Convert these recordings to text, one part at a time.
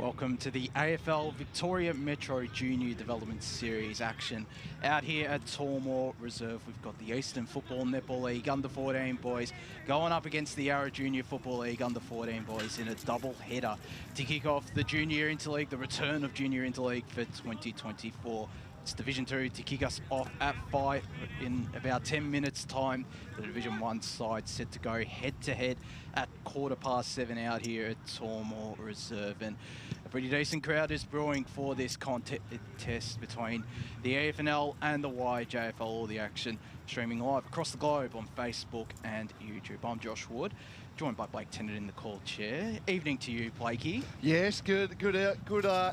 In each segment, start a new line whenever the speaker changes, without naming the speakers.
Welcome to the AFL Victoria Metro Junior Development Series action. Out here at Tormore Reserve, we've got the Eastern Football Netball League under-14 boys going up against the Yarra Junior Football League under-14 boys in a double header to kick off the Junior Interleague, the return of Junior Interleague for 2024. It's Division 2 to kick us off at 5 in about 10 minutes' time. The Division 1 side set to go head-to-head at 7:15 out here at Tormore Reserve. And a pretty decent crowd is brewing for this contest between the EFNL and the YJFL. All the action streaming live across the globe on Facebook and YouTube. I'm Josh Wood, joined by Blake Tennant in the call chair. Evening to you, Blakey.
Yes, good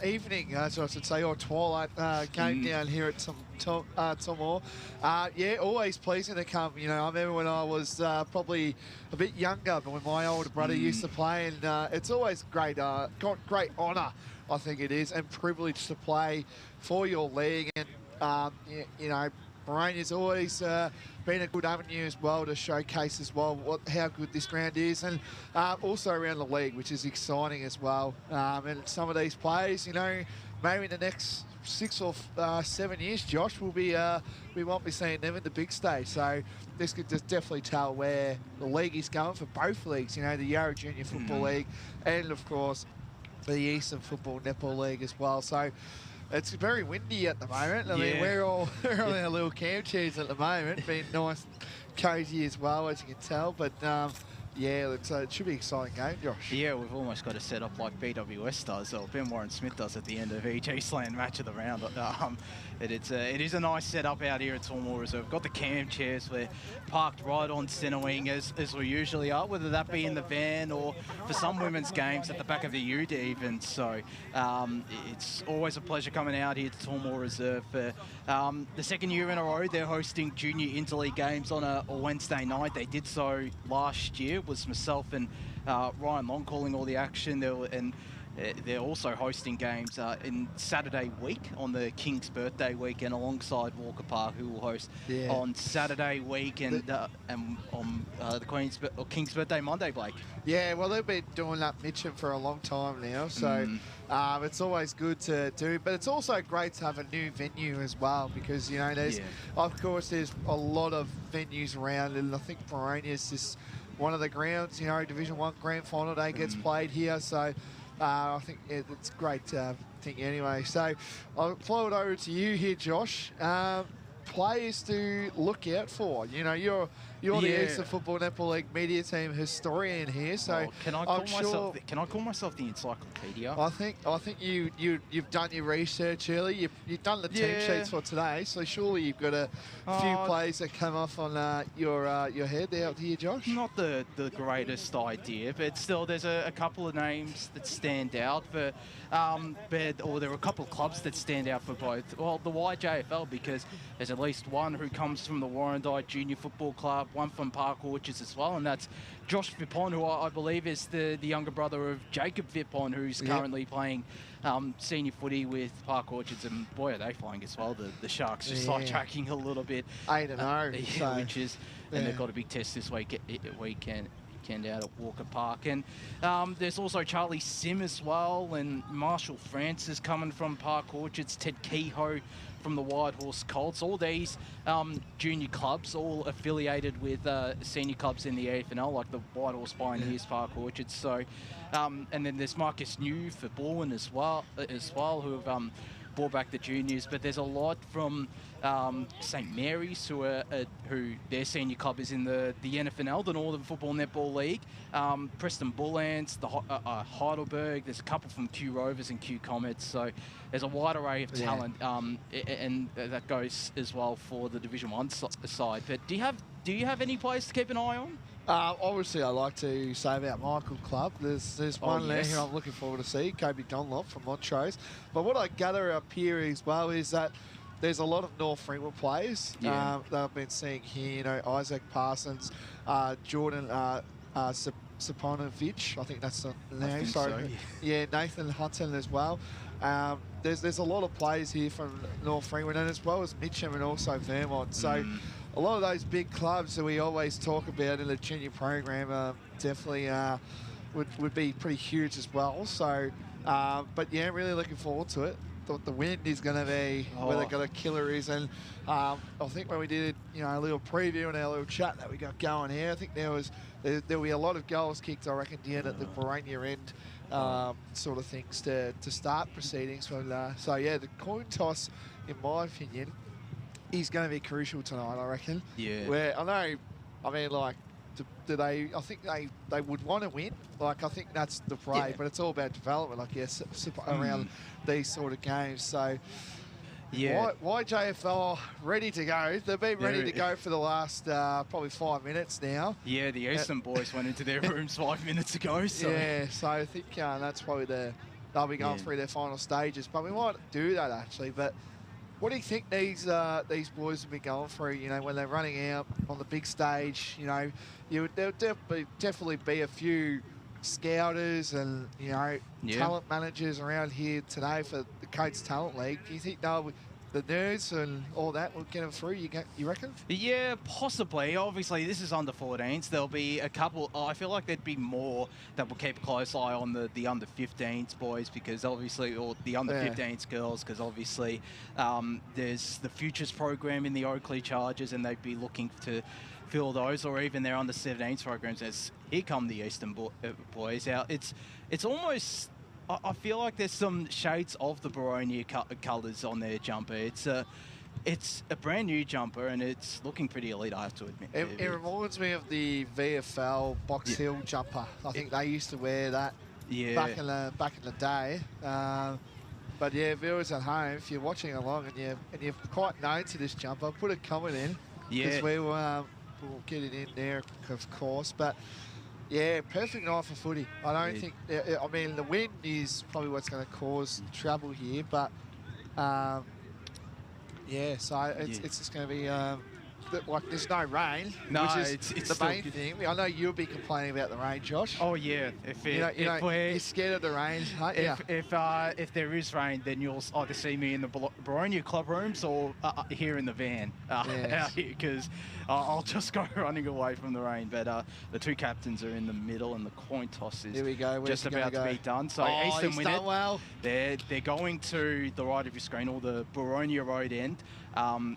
evening, as I should say, or twilight game down here at Tormore. Yeah, always pleasing to come. You know, I remember when I was probably a bit younger, but when my older brother used to play, and it's always great honour, I think it is, and privilege to play for your league. And you know, Boronia's always been a good avenue as well to showcase as well how good this ground is, and also around the league, which is exciting as well. And some of these players, you know, maybe in the next 6 or 7 years, Josh, we won't be seeing them in the big stage. So this could just definitely tell where the league is going for both leagues. You know, the Yarra Junior Football League, and of course the Eastern Football Netball League as well. So it's very windy at the moment. I mean, we're all on our little camp chairs at the moment, being nice and cosy as well, as you can tell. But yeah, it should be an exciting game, Josh. Yeah,
we've almost got it set up like BWS does, or Ben Warren Smith does at the end of each Eastland match of the round. It is a nice setup out here at Tormore Reserve. We've got the camp chairs. We're parked right on centre wing as we usually are, whether that be in the van or for some women's games at the back of the ute even. So it's always a pleasure coming out here to Tormore Reserve. For the second year in a row, they're hosting Junior Interleague games on a Wednesday night. They did so last year. It was myself and Ryan Long calling all the action. They're also hosting games in Saturday week on the King's birthday weekend alongside Walker Park, who will host on Saturday week and on the King's birthday Monday, Blake.
Yeah, well, they've been doing that Mitcham for a long time now, so it's always good to do. But it's also great to have a new venue as well, because, you know, there's of course there's a lot of venues around, and I think Boronia's just one of the grounds. You know, Division 1 Grand Final Day gets played here, so I think it's great thing anyway. So I'll flow it over to you here, Josh. Players to look out for. You know, you're the Eastern Football Netball League media team historian here. So
can I call myself the encyclopedia?
I think you've done your research early. You've done the team sheets for today. So surely you've got a few plays that come off on your head out here, Josh.
Not the greatest idea, but still, there's a couple of names that stand out for. There are a couple of clubs that stand out for both. Well, the YJFL, because there's at least one who comes from the Warrandyte Junior Football Club, one from Park Orchards as well, and that's Josh Vipon, who I believe is the younger brother of Jacob Vipon, who's currently playing senior footy with Park Orchards, and boy, are they flying as well. The Sharks just sidetracking a little bit.
8-0.
Which is, and they've got a big test this weekend out at Walker Park. And there's also Charlie Sim as well, and Marshall Francis coming from Park Orchards, Ted Kehoe from the White Horse Colts. All these junior clubs, all affiliated with senior clubs in the EFNL, like the White Horse Pioneers, Park Orchards. So, and then there's Marcus New for Bourne as well, who have brought back the juniors. But there's a lot from St Mary's, who their senior club is in the NFNL, the Northern Football Netball League. Preston Bullants, the Heidelberg. There's a couple from Q Rovers and Q Comets. So there's a wide array of talent, and that goes as well for the Division 1 side. But do you have any players to keep an eye on?
Obviously, I like to say about Michael Clubb. There's one there who I'm looking forward to see, Kobe Dunlop from Montrose. But what I gather up here as well is that there's a lot of North Freeman players that I've been seeing here. You know, Isaac Parsons, Jordan Saponovich, I think that's the name. Yeah, Nathan Hutton as well. There's a lot of players here from North Freeman, and as well as Mitcham and also Vermont. So a lot of those big clubs that we always talk about in the junior program definitely would be pretty huge as well. So But yeah, really looking forward to it. Thought the wind is going to be where they've got a killer is, and I think when we did a little preview and our little chat that we got going here, I think there'll be a lot of goals kicked, I reckon, down at the Boronia end, sort of things to start proceedings. So yeah, the coin toss, in my opinion, is going to be crucial tonight, I reckon.
Yeah.
Where I mean, like, do they? I think they would want to win. Like, I think that's the play, but it's all about development, I guess, around these sort of games. So,
yeah,
YJFL ready to go. They've been ready to go for the last probably 5 minutes now.
Yeah, the Eastern boys went into their rooms 5 minutes ago. So.
Yeah, so I think that's probably they'll be going through their final stages. But we might do that actually. But what do you think these boys will be going through? When they're running out on the big stage, there'll definitely be a few scouters and talent managers around here today for the Coates Talent League. Do you think the nerds and all that will get them through? You reckon?
Yeah, possibly. Obviously, this is under 14s. There'll be a couple. I feel like there'd be more that will keep a close eye on the under 15s boys, because obviously, or the under 15s girls, because obviously there's the Futures program in the Oakley Chargers, and they'd be looking to fill those, or even their under 17s programs. As here come the Eastern boys out. It's almost. I feel like there's some shades of the Boronia colours on their jumper. It's a brand new jumper, and it's looking pretty elite, I have to admit.
It reminds me of the VFL Box Hill jumper. I think they used to wear that back in the day. But yeah, viewers at home, if you're watching along and you're quite known to this jumper, put a comment in. Because we'll get it in there, of course. But yeah, perfect night for footy. I don't think. I mean, the wind is probably what's going to cause trouble here, but yeah. So it's just going to be like there's no rain, which is it's the main thing. I know you'll be complaining about the rain, Josh.
Oh yeah,
you're scared of the rain, aren't you?
If there is rain, then you'll either see me in the Boronia club rooms or here in the van out here, because I'll just go running away from the rain. But the two captains are in the middle, and the coin toss is just about to be done. So Eastern win it.
Well.
They're going to the right of your screen, or the Boronia Road end. The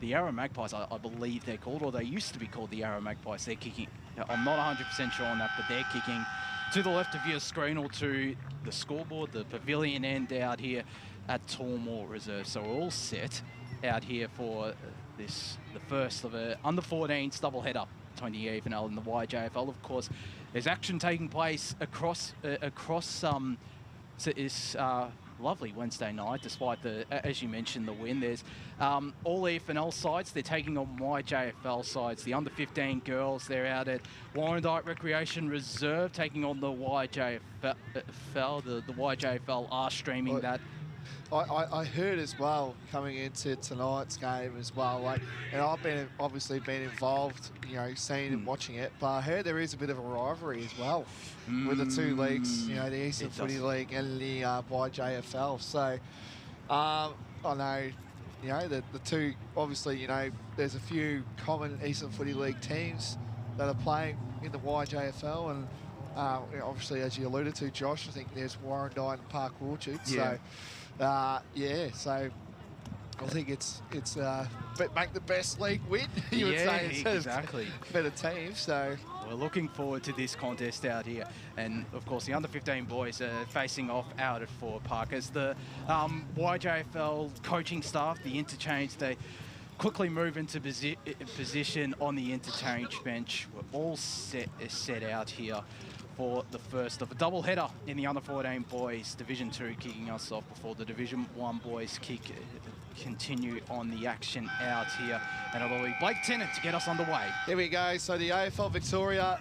Yarra Magpies, I believe they're called, or they used to be called the Yarra Magpies. They're kicking, I'm not 100% sure on that, but they're kicking to the left of your screen, or to the scoreboard, the pavilion end out here at Tormore Reserve. So we're all set out here for the first of a under 14s double header between the EFNL and the YJFL. Of course, there's action taking place across this lovely Wednesday night, despite as you mentioned, the wind. There's all EFNL sides. They're taking on YJFL sides. The under 15 girls, they're out at Warrandyte Recreation Reserve, taking on the YJFL. The YJFL are streaming that.
I heard as well, coming into tonight's game as well, and I've obviously been involved, seeing and watching it, but I heard there is a bit of a rivalry as well with the two leagues, the Eastern Footy League and the YJFL. So I know, the two, obviously, there's a few common Eastern Footy League teams that are playing in the YJFL, and obviously, as you alluded to, Josh, I think there's Warrandyte and Park Orchard. Yeah. So I think it's make the best league win. You would say
exactly.
Better team. So
we're looking forward to this contest out here, and of course the under 15 boys are facing off out at Fort Park as the YJFL coaching staff, the interchange, they quickly move into position on the interchange bench. We're all set out here for the first of a double header in the under 14 boys Division 2, kicking us off before the Division 1 boys continue on the action out here, and it'll be Blake Tennant to get us underway.
Here we go. So the AFL Victoria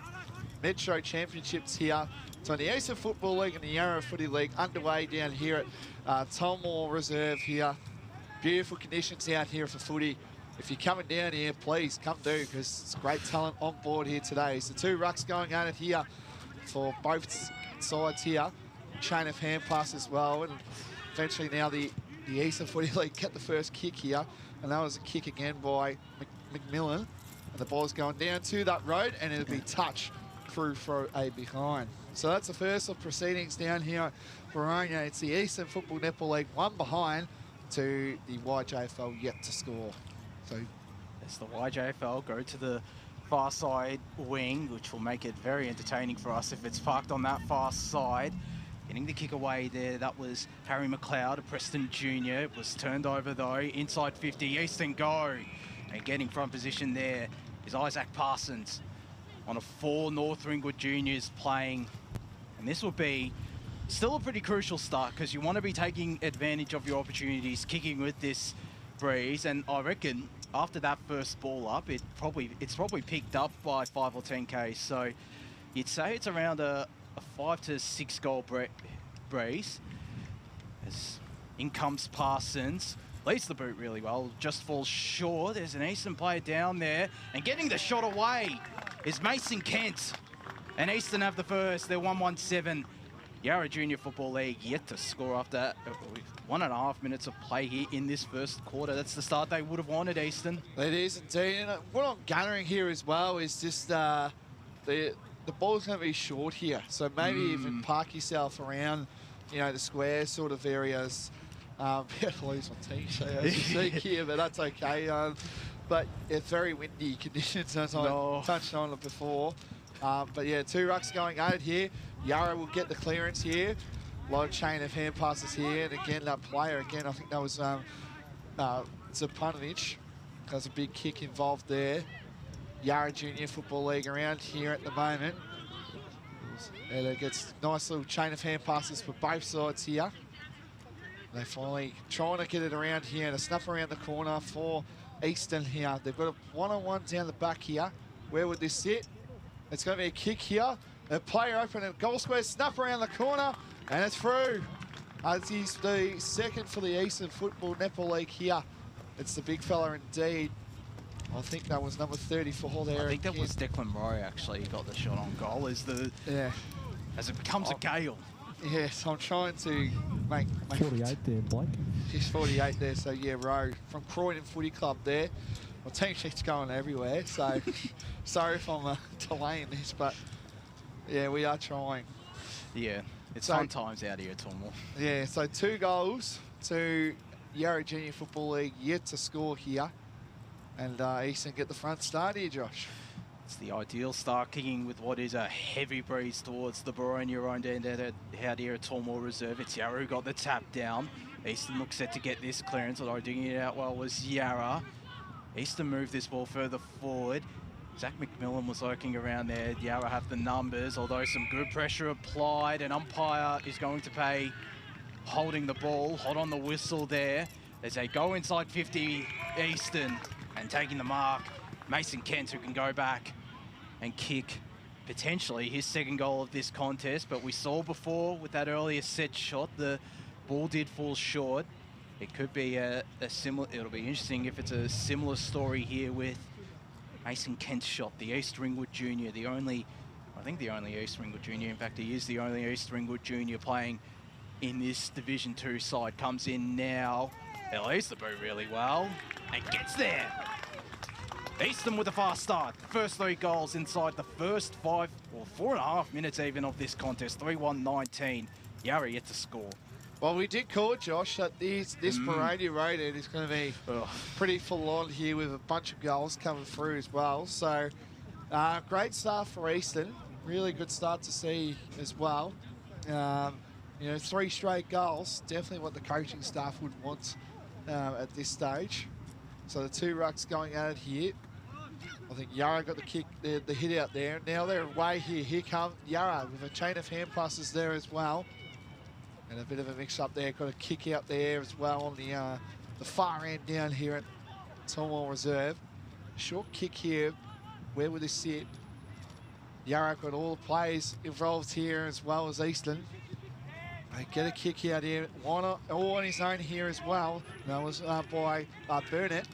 Metro Championships here. So the Eastern Football League and the Yarra Footy League underway down here at Tormore Reserve here. Beautiful conditions out here for footy. If you're coming down here, please come do, because it's great talent on board here today. So two rucks going at it here for both sides here. Chain of hand pass as well, and eventually now the Eastern Footy League get the first kick here, and that was a kick again by McMillan, and the ball's going down to that road, and it'll be touch through for a behind. So that's the first of proceedings down here at Boronia. It's the Eastern Football Netball League, 1 behind to the YJFL yet to score. So
as the YJFL go to the far side wing, which will make it very entertaining for us if it's parked on that far side. Getting the kick away there, that was Harry McLeod, a Preston junior. It was turned over though, inside 50, Eastern go. And getting front position there is Isaac Parsons on a 4 North Ringwood juniors playing. And this will be still a pretty crucial start because you want to be taking advantage of your opportunities, kicking with this breeze. And I reckon after that first ball up, it's probably picked up by 5 or 10 Ks. So you'd say it's around a 5 to 6 goal breeze. As in comes Parsons, leads the boot really well, just falls short. There's an Eastern player down there, and getting the shot away is Mason Kent. And Eastern have the first, they're 1-1-7. Yarra Junior Football League yet to score after 1.5 minutes of play here in this first quarter. That's the start they would have wanted, Eastern.
It is indeed. And what I'm gathering here as well is just the ball's going to be short here. So maybe even park yourself around, you know, the square sort of areas. To lose my team, as you see here, but that's okay. But it's very windy conditions, as I touched on it before. But yeah, 2 rucks going at it here. Yarra will get the clearance here. A lot of chain of hand passes here. And again, that player, again, I think that was Zapanovic. There's a big kick involved there. Yarra Junior Football League around here at the moment. And it gets nice little chain of hand passes for both sides here. They finally trying to get it around here and a snuff around the corner for Eastern here. They've got a one-on-one down the back here. Where would this sit? It's going to be a kick here. A player open and goal square, snuff around the corner, and it's through. He's the second for the Eastern Football Netball League here. It's the big fella indeed. I think that was number 34 there.
I think that was Declan Rowe actually got the shot on goal as it becomes a gale.
Yes, I'm trying to make
48 there, Blake.
He's 48 there, so yeah, Rowe from Croydon Footy Club there. My team sheet's going everywhere, so sorry if I'm delaying this, but yeah, we are trying.
Yeah, it's fun times out here at Tormore.
Yeah, so 2 goals to Yarra Junior Football League yet to score here. And Eastern get the front start here, Josh.
It's the ideal start, kicking with what is a heavy breeze towards the Boronia owned end out here at Tormore Reserve. It's Yarra who got the tap down. Eastern looks set to get this clearance, although digging it out well was Yarra. Eastern moved this ball further forward. Zach McMillan was lurking around there. Yarra have the numbers, although some good pressure applied. An umpire is going to pay holding the ball, hot on the whistle there. As they go inside 50 Eastern and taking the mark. Mason Kent, who can go back and kick potentially his second goal of this contest. But we saw before with that earlier set shot, the ball did fall short. It could be a similar, it'll be interesting if it's a similar story here with Mason Kent's shot, the East Ringwood Junior, I think the only East Ringwood Junior. In fact, he is the only East Ringwood Junior playing in this Division 2 side. Comes in now, it leads the boot really well and gets there. Eastern with a fast start. First 3 goals inside the first 5 or 4.5 minutes even of this contest. 3-1-19. Yarra yet to score.
Well, we did call it, Josh, that this Boronia Road end is going to be pretty full on here with a bunch of goals coming through as well. So, great start for Eastern. Really good start to see as well. You know, 3 straight goals. Definitely what the coaching staff would want at this stage. So the 2 rucks going at it here. I think Yarra got the kick, the hit out there. Now they're away here. Here comes Yarra with a chain of hand passes there as well. And a bit of a mix-up there. Got a kick out there as well on the far end down here at Tormore Reserve. Short kick here. Where would this sit? Yarra got all the players involved here as well as Eastern. They get a kick out here. All on his own here as well. That was by Burnett.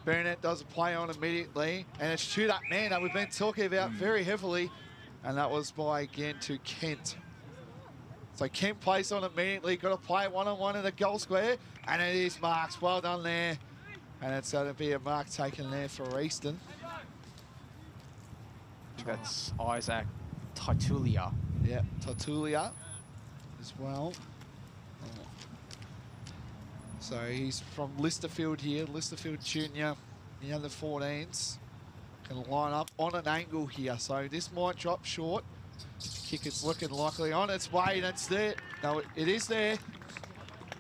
Burnett does a play on immediately. And it's to that man that we've been talking about very heavily. And that was by, again, to Kent. So Kent plays on immediately. Got to play one-on-one in the goal square. And it is marks. Well done there. And it's going to be a mark taken there for Eastern.
That's Isaac Titulia.
Yeah, Titulia as well. So he's from Listerfield here, Listerfield Junior, the under 14s. Can line up on an angle here, so this might drop short. Kick is looking likely on its way, that's there. No, it is there.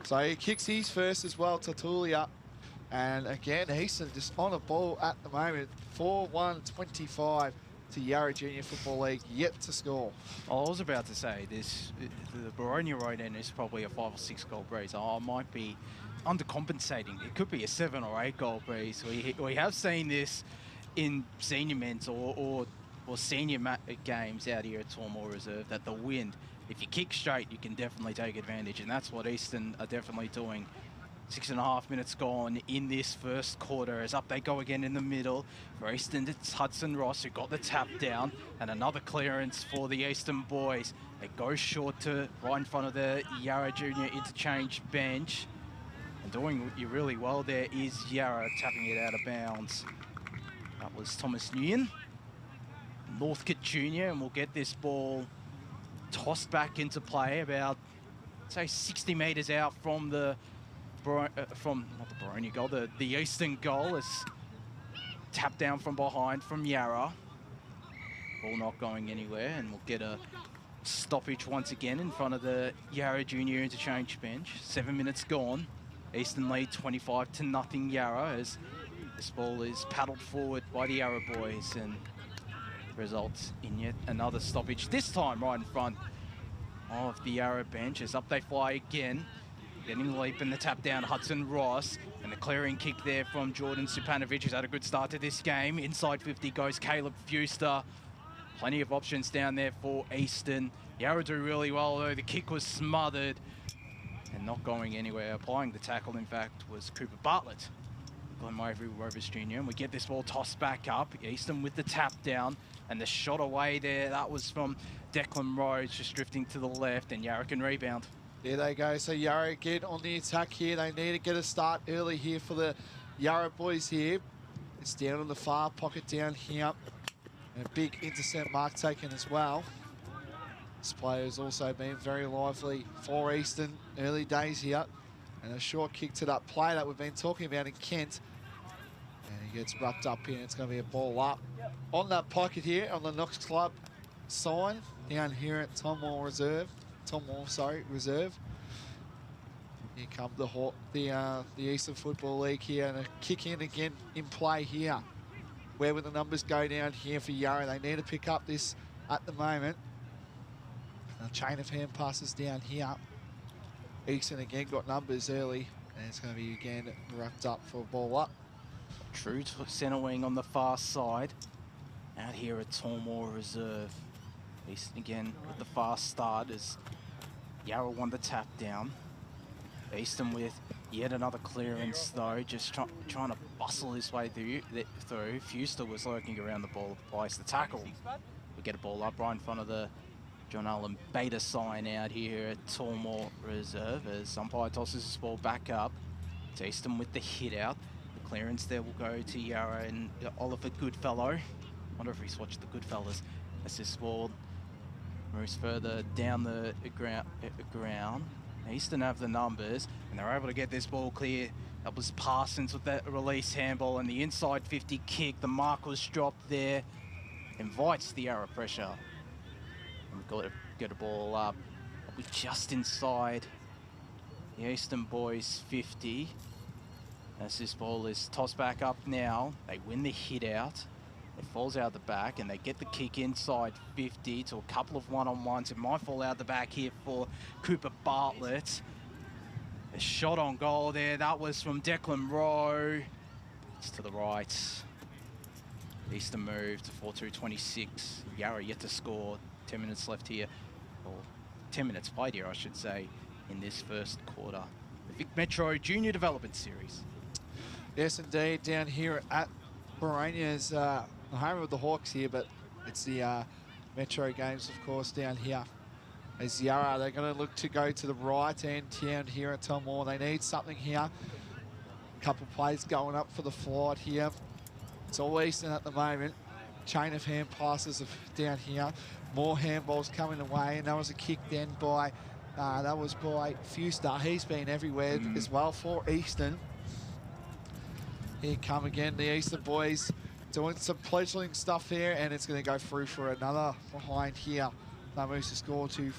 So he kicks his first as well, Titulia. And again, Easton just on the ball at the moment. 4-1-25 to Yarra Junior Football League, yet to score.
I was about to say this, the Boronia right end is probably a 5 or 6 goal breeze. I might be undercompensating. It could be a 7 or 8 goal breeze. We have seen this in senior men's or senior games out here at Tormore Reserve, that the wind, if you kick straight, you can definitely take advantage, and that's what Eastern are definitely doing. 6.5 minutes gone in this first quarter, as up they go again in the middle. For Eastern, it's Hudson Ross who got the tap down, and another clearance for the Eastern boys. They go short to right in front of the Yarra Junior interchange bench. And doing really well there is Yarra, tapping it out of bounds. That was Thomas Nguyen. Northcote Junior, and we'll get this ball tossed back into play about, say, 60 metres out from the not the Boronia goal, the Eastern goal. Is tapped down from behind from Yarra. Ball not going anywhere, and we'll get a stoppage once again in front of the Yarra Junior interchange bench. 7 minutes gone. Eastern lead 25-0 Yarra, as this ball is paddled forward by the Yarra boys and results in yet another stoppage, this time right in front of the Yarra bench. As up they fly again. Getting the leap and the tap down, Hudson Ross, and the clearing kick there from Jordan Supanovic, who's had a good start to this game. Inside 50 goes Caleb Fuster. Plenty of options down there for Eastern. Yarra do really well, though. The kick was smothered and not going anywhere. Applying the tackle, in fact, was Cooper Bartlett, Glenmurray Rovers Junior. And we get this ball tossed back up. Eastern with the tap down and the shot away there. That was from Declan Rhodes, just drifting to the left, and Yarra can rebound.
There they go. So Yarra again on the attack here. They need to get a start early here for the Yarra boys here. It's down on the far pocket down here. And a big intercept mark taken as well. This player has also been very lively for Eastern early days here. And a short kick to that play that we've been talking about in Kent. And he gets wrapped up here. It's going to be a ball up on that pocket here on the Knox Club sign down here at Tormore Reserve. Reserve. Here come the Eastern Football League here, and a kick in again in play here. Where will the numbers go down here for Yarra? They need to pick up this at the moment. A chain of hand passes down here. Eastern again got numbers early, and it's going to be again wrapped up for a ball up.
True to centre wing on the far side. Out here at Tormore Reserve. Eastern again with the fast start as Yarra won the tap down. Eastern with yet another clearance though, just trying to bustle his way through. Fuster was lurking around the ball, applies the tackle. We get a ball up right in front of the John Allen Beta sign out here at Tormore Reserve as umpire tosses this ball back up. It's Eastern with the hit out. The clearance there will go to Yarra and Oliver Goodfellow. Wonder if he's watched the Goodfellas as this ball moves further down the ground. Eastern have the numbers, and they're able to get this ball clear. That was Parsons with that release handball, and the inside 50 kick. The mark was dropped there. Invites the Yarra pressure. And we've got to get a ball up. We're just inside the Eastern boys 50. As this ball is tossed back up now, they win the hit out. It falls out the back, and they get the kick inside 50 to a couple of one-on-ones. It might fall out the back here for Cooper Bartlett. A shot on goal there. That was from Declan Rowe. It's to the right. Eastern move to 4-2-26. Yarra yet to score. 10 minutes left here, or 10 minutes played here, I should say, in this first quarter. The Vic Metro Junior Development Series.
Yes, indeed. Down here at Boronia's the home of the Hawks here, but it's the Metro games, of course, down here. As Yarra, they're going to look to go to the right end down here at Tormore. They need something here. A couple of plays going up for the flight here. It's all Eastern at the moment. chain of hand passes down here. More handballs coming away, and that was a kick then by Fuster. He's been everywhere as well for Eastern. Here come again the Eastern boys doing some pleasuring stuff here, and it's going to go through for another behind here. That moves the score to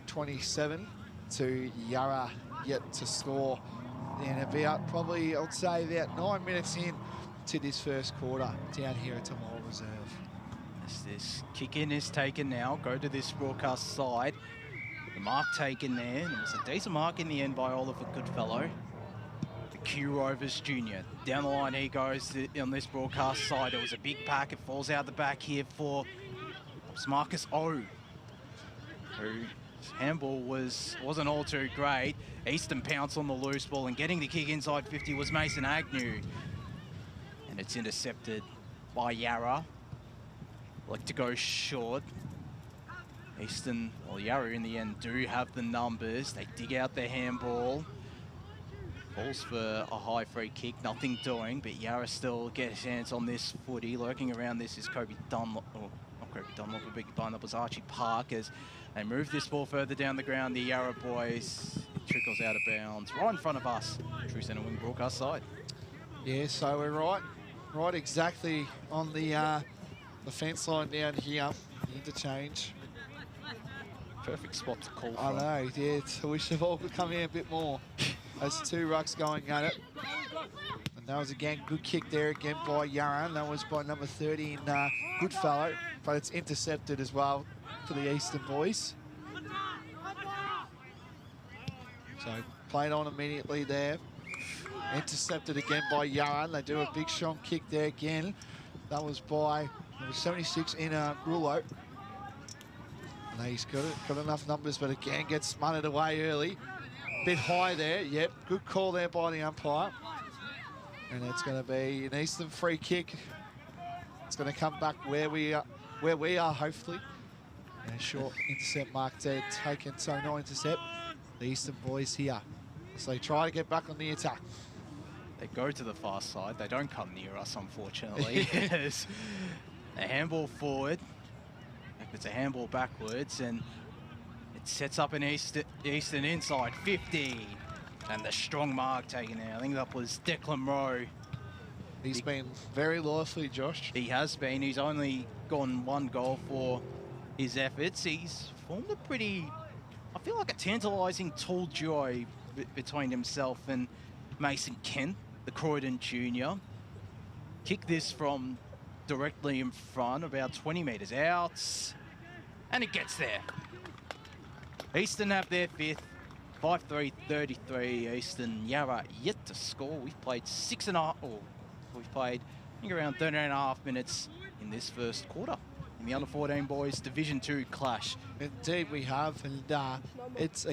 4-3-27 to Yarra yet to score. And about probably, I'd say about 9 minutes in to this first quarter down here at Tormore Reserve.
As this kick in is taken now, go to this broadcast side. The mark taken there, and it was a decent mark in the end by Oliver Goodfellow. The Q Rovers Junior. Down the line he goes on this broadcast side. It was a big pack. It falls out the back here for Marcus O, whose handball wasn't all too great. Easton pounced on the loose ball, and getting the kick inside 50 was Mason Agnew. And it's intercepted by Yarra. Like to go short. Eastern, well, Yarra in the end do have the numbers. They dig out their handball. Falls for a high free kick, nothing doing, but Yarra still gets hands on this footy. Lurking around this is Kobe Dunlop, or not Kobe Dunlop, a big pardon, that was Archie Park. As they move this ball further down the ground, the Yarra boys, it trickles out of bounds right in front of us. True centre wing broadcast side. Yeah,
so we're right exactly on the fence line down here, the interchange.
Perfect spot to call
from. I know, yeah, I wish the ball could come in a bit more. There's two rucks going at it. And that was again, good kick there again by Yarra. That was by number 30 in Goodfellow, but it's intercepted as well for the Eastern boys. So played on immediately there. Intercepted again by Yarra. They do a big strong kick there again. That was by number 76 in Grullo. And he's got enough numbers, but again gets smothered away early. Bit high there, yep. Good call there by the umpire. And it's going to be an Eastern free kick. It's going to come back where we are, hopefully. And a short intercept mark there taken, so no intercept. The Eastern boys here. So they try to get back on the attack.
They go to the far side. They don't come near us, unfortunately. Yes. A handball forward. It's a handball backwards, and it sets up an Eastern inside 50. And the strong mark taken there. I think that was Declan Rowe.
He's been very lively, Josh.
He has been. He's only gone one goal for his efforts. He's formed a pretty, I feel like a tantalising tall duo between himself and Mason Kent, the Croydon junior. Kick this from directly in front, about 20 metres out. And it gets there. Eastern have their fifth. 5-3-33. Eastern. Yarra yet to score. We've played I think around 13.5 minutes in this first quarter in the under-14 boys Division 2 clash.
Indeed we have, and it's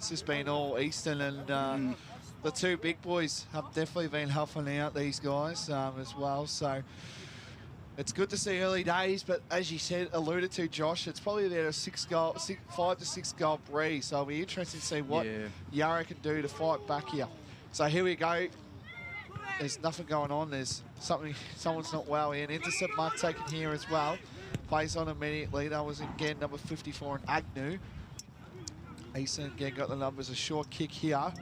just been all Eastern, and the two big boys have definitely been helping out these guys as well. So it's good to see early days, but as you said, alluded to, Josh, it's probably about a 5 to 6 goal breeze. So it'll be interesting to see what Yarra can do to fight back here. So here we go. There's nothing going on. There's someone's not well in. Intercept mark taken here as well. Plays on immediately. That was again number 54 in Agnew. Eastern again got the numbers. A short kick here,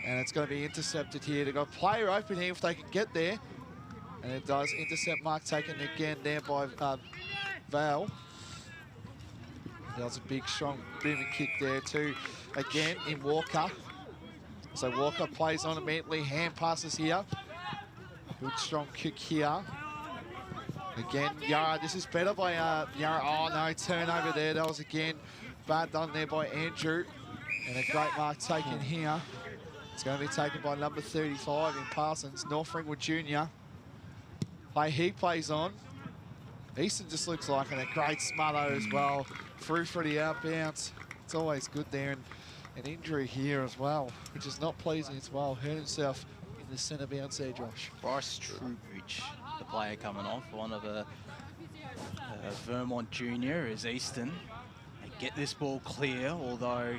and it's going to be intercepted here. They've got a player open here if they can get there. And it does. Intercept mark taken again there by Val. That was a big, strong, booming kick there too. Again in Walker. So Walker plays on immediately. Hand passes here. Good, strong kick here. Again, Yarra. This is better by Yarra. Oh, no, turnover there. That was again bad done there by Andrew. And a great mark taken here. It's going to be taken by number 35 in Parsons, North Ringwood Junior. He plays on. Easton just looks like a great smother as well. Through for the outbounds. It's always good there. And an injury here as well, which is not pleasing as well. Hurt himself in the centre bounce there, Josh.
Bryce Trubridge, the player coming off, one of the Vermont junior is Eastern. They get this ball clear, although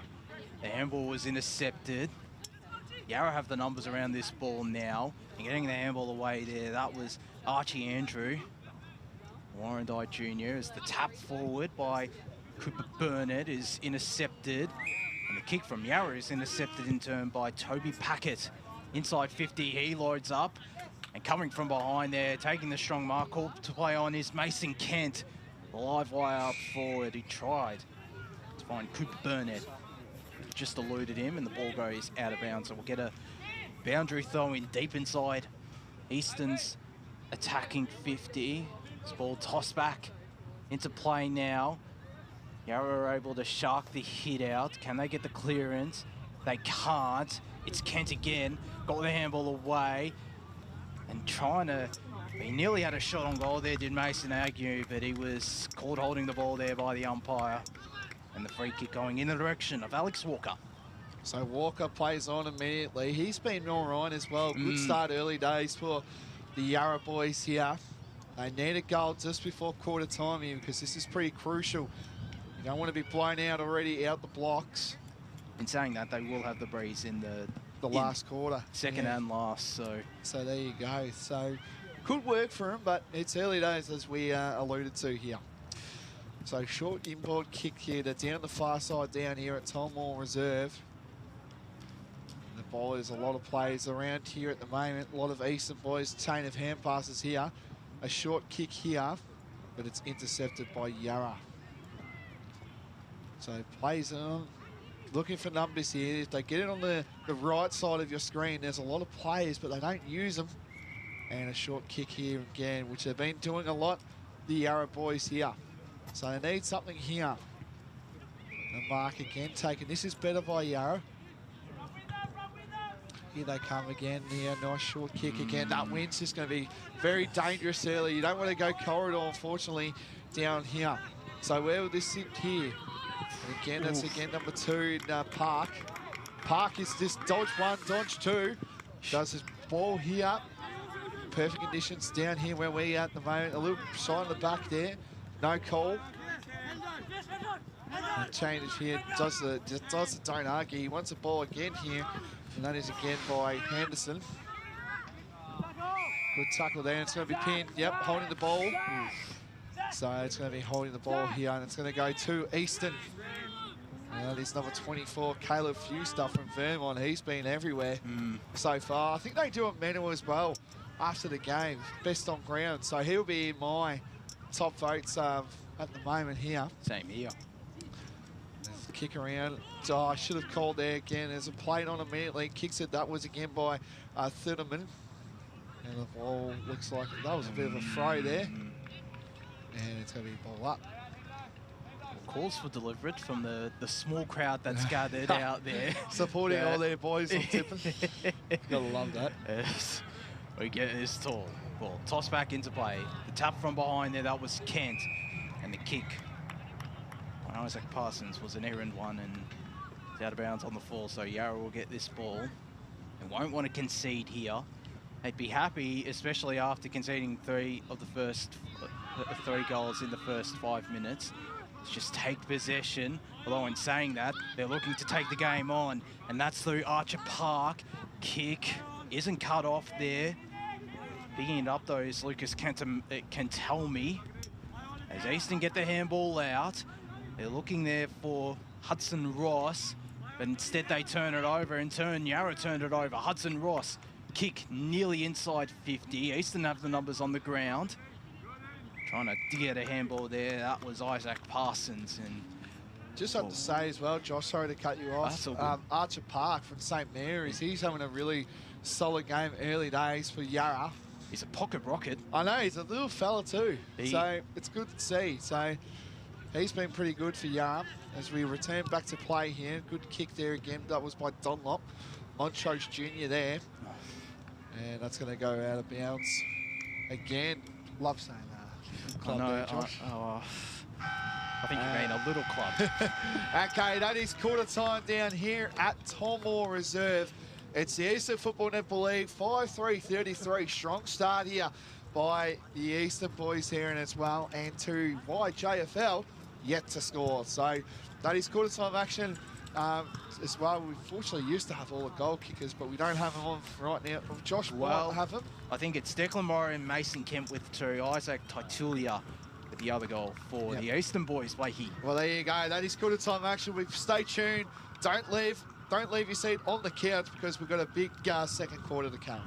the handball was intercepted. Yarra have the numbers around this ball now. And getting the handball away there, that was Archie Andrew. Warrandi Jr. as the tap forward by Cooper Burnett is intercepted. And the kick from Yarra is intercepted in turn by Toby Packett. Inside 50, he loads up. And coming from behind there, taking the strong mark call to play on is Mason Kent. The live wire up forward. He tried to find Cooper Burnett. Just eluded him and the ball goes out of bounds. So we'll get a boundary throw in deep inside Eastern's attacking 50. This ball tossed back into play now. Yarra are able to shark the hit out. Can they get the clearance? They can't. It's Kent again. Got the handball away. And trying to... He nearly had a shot on goal there, did Mason Agnew, but he was caught holding the ball there by the umpire. And the free kick going in the direction of Alex Walker.
So Walker plays on immediately. He's been all right as well. Good start early days for the Yarra boys here. They need a goal just before quarter time here because this is pretty crucial. You don't want to be blown out already out the blocks.
In saying that, they will have the breeze in the
last quarter.
Second and last,
So there you go. So could work for him, but it's early days as we alluded to here. So short inboard kick here. They're down the far side down here at Tormore Reserve. The ball is a lot of players around here at the moment. A lot of Eastern boys, chain of hand passes here. A short kick here, but it's intercepted by Yarra. So plays on, looking for numbers here. If they get it on the right side of your screen, there's a lot of players, but they don't use them. And a short kick here again, which they've been doing a lot, the Yarra boys here. So they need something here. The mark again taken. This is better by Yarra. Here they come again. Here, nice short kick again. That wind's just going to be very dangerous early. You don't want to go corridor, unfortunately, down here. So where will this sit here? And again, that's again number 2 in Park. Park is just dodge 1, dodge 2. Does his ball here. Perfect conditions down here where we are at the moment. A little side on the back there. No call. And changes here. Does the don't argue. He wants the ball again here. And that is again by Henderson. Good tackle there. It's going to be pinned. Yep, holding the ball. So it's going to be holding the ball here. And it's going to go to Eastern. And that is number 24, Caleb Fewster from Vermont. He's been everywhere so far. I think they do a medal as well after the game. Best on ground. So he'll be in my top votes at the moment here.
Same here.
Kick around. Oh, I should have called there again. There's a plate on immediately. Kicks it. That was again by Thurman. And the ball looks like that was a bit of a throw there. And it's going to be ball up.
Calls for deliberate from the small crowd that's gathered out there.
Supporting all their boys on tipping. Gotta love that.
Yes. We get this tall. Ball tossed back into play. The tap from behind there, that was Kent. And the kick. Isaac Parsons was an errand one and it's out of bounds on the fall, so Yarra will get this ball and won't want to concede here. They'd be happy, especially after conceding 3 of the first 3 goals in the first 5 minutes. Let's just take possession. Although in saying that, they're looking to take the game on, and that's through Archer Park. Kick isn't cut off there. Bigging it up though is Lucas Cantelmi. As Eastern get the handball out, they're looking there for Hudson Ross, but instead they turn it over. In turn, Yarra turned it over. Hudson Ross, kick nearly inside 50. Eastern have the numbers on the ground. Trying to get a handball there. That was Isaac Parsons. And
just have to say as well, Josh, sorry to cut you off. Archer Park from St. Mary's, he's having a really solid game early days for Yarra.
He's a pocket rocket.
I know, he's a little fella too. So it's good to see. So he's been pretty good for Yarra as we return back to play here. Good kick there again. That was by Dunlop. Montrose Jr. there. And that's going to go out of bounds again. Love saying that. Club there, Josh.
I think you mean a little club.
Okay, that is quarter time down here at Tormore Reserve. It's the Eastern Football Netball League, 5-3-33. Strong start here by the Eastern boys here and as well. And to YJFL, yet to score. So that is quarter time action as well. We fortunately used to have all the goal kickers, but we don't have them on right now. Josh, well, have them?
I think it's Declan Morrow and Mason Kemp with 2. Isaac Titulia the other goal for the Eastern boys, Wakey.
Well, there you go. That is good time action. Stay tuned. Don't leave your seat on the couch because we've got a big second quarter to come.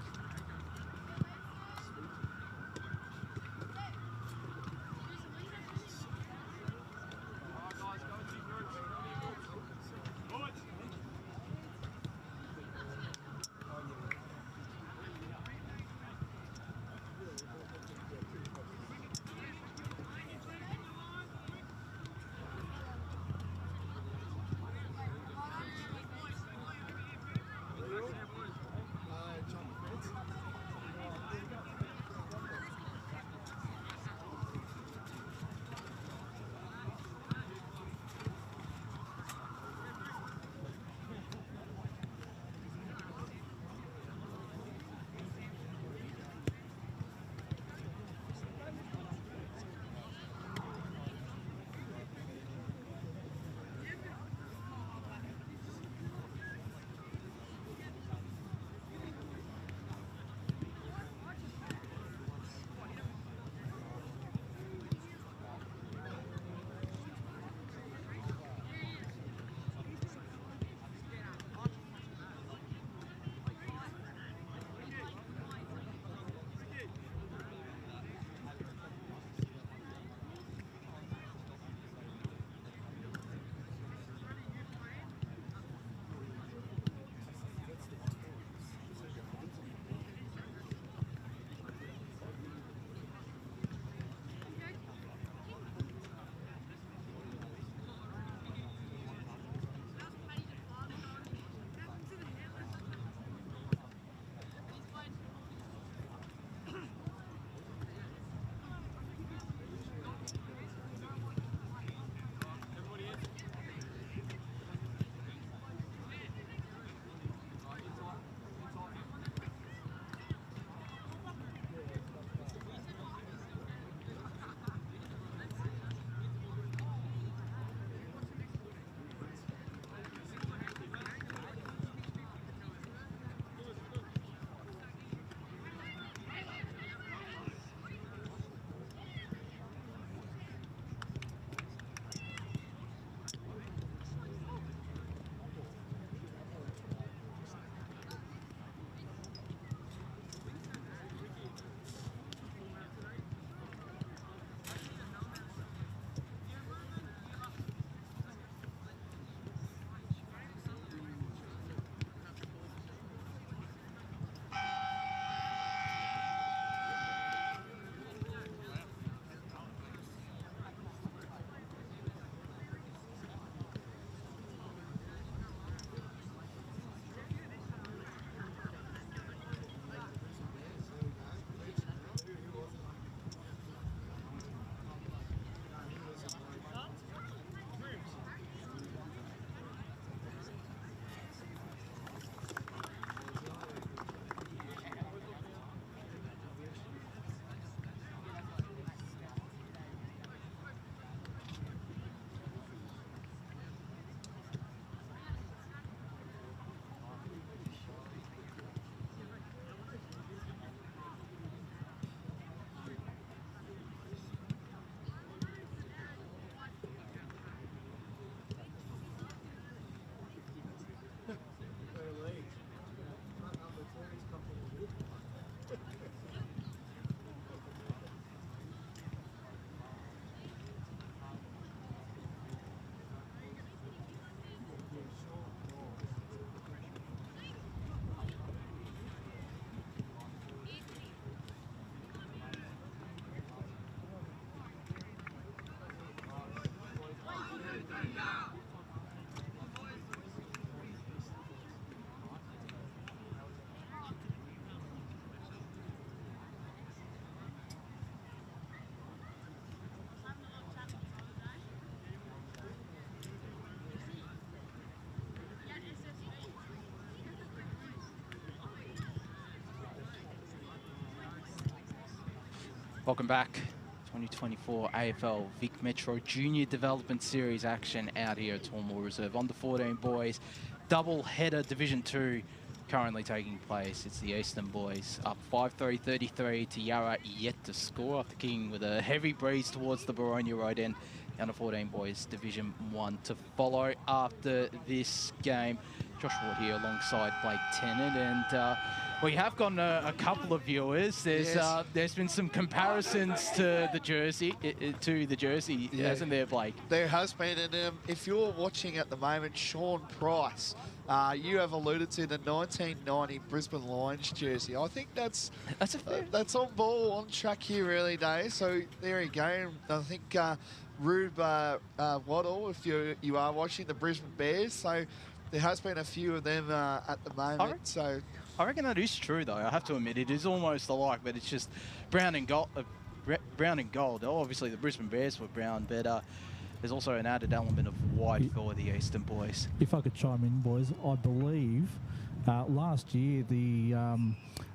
Welcome back. 2024 AFL Vic Metro Junior Development Series action out here at Tormore Reserve. Under 14 boys, double header Division 2 currently taking place. It's the Eastern boys up 5-3, 33 to Yarra, yet to score after kicking with a heavy breeze towards the Boronia road end. Under 14 boys Division 1 to follow after this game. Josh Ward here alongside Blake Tennant, and we have gotten a couple of viewers. There's been some comparisons to the jersey, hasn't there, Blake?
There has been, and if you're watching at the moment, Sean Price, you have alluded to the 1990 Brisbane Lions jersey. I think that's on ball, on track here early days. So there you go. I think Rube Waddle, if you are watching the Brisbane Bears, so there has been a few of them at the moment.
I reckon that is true, though. I have to admit, it is almost alike, but it's just brown and gold. Brown and gold. Obviously, the Brisbane Bears were brown, but there's also an added element of white for the Eastern boys.
If I could chime in, boys, I believe last year the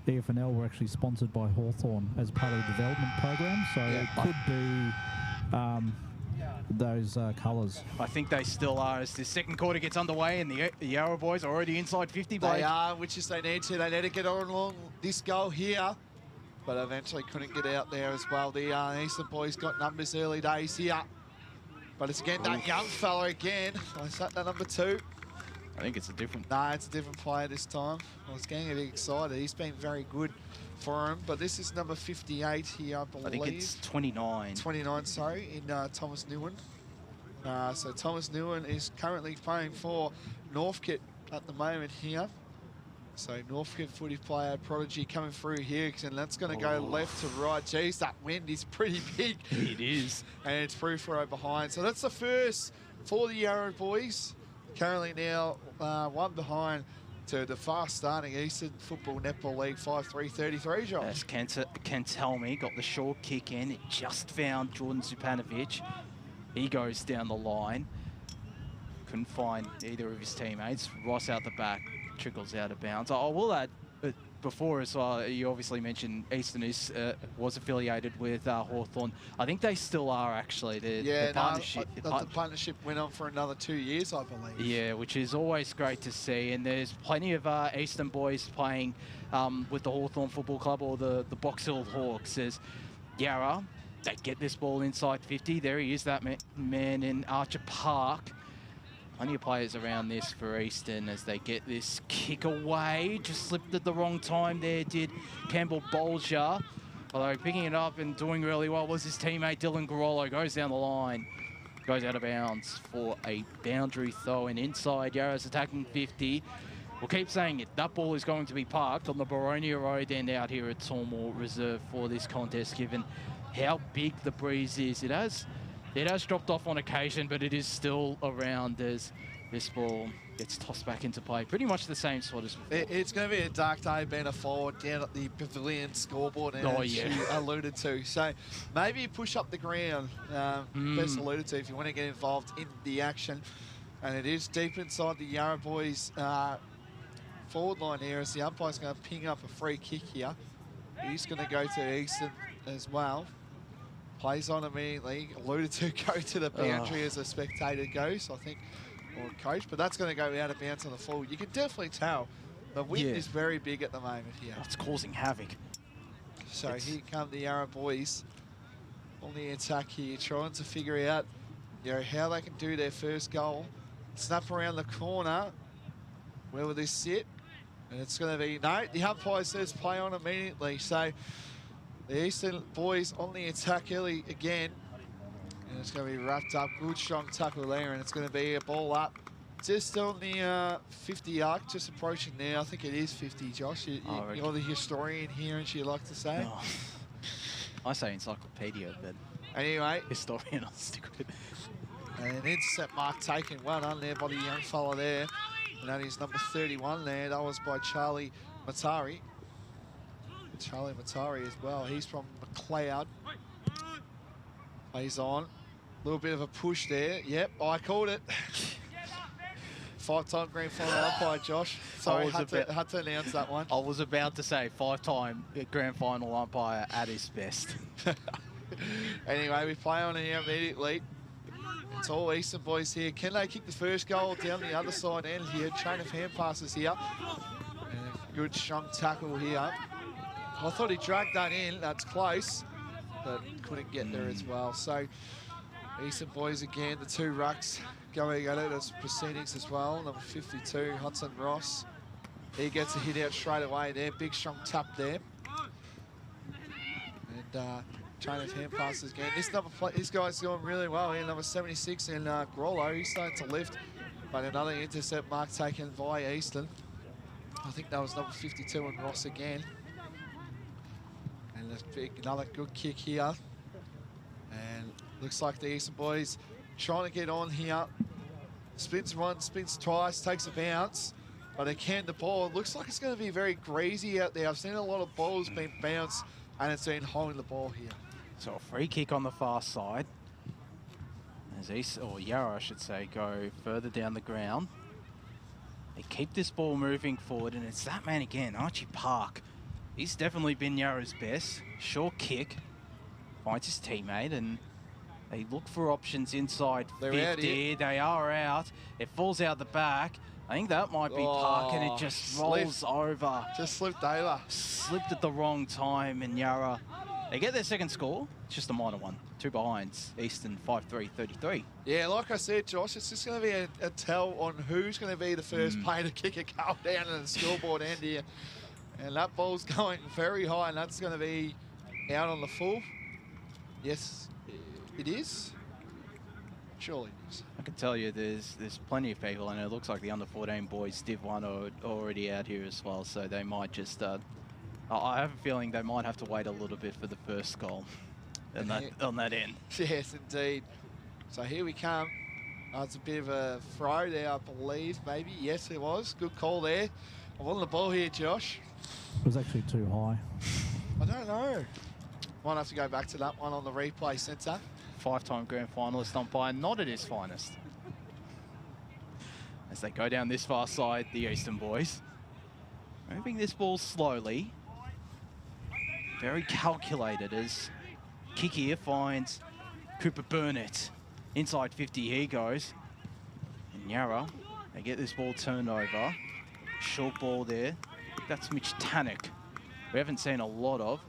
EFNL were actually sponsored by Hawthorn as part of the development program, so it could be those colours.
I think they still are as the second quarter gets underway and the Yarra boys are already inside 50.
They are, which is they need to. They need to get on along this goal here, but eventually couldn't get out there as well. The Eastern boys got numbers early days here, but it's again that young fella again. Is that the number 2?
I think it's a different...
Nah, it's a different player this time. I was getting a bit excited. He's been very good for him, but this is number 58 here, I believe.
I think it's 29.
29, sorry, in Thomas Newen. So Thomas Newen is currently playing for Northcote at the moment here. So Northcote footy player prodigy coming through here, and that's going to go left to right. Geez, that wind is pretty big.
It is.
And it's free throw behind. So that's the first for the Yarra boys. Currently now one behind to the fast-starting Eastern Football Netball League 5-3-33, Josh.
As Ken tell me, got the short kick in. It just found Jordan Zupanovic. He goes down the line. Couldn't find either of his teammates. Ross out the back, trickles out of bounds. I will add, before as well, you obviously mentioned Eastern was affiliated with Hawthorn. I think they still are, actually. The partnership.
The partnership went on for another 2 years, I believe.
Yeah, which is always great to see. And there's plenty of Eastern boys playing with the Hawthorn Football Club or the Box Hill Hawks. As Yarra, they get this ball inside 50. There he is, that man in Archer Park. Plenty of players around this for Eastern as they get this kick away. Just slipped at the wrong time there, did Campbell Bolger. Although picking it up and doing really well was his teammate Dylan Garolo. Goes down the line, goes out of bounds for a boundary throw. And inside, Yarra's attacking 50. We'll keep saying it. That ball is going to be parked on the Boronia road end out here at Tormore Reserve for this contest, given how big the breeze is. It has dropped off on occasion, but it is still around as this ball gets tossed back into play. Pretty much the same sort as before.
It's going to be a dark day being a forward down at the Pavilion scoreboard, as you alluded to. So maybe push up the ground, best alluded to, if you want to get involved in the action. And it is deep inside the Yarra boys forward line here as the umpire's going to ping up a free kick here. He's going to go to Eastern as well. Plays on immediately, alluded to go to the boundary as a spectator goes, I think, or coach, but that's going to go out of bounds on the full. You can definitely tell the wind is very big at the moment here.
It's causing havoc.
So here come the Yarra boys on the attack here, trying to figure out how they can do their first goal. Snap around the corner. Where will this sit? And it's going to be, no, the umpire says play on immediately. So the Eastern boys on the attack early again. And it's going to be wrapped up. Good, strong tackle there. And it's going to be a ball up just on the 50 arc, just approaching there. I think it is 50, Josh. You're the historian here, and you like to say.
Oh. I say encyclopedia, but
anyway.
Historian, I'll stick with it.
And an intercept mark taken. Well done there by the young fella there. And that is number 31 there. That was by Charlie Matari. Charlie Matari as well. He's from McLeod. Plays on. A little bit of a push there. Yep, I called it. 5-time grand final umpire, Josh. Sorry, had to announce that one.
I was about to say 5-time grand final umpire at his best.
Anyway, we play on here immediately. It's all Eastern boys here. Can they kick the first goal down the other side end here? Chain of hand passes here. And Good strong tackle here. I thought he dragged that in. That's close, but couldn't get there as well. So Eastern boys again, the two rucks going at it as proceedings as well. Number 52, Hudson Ross. He gets a hit out straight away there. Big strong tap there. And chain of hand passes again. This guy's doing really well here. Number 76 in Grollo. He's starting to lift, but another intercept mark taken by Eastern. I think that was number 52 in Ross again. And another good kick here. And looks like the Eastern boys trying to get on here. Spins once, spins twice, takes a bounce. But again, the ball looks like it's going to be very greasy out there. I've seen a lot of balls being bounced, and it's been holding the ball here.
So a free kick on the far side. As Yarra, I should say, go further down the ground. They keep this ball moving forward, and it's that man again, Archie Park. He's definitely been Yarra's best. Short kick, finds his teammate, and they look for options inside 50. They are out. It falls out the back. I think that might be Park, and it just rolls over.
Just slipped over.
Slipped at the wrong time, and Yarra, they get their second score. It's just a minor one. 2 behinds. Eastern 5-3-33.
Yeah, like I said, Josh, it's just going to be a tell on who's going to be the first player to kick a goal down in the scoreboard end here. And that ball's going very high, and that's going to be out on the full. Yes, it is. Surely it is.
I can tell you there's plenty of people, and it looks like the under-14 boys Div 1 are already out here as well, so they might just... I have a feeling they might have to wait a little bit for the first goal on that end.
Yes, indeed. So here we come. It's a bit of a throw there, I believe, maybe. Yes, it was. Good call there. I'm on the ball here, Josh.
It was actually too high.
I don't know. Might have to go back to that one on the replay centre.
5-time grand finalist umpire, not at his finest. As they go down this far side, the Eastern boys. Moving this ball slowly. Very calculated as kick here finds Cooper Burnett. Inside 50 he goes. And Yarra, they get this ball turned over. Short ball there. That's Mitch Tannock. We haven't seen a lot of.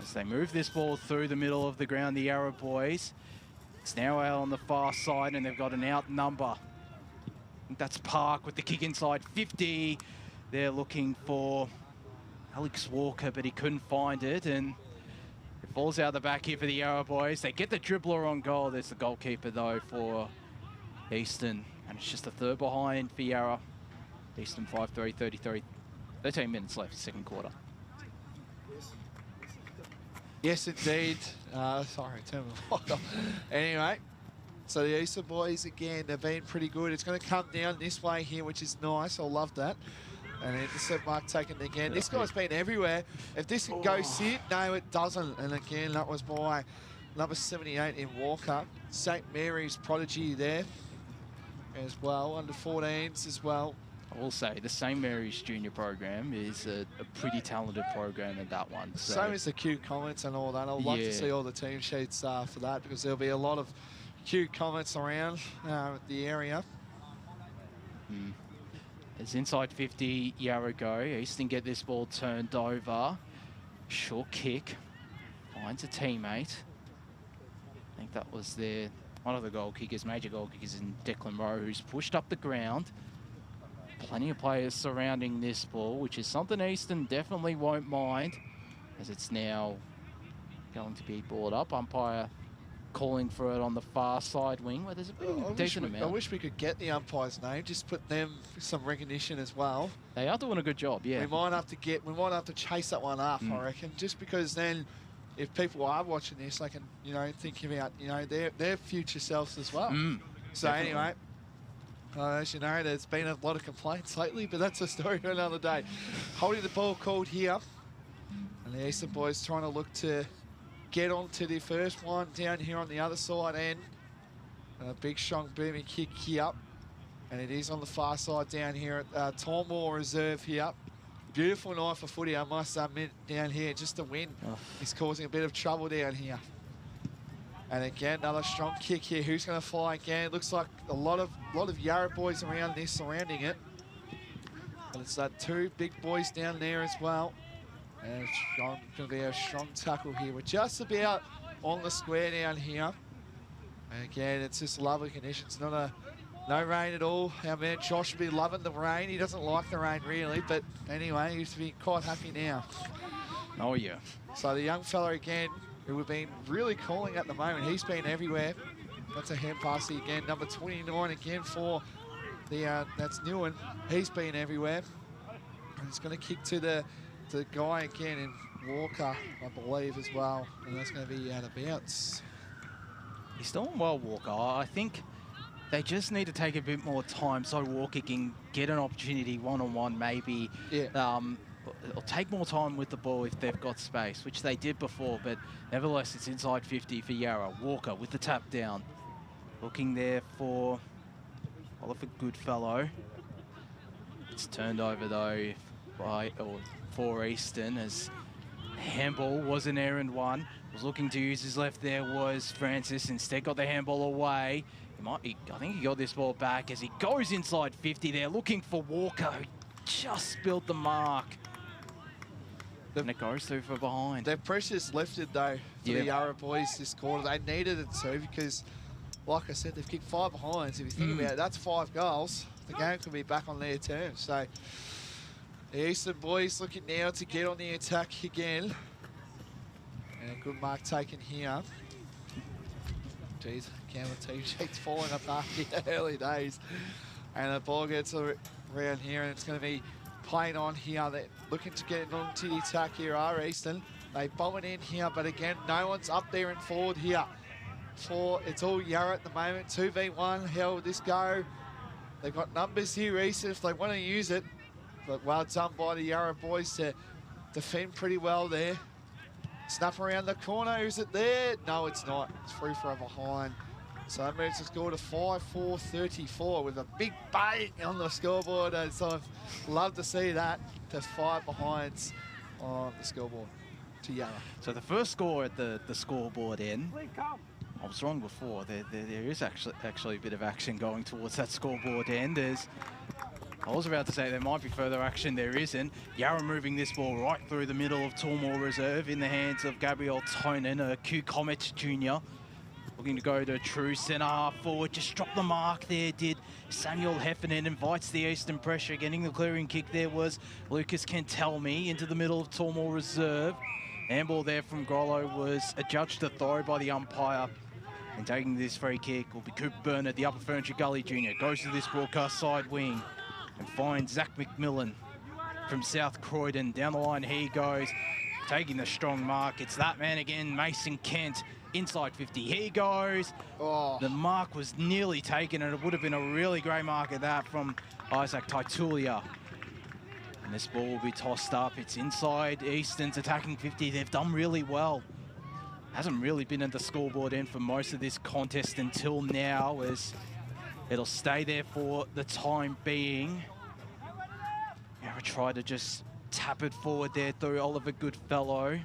As they move this ball through the middle of the ground, the Yarra boys. It's now out on the far side, and they've got an out number. I think that's Park with the kick inside 50. They're looking for Alex Walker, but he couldn't find it, and it falls out the back here for the Yarra boys. They get the dribbler on goal. There's the goalkeeper, though, for Eastern, and it's just a 3rd behind for Yarra. Eastern 5-3-33. 13 minutes left, second quarter.
Yes, indeed. Sorry, turn the light off. Anyway, so the Eastern boys, again, they've been pretty good. It's going to come down this way here, which is nice. I love that. And intercept mark taken again. This guy's been everywhere. If this can go sit, no, it doesn't. And again, that was by number 78 in Walker. St. Mary's prodigy there as well, under 14s as well.
I will say the St. Mary's junior program is a pretty talented program in that one. So.
Same as the Q comments and all that. I'd love to see all the team sheets for that, because there'll be a lot of Q comments around the area.
It's inside 50, Yarra go. Eastern get this ball turned over. Short kick. Finds a teammate. I think that was one of the goal kickers, major goal kickers in Declan Rowe, who's pushed up the ground. Plenty of players surrounding this ball, which is something Eastern definitely won't mind, as it's now going to be brought up. Umpire calling for it on the far side wing, where there's a decent amount.
I wish we could get the umpire's name, just put them some recognition as well.
They are doing a good job, yeah.
We might have to chase that one up, I reckon, just because then if people are watching this, they can, think about, their future selves as well. So definitely. Anyway, as you know, there's been a lot of complaints lately, but that's a story for another day. Holding the ball called here, and the Eastern boys trying to look to get onto the first one down here on the other side end. And a big, strong, booming kick here. And it is on the far side down here at Tormore Reserve here. Beautiful night for footy, I must admit, down here. Just the wind is causing a bit of trouble down here. And again, another strong kick here. Who's going to fly again? It looks like a lot of Yarra boys around this, surrounding it. But it's that two big boys down there as well. And it's going to be a strong tackle here. We're just about on the square down here. And again, it's just lovely conditions. No rain at all. Our man Josh will be loving the rain. He doesn't like the rain really, but anyway, he's be quite happy now.
Oh yeah.
So the young fella again, who we've been really calling at the moment, he's been everywhere. That's a hand pass again, number 29 again for the that's Newen. He's been everywhere. And he's going to kick to the guy again in Walker, I believe, as well. And that's going to be out of bounds.
He's doing well, Walker. I think they just need to take a bit more time so Walker can get an opportunity one-on-one maybe.
Yeah.
Or take more time with the ball if they've got space, which they did before, but nevertheless, it's inside 50 for Yarra. Walker with the tap down. Looking there for Oliver Goodfellow. It's turned over, though, for Eastern, as handball was an errand one. Was looking to use his left there was Francis. Instead got the handball away. I think he got this ball back as he goes inside 50 there, looking for Walker, who just spilled the mark. And it goes through for behind.
Their pressure's lifted, though, for the Yarra boys this quarter. They needed it to, because, like I said, they've kicked 5 behinds. If you think about it, that's 5 goals. The game could be back on their terms. So the Eastern boys looking now to get on the attack again. And a good mark taken here. Jeez, Campbell team sheet's falling apart in the early days. And the ball gets around here, and it's going to be playing on here. They're looking to get onto the attack here are Eastern. They bomb it in here, but again, no one's up there and forward here. It's all Yarra at the moment. 2v1, how will this go? They've got numbers here, Eastern, if they want to use it. But well done by the Yarra boys to defend pretty well there. Snap around the corner, is it there? No, it's not. It's free for a behind. So that moves the score to 5-4-34 with a big bang on the scoreboard. And so I'd love to see that to 5 behinds on the scoreboard to Yarra.
So the first score at the scoreboard end, I was wrong before. There is actually a bit of action going towards that scoreboard end. I was about to say there might be further action, there isn't. Yarra moving this ball right through the middle of Tormore Reserve in the hands of Gabriel Tonin, a Q Comets junior. Looking to go to true centre half forward, just dropped the mark there, did Samuel Heffernan. Invites the Eastern pressure. Getting the clearing kick there was Lucas Kentelme into the middle of Tormore Reserve. Handball there from Grollo was adjudged to throw by the umpire. And taking this free kick will be Cooper Burnett, the Upper Furniture Gully junior. Goes to this broadcast side wing and finds Zach McMillan from South Croydon. Down the line he goes, taking the strong mark. It's that man again, Mason Kent. Inside 50, he goes.
Oh.
The mark was nearly taken, and it would have been a really great mark at that from Isaac Taitulia. And this ball will be tossed up. It's inside Eastern's attacking 50. They've done really well. Hasn't really been at the scoreboard end for most of this contest until now, as it'll stay there for the time being. Yarra try to just tap it forward there through Oliver Goodfellow.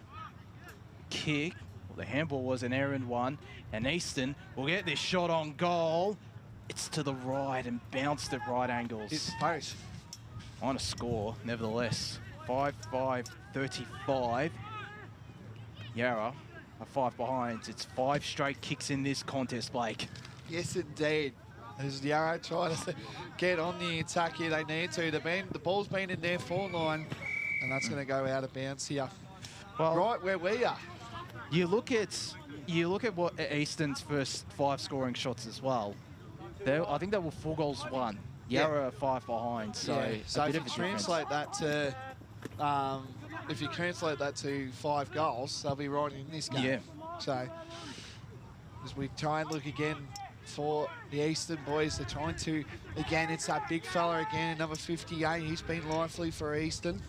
Kick. The handball was an errand one, and Eastern will get this shot on goal. It's to the right and bounced at right angles.
It's post.
On a score, nevertheless. 5-5-35. Yarra are 5 behinds. It's 5 straight kicks in this contest, Blake.
Yes, indeed. As Yarra trying to get on the attack here, they need to. The ball's been in their forward line, and that's going to go out of bounds here. Well, right where we are.
You look at what Eastern's first 5 scoring shots as well. I think they were 4 goals won. Yarra are 5 behind, so
so if you translate that to 5 goals, they'll be right in this game.
Yeah.
So as we try and look again for the Eastern boys, they're trying to again. It's that big fella again, number 58. He's been lively for Eastern.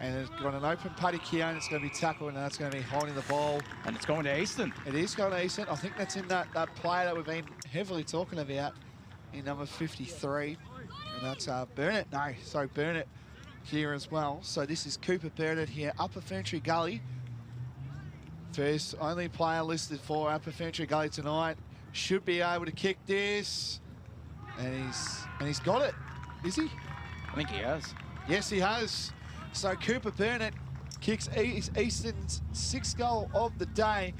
And it's got an open paddock here, and it's going to be tackled, and that's going to be holding the ball.
And it's going to Eastern.
It is going to Eastern. I think that's in that player that we've been heavily talking about in number 53. And that's Burnett. No, sorry, Burnett here as well. So this is Cooper Burnett here, Upper Ferntree Gully. First only player listed for Upper Ferntree Gully tonight. Should be able to kick this. And he's got it. Is he?
I think he has.
Yes, he has. So Cooper Burnett kicks Eastern's 6th goal of the day,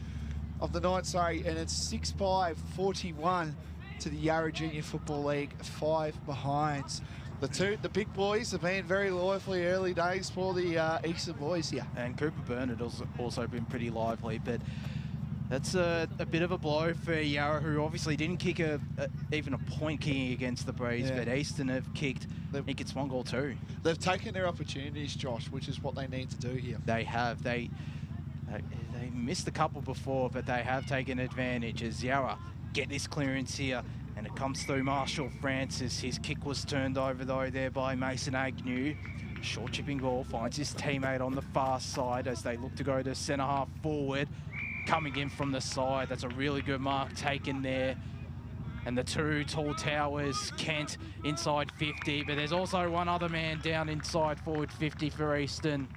of the night, sorry, and it's 6-5-41 to the Yarra Junior Football League, 5 behinds. The big boys have been very lively early days for the Eastern boys here.
And Cooper Burnett has also been pretty lively, but that's a bit of a blow for Yarra, who obviously didn't kick even a point kicking against the Breeze, but Eastern have kicked, I think it's 1 goal too.
They've taken their opportunities, Josh, which is what they need to do here.
They have. They missed a couple before, but they have taken advantage as Yarra get this clearance here. And it comes through Marshall Francis. His kick was turned over, though, there by Mason Agnew. Short chipping ball finds his teammate on the far side as they look to go to centre-half forward. Coming in from the side. That's a really good mark taken there. And the 2 tall towers, Kent inside 50. But there's also one other man down inside forward 50 for Eastern.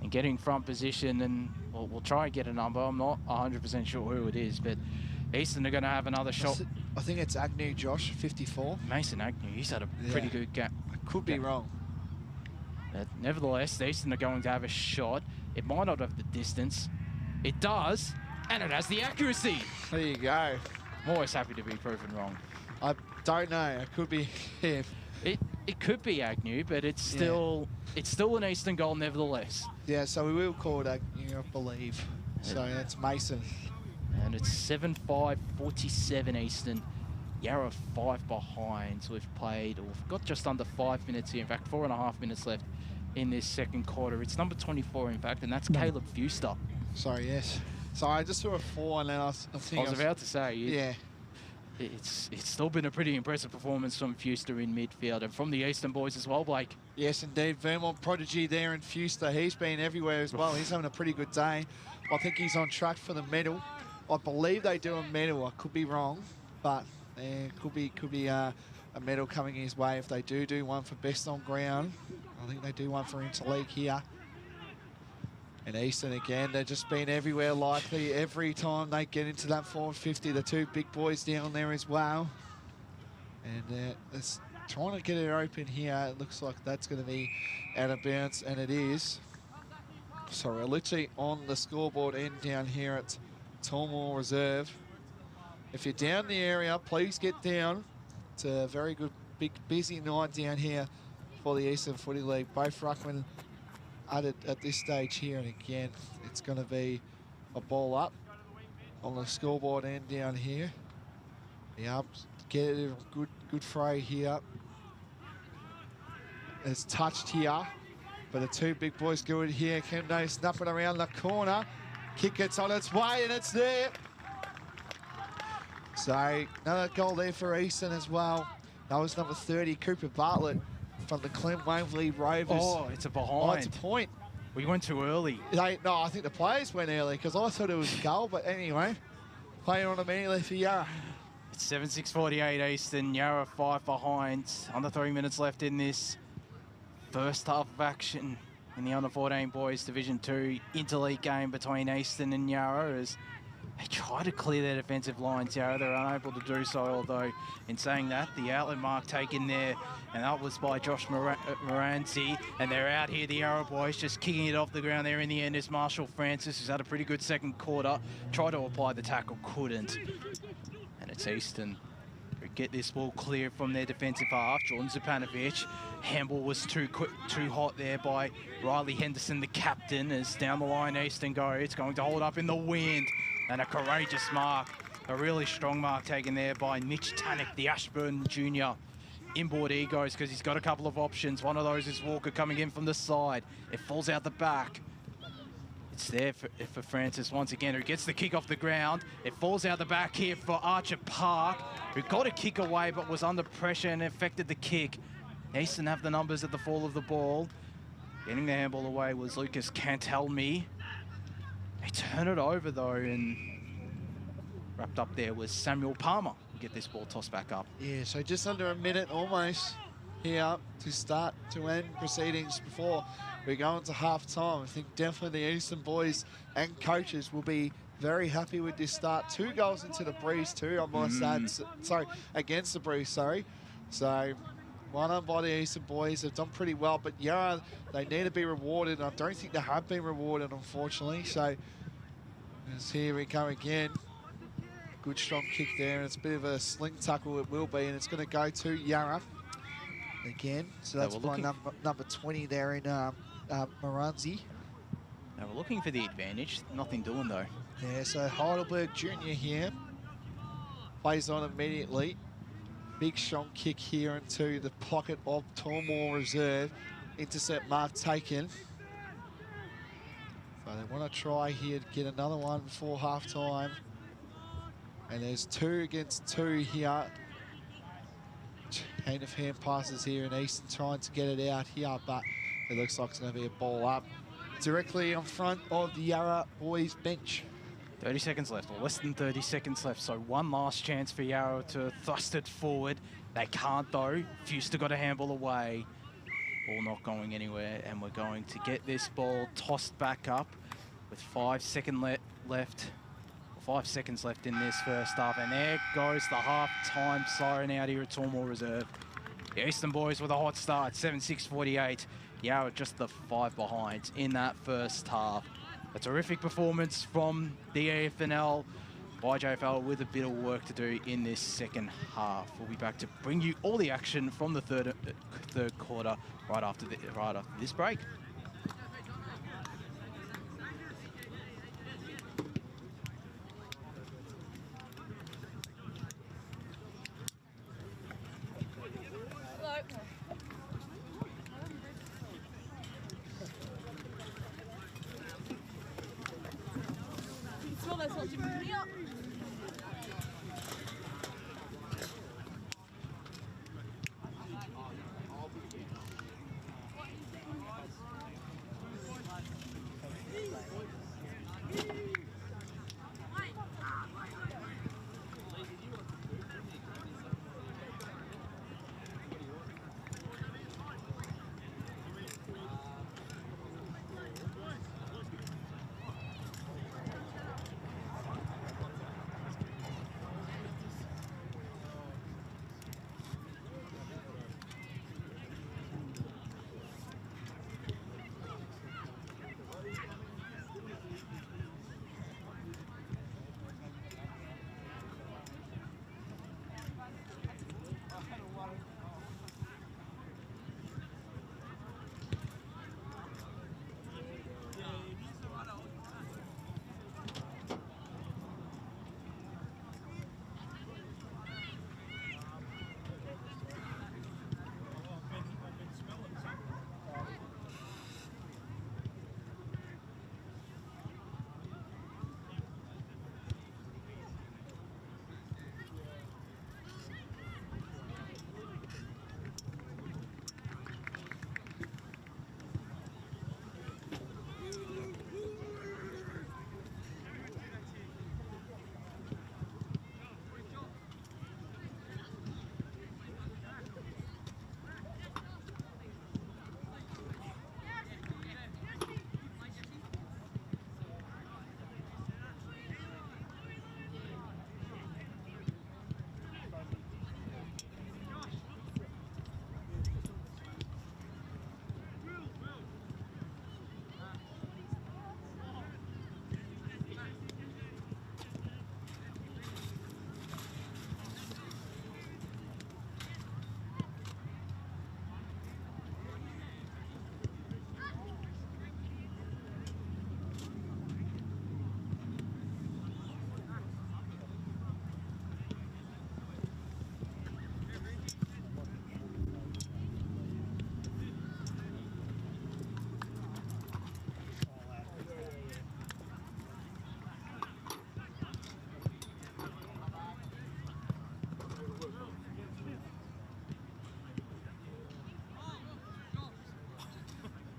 And getting front position, and we'll try and get a number. I'm not 100% sure who it is, but Eastern are going to have another shot.
I think it's Agnew, Josh, 54.
Mason Agnew, he's had a pretty good gap.
I could be wrong.
But nevertheless, Eastern are going to have a shot. It might not have the distance. It does, and it has the accuracy.
There you go.
I'm always happy to be proven wrong.
I don't know. It could be him.
It could be Agnew, but it's still an Eastern goal nevertheless.
Yeah, so we will call it Agnew, I believe. So that's Mason.
And it's 7-5-47 Eastern. Yarra 5 behind. So we've got just under 5 minutes here. In fact, 4.5 minutes left in this second quarter. It's number 24, in fact, and that's Caleb Fuster.
Sorry, yes. Sorry, I just saw a 4 and then I was
about to say,
yeah.
It's still been a pretty impressive performance from Fuster in midfield and from the Eastern boys as well, Blake.
Yes, indeed. Vermont prodigy there in Fuster. He's been everywhere as well. He's having a pretty good day. I think he's on track for the medal. I believe they do a medal. I could be wrong, but there could be a medal coming his way if they do one for best on ground. I think they do one for Interleague here. And Eastern again, they've just been everywhere likely. Every time they get into that 450, the 2 big boys down there as well. And it's trying to get it open here. It looks like that's going to be out of bounds, and it is. So we're literally on the scoreboard end down here at Tormore Reserve. If you're down the area, please get down. It's a very good, big, busy night down here for the Eastern Footy League. Both ruckmen at this stage here, and again, it's going to be a ball up on the scoreboard end down here. Yeah, get it a good fray here. It's touched here, but the 2 big boys go in here. Kemdo snapping around the corner. Kick gets on its way, and it's there. So another goal there for Eastern as well. That was number 30, Cooper Bartlett from the Clem Waverley Rovers.
Oh, it's a behind.
Oh, it's a point.
We went too early.
No, I think the players went early because I thought it was a goal, but anyway, playing on immediately for Yarra.
It's 7-6-48 Eastern, Yarra 5 behind. Under 3 minutes left in this first half of action in the under-14 boys Division 2 Interleague game between Eastern and Yarra as they try to clear their defensive lines. Yarra, they're unable to do so, although in saying that, the outlet mark taken there, and that was by Josh Moranzi, and they're out here, the Yarra boys, just kicking it off the ground there in the end is Marshall Francis, who's had a pretty good second quarter, tried to apply the tackle, couldn't. And it's Eastern who get this ball clear from their defensive half. Jordan Zupanovic, handball was too hot there by Riley Henderson, the captain, as down the line Eastern go. It's going to hold up in the wind. And a courageous mark, a really strong mark taken there by Mitch Tannock, the Ashburn Junior. Inboard egos because he's got a couple of options. One of those is Walker coming in from the side. It falls out the back. It's there for Francis once again, who gets the kick off the ground. It falls out the back here for Archer Park, who got a kick away but was under pressure and affected the kick. Eastern have the numbers at the fall of the ball. Getting the handball away was Lucas Cantelme. They turn it over though, and wrapped up there was Samuel Palmer. We'll get this ball tossed back up.
Yeah, so just under a minute almost here to end proceedings before we go into half time. I think definitely the Eastern boys and coaches will be very happy with this start. 2 goals into the Breeze too, I must add. Sorry, against the Breeze, sorry. So Well done by the Eastern boys. They've done pretty well, but Yarra, they need to be rewarded. I don't think they have been rewarded, unfortunately. So, as here we go again. Good strong kick there, and it's a bit of a sling tackle it will be, and it's going to go to Yarra again. So that's by number 20 there in Moranzi.
Now we're looking for the advantage. Nothing doing though.
Yeah, so Heidelberg Junior here plays on immediately. Big strong kick here into the pocket of Tormore Reserve. Intercept mark taken. So they want to try here to get another one before half-time. And there's 2 against 2 here. Chain of hand passes here, and Easton trying to get it out here, but it looks like it's going to be a ball up directly in front of the Yarra boys bench.
30 seconds left, or less than 30 seconds left, so one last chance for Yarra to thrust it forward. They can't though. Fuster got a handball away. Ball not going anywhere, and we're going to get this ball tossed back up with 5 seconds left. 5 seconds left in this first half, and there goes the half-time siren out here at Tormore Reserve. The Eastern boys with a hot start, 7-6-48. Yarra just the 5 behind in that first half. A terrific performance from the EFNL. YJFL with a bit of work to do in this second half. We'll be back to bring you all the action from the third quarter right after this break.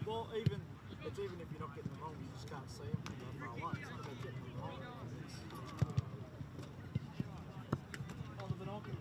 Well, even if you're not getting them wrong, you just can't see them from far away. It's not about getting them wrong. Oh, the binoculars.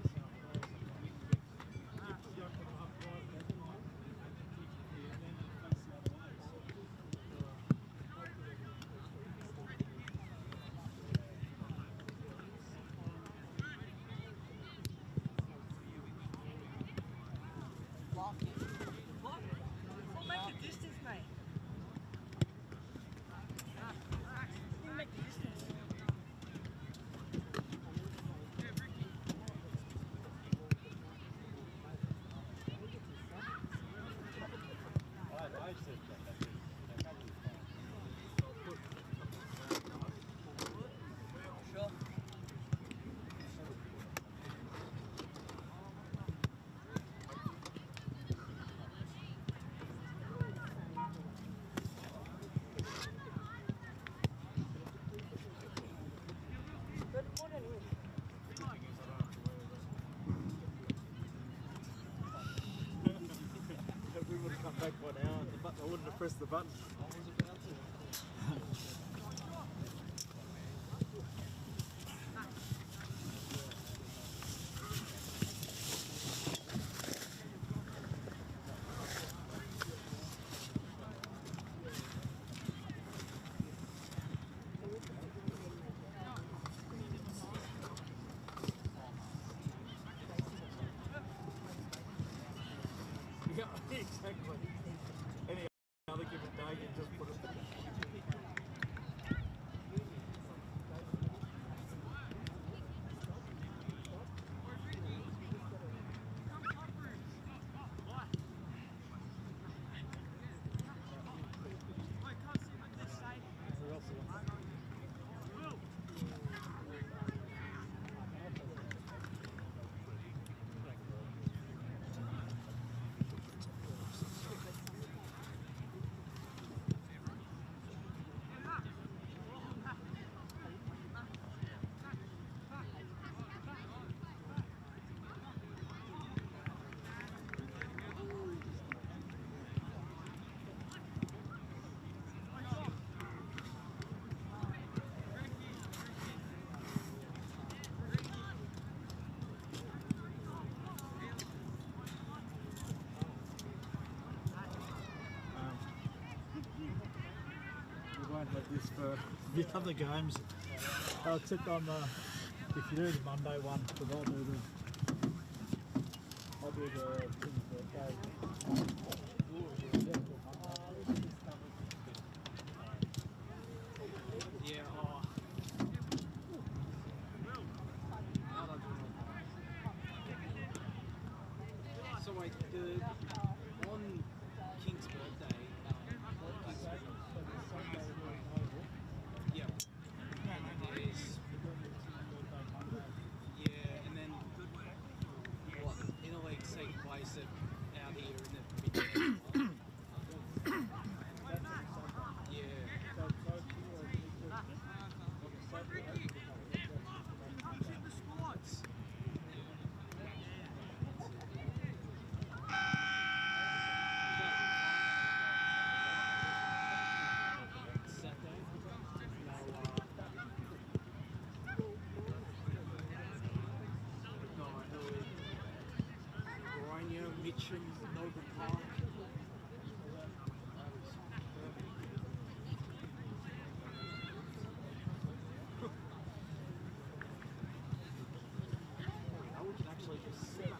press the button. Yeah, exactly. Any other given day, you just put it. We won't have this for the other games. Except on the, if you do the Monday one, because I'll do the King's birthday. Yeah, oh. So wait, on King's birthday, yeah. And then what? Interleague take place out here in the Boronia, Mitcham, Tormore. We could actually just sit.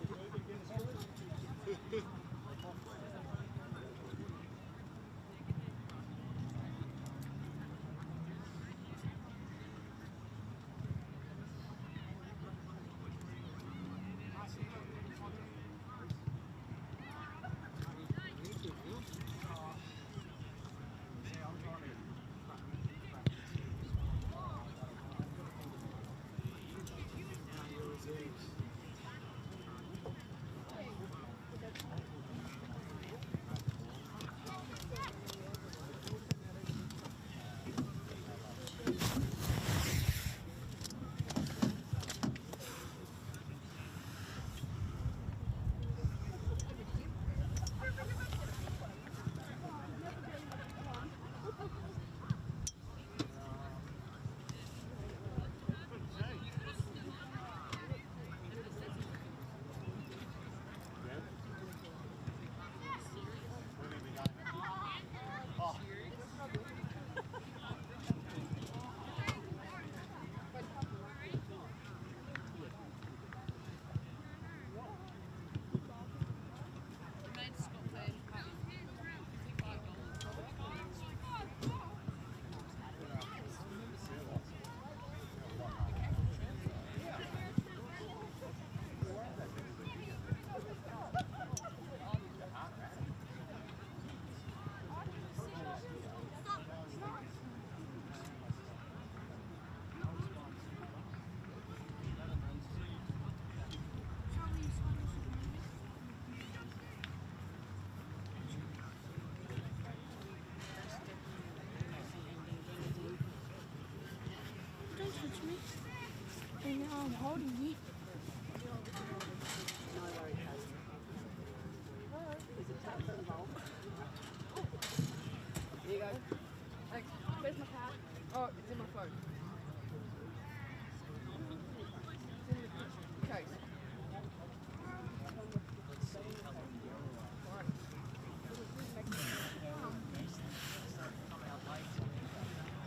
I'm holding it.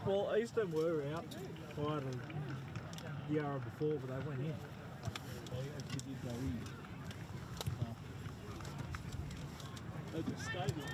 Well, Eastern were out prior to Yarra before, but they went in. They actually did go in. At the stadium.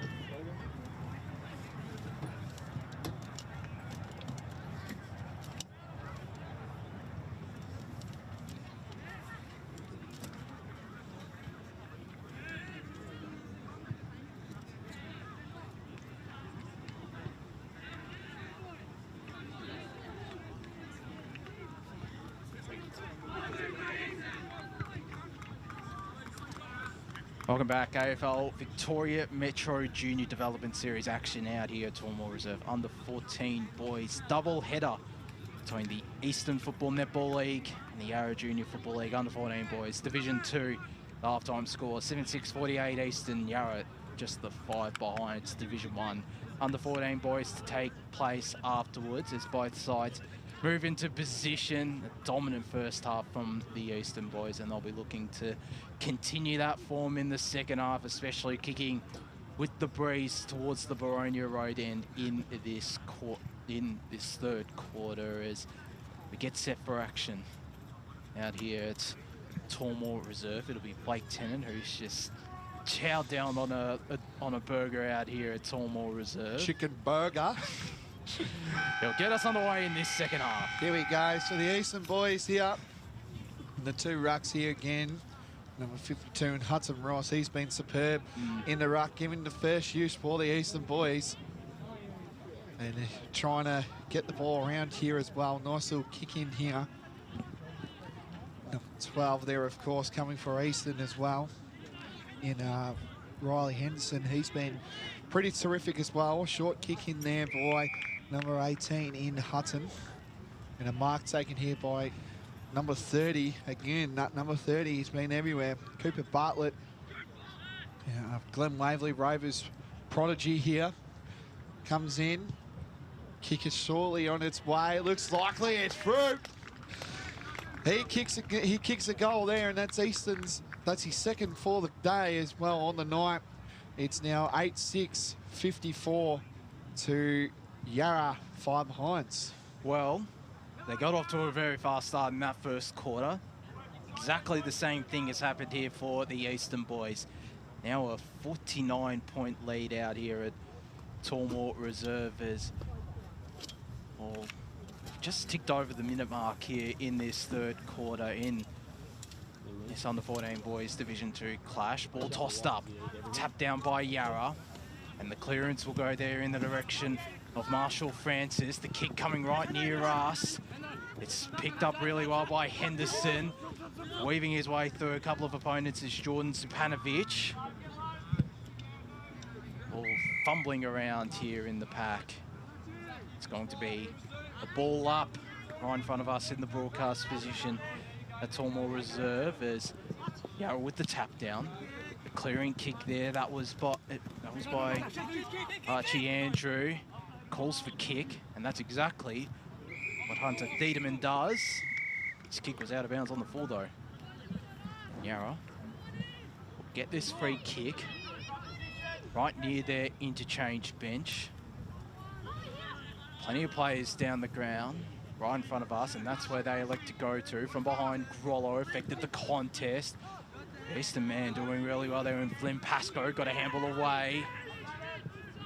Welcome back, AFL Victoria Metro Junior Development Series action out here at Tormore Reserve. Under 14 boys double header between the Eastern Football Netball League and the Yarra Junior Football League. Under 14 boys, Division 2, the halftime score 76-48 Eastern. Yarra just the 5 behind. It's Division 1. Under 14 boys to take place afterwards as both sides move into position. A dominant first half from the Eastern boys, and they'll be looking to continue that form in the second half, especially kicking with the breeze towards the Boronia road end in this third quarter as we get set for action out here at Tormore Reserve. It'll be Blake Tennant, who's just chowed down on a burger out here at Tormore Reserve.
Chicken burger.
He'll get us underway in this second half.
Here we go. So the Eastern boys here. And the two rucks here again. Number 52 and Hudson Ross. He's been superb in the ruck, giving the first use for the Eastern boys. And trying to get the ball around here as well. Nice little kick in here. Number 12 there, of course, coming for Eastern as well. In Riley Henderson. He's been pretty terrific as well. Short kick in there by number 18 in Hutton. And a mark taken here by number 30. Again, that number 30 has been everywhere. Cooper Bartlett. Glenn Waverley Rovers prodigy here. Comes in. Kick is surely on its way. Looks likely it's through. He kicks a goal there, and that's Eastern's. That's his second for the day as well on the night. It's now 8-6, 54 to Yarra, 5 behinds.
Well, they got off to a very fast start in that first quarter. Exactly the same thing has happened here for the Eastern boys. Now a 49-point lead out here at Tormore Reserve as, well, just ticked over the minute mark here in this third quarter in this under 14 boys Division 2 clash. Ball tossed up, tapped down by Yarra, and the clearance will go there in the direction of Marshall Francis. The kick coming right near us. It's picked up really well by Henderson. Weaving his way through a couple of opponents is Jordan Supanovic. All fumbling around here in the pack. It's going to be a ball up right in front of us in the broadcast position at Tormore Reserve as Yarra with the tap down. The clearing kick there, that was by Archie Andrew. Calls for kick, and that's exactly what Hunter Thiedemann does. This kick was out of bounds on the full though. Yarra will get this free kick right near their interchange bench. Plenty of players down the ground, right in front of us, and that's where they elect to go to. From behind, Grollo affected the contest. Eastern man doing really well there, and Flynn Pascoe got a handball away.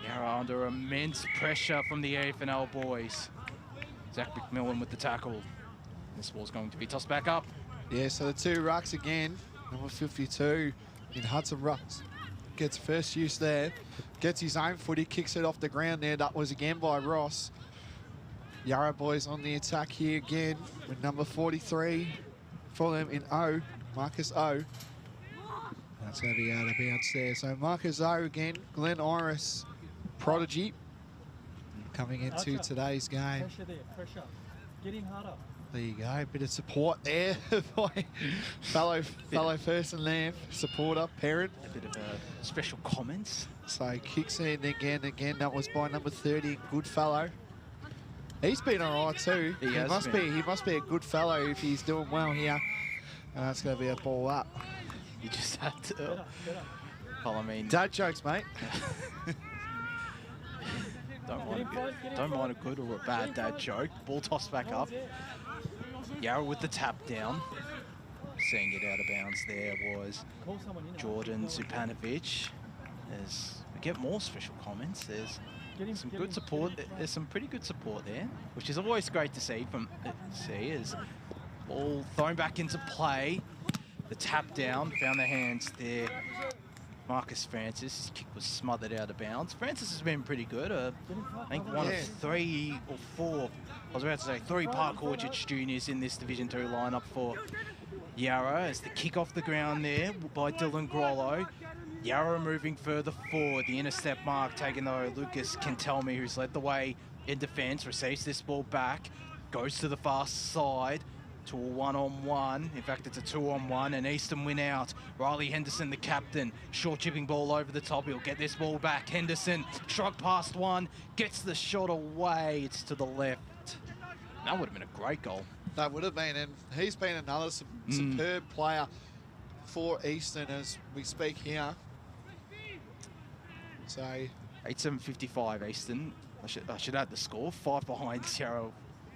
Yarra under immense pressure from the EFNL boys. Zach McMillan with the tackle. This ball's going to be tossed back up.
Yeah, so the two rucks again. Number 52 in Hudson Rucks. Gets first use there. Gets his own footy, kicks it off the ground there. That was again by Ross. Yarra boys on the attack here again with number 43 for them in O, Marcus O. That's going to be out of bounds there. So Marcus O again, Glenn Iris, prodigy, coming into today's game.
Pressure there, pressure. Get in harder.
There you go, a bit of support there by fellow person there, supporter, parent.
A bit of special comments.
So kicks in again, that was by number 30, Goodfellow. He's been all right too.
He must be.
He must be a good fellow if he's doing well here. And that's going to be a ball up.
You just had to. Well, I mean,
Dad jokes, mate.
don't mind a good or a bad dad joke. Ball tossed back up. Yarra with the tap down. Seeing it out of bounds there was Jordan Zupanovic. We get more special comments. There's some good support. There's some pretty good support there, which is always great to see. As ball thrown back into play. The tap down found the hands there. Marcus Francis, his kick was smothered out of bounds. Francis has been pretty good. I think one of 3 or 4, I was about to say 3 Park Orchard juniors in this Division 2 lineup for Yarra. As the kick off the ground there by Dylan Grollo. Yarra moving further forward. The intercept mark taken though. Lucas Kentelme, who's led the way in defence, receives this ball back, goes to the far side to a 1-on-1. In fact, it's a 2-on-1, and Eastern win out. Riley Henderson, the captain, short chipping ball over the top. He'll get this ball back. Henderson, shrug past one, gets the shot away. It's to the left. That would have been a great goal. That would have been,
and he's been another superb player for Eastern as we speak here. So
8-7-55 Eastern. I should add the score. 5 behind Yarra.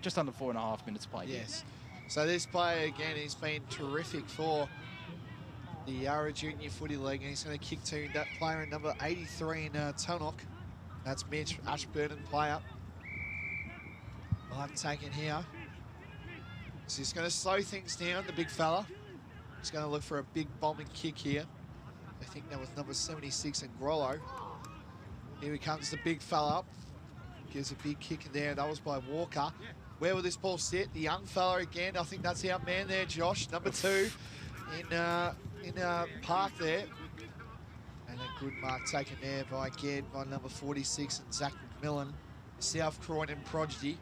Just under 4.5 minutes played.
Yes. So this player, again, he's been terrific for the Yarra Junior Footy League, and he's going to kick to that player in number 83 in Tonok. That's Mitch, Ashburton player. Mark taken here. So he's going to slow things down, the big fella. He's going to look for a big bombing kick here. I think that was number 76 in Grollo. Here he comes, the big fella up. Gives a big kick in there. That was by Walker. Where will this ball sit? The young fella again. I think that's our man there, Josh. Number 2 in Park there. And a good mark taken there by number 46 and Zach McMillan. South Croydon prodigy.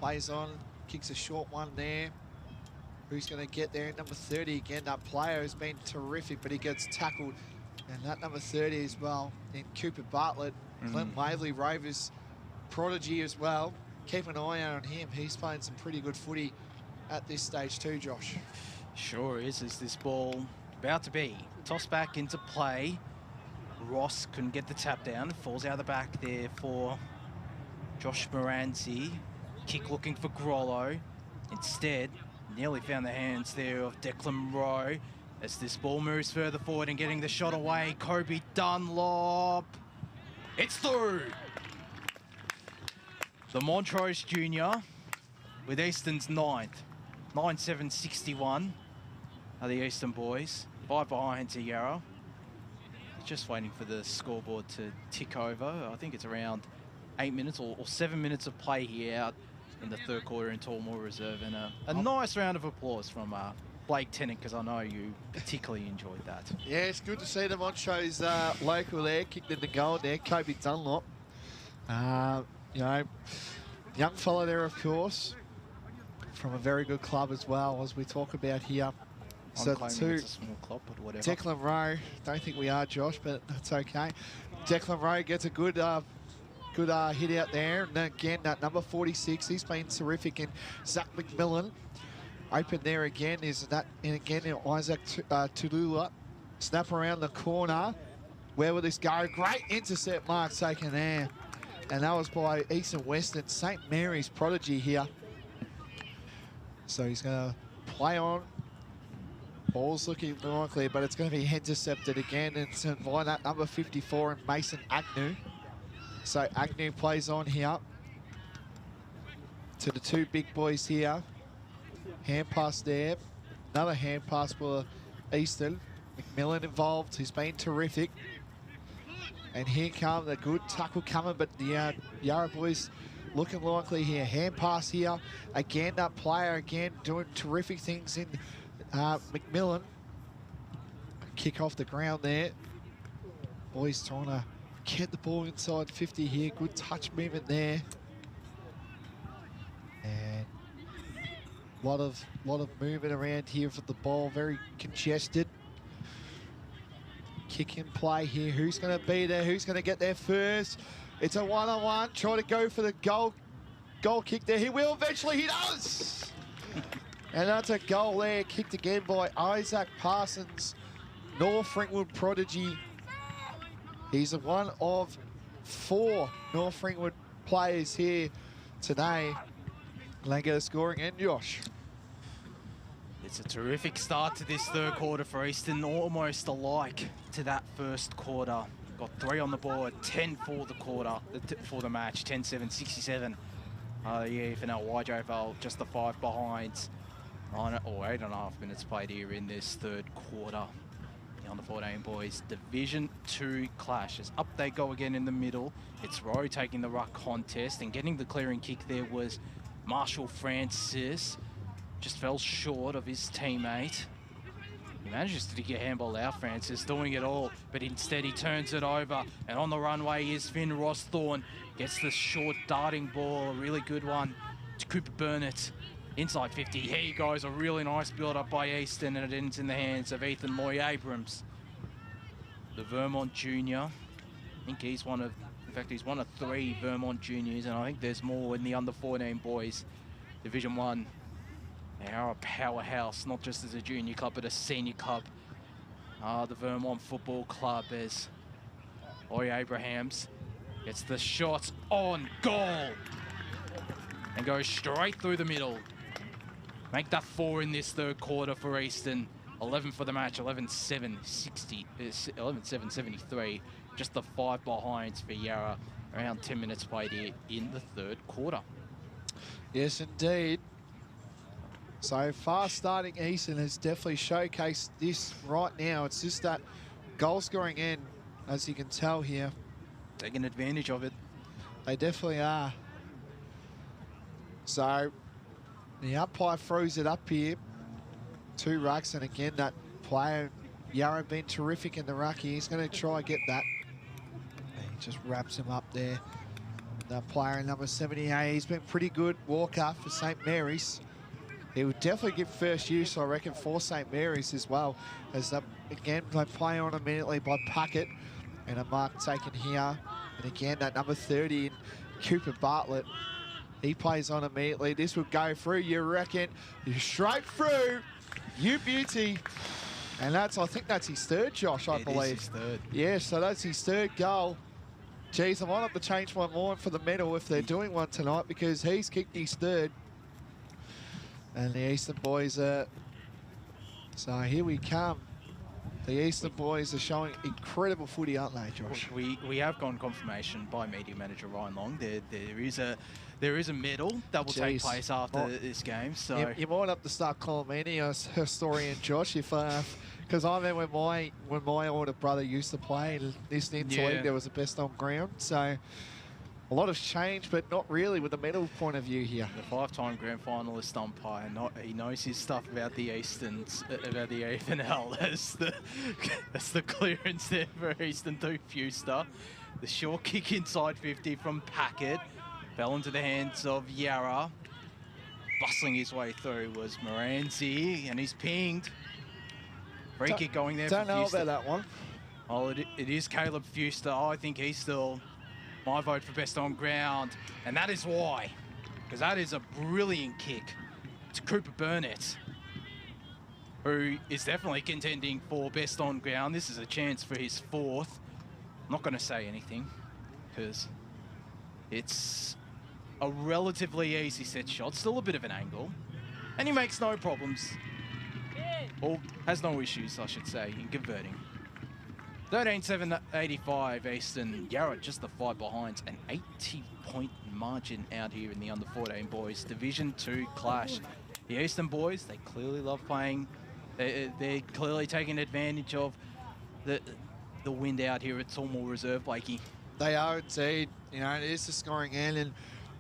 Plays on, kicks a short one there. Who's going to get there? Number 30 again. That player has been terrific, but he gets tackled. And that number 30 as well. Then Cooper Bartlett, Clint Waverley Rovers prodigy as well. Keep an eye out on him. He's playing some pretty good footy at this stage too, Josh.
Sure is. Is this ball about to be tossed back into play? Ross couldn't get the tap down. Falls out the back there for Josh Moranzi. Kick looking for Grollo. Instead, nearly found the hands there of Declan Rowe. As this ball moves further forward and getting the shot away, Kobe Dunlop. It's through. The Montrose Junior with Eastern's 9th. 9-7-61 are the Eastern boys. 5 behind to Yarra. Just waiting for the scoreboard to tick over. I think it's around 8 minutes or 7 minutes of play here out in the third quarter in Tormore Reserve. And a nice round of applause from Blake Tennant, because I know you particularly enjoyed that.
Yeah, it's good to see the Montrose local there, kicked in the goal there, Kobe Dunlop. You know, young fellow there, of course, from a very good club as well, as we talk about here.
So it's a small club, but whatever.
Declan Rowe, don't think we are, Josh, but that's okay. Declan Rowe gets a good hit out there. And again, that number 46, he's been terrific. And Zach McMillan, open there again, is that, and again, Isaac Tulula. Snap around the corner. Where will this go? Great intercept mark taken there. And that was by Eastern Western, St. Mary's prodigy here. So he's going to play on. Ball's looking likely, but it's going to be intercepted again. And it's by that number 54 and Mason Agnew. So Agnew plays on here to the 2 big boys here. Hand pass there. Another hand pass for Eastern. McMillan involved. He's been terrific. And here comes a good tackle coming, but the Yarra boys looking likely here. Hand pass here. Again, that player again doing terrific things in McMillan. Kick off the ground there. Boys trying to get the ball inside 50 here. Good touch movement there. And a lot of movement around here for the ball. Very congested. Kick in play here. Who's going to be there? Who's going to get there first? It's a 1-on-1. Try to go for the goal goal kick there. He will eventually. He does! And that's a goal there, kicked again by Isaac Parsons, North Ringwood prodigy. He's one of 4 North Ringwood players here today. Langetta scoring, and Josh.
It's a terrific start to this third quarter for Eastern, almost alike to that first quarter. Got 3 on the board, 10 for the quarter, for the match, 10-7, 67. The EFNL YJFL just the 5 behind. 8.5 minutes played here in this third quarter. The under-14 boys Division 2 clashes. Up they go again in the middle. It's Rowe taking the ruck contest, and getting the clearing kick there was Marshall Francis. Just fell short of his teammate. He manages to get a handball out, Francis, doing it all, but instead he turns it over, and on the runway is Finn Rossthorne. Gets the short darting ball, a really good one to Cooper Burnett. Inside 50, here he goes, a really nice build-up by Easton, and it ends in the hands of Ethan Loy-Abrams. The Vermont junior, I think he's one of 3 Vermont juniors, and I think there's more in the under-14 boys. Division 1, they are a powerhouse, not just as a junior club, but a senior club. The Vermont Football Club, as Loy-Abrams gets the shot on goal and goes straight through the middle. Make that 4 in this third quarter for Eastern. 11 for the match, 11-7-73. Just the 5 behinds for Yarra. Around 10 minutes played here in the third quarter.
Yes, indeed. So fast starting Eastern has definitely showcased this right now. It's just that goal scoring end, as you can tell here.
Taking advantage of it.
They definitely are. So the umpire throws it up here. 2 rucks, and again, that player, Yarra, been terrific in the ruck. He's going to try and get that. And he just wraps him up there. The player in number 78, he's been pretty good. Walker for St. Mary's. He would definitely get first use, I reckon, for St. Mary's as well. As again, they play on immediately by Puckett. And a mark taken here. And again, that number 30, Cooper Bartlett. He plays on immediately. This will go through, you reckon. Straight through. You beauty. And I think that's his 3rd, Josh, I believe.
It is his 3rd.
Yeah, so that's his 3rd goal. Geez, I might have to change my mind for the medal if they're doing one tonight, because he's kicked his 3rd. And the Eastern boys are... So here we come. The Eastern boys are showing incredible footy, aren't they, Josh?
We have gotten confirmation by media manager Ryan Long. There is a medal that will take place after this game. So
you might have to start calling me a historian, Josh, if because I remember when my older brother used to play in this Interleague, there was a best on ground. So a lot has changed, but not really with the medal point of view here.
The 5-time grand finalist umpire, he knows his stuff about the Easterns, about the EFNL. That's the clearance there for Eastern to Fuster. The short kick inside 50 from Packett. Fell into the hands of Yarra. Bustling his way through was Moranzi, and he's pinged. Free kick going there for Fuster.
Don't know about that one.
Oh, it is Caleb Fuster. I think he's still my vote for best on ground, and that is why. Because that is a brilliant kick to Cooper Burnett, who is definitely contending for best on ground. This is a chance for his 4th. I'm not going to say anything, because it's a relatively easy set shot. Still a bit of an angle. And he makes no problems. Or has no issues, I should say, in converting. 13-7-85 Eastern. Yarra just the 5 behind. An 80-point margin out here in the under-14 boys. Division 2 clash. The Eastern boys, they clearly love playing. They're clearly taking advantage of the wind out here at Tormore Reserve, Blakey.
They are indeed. You know, it is the scoring end, and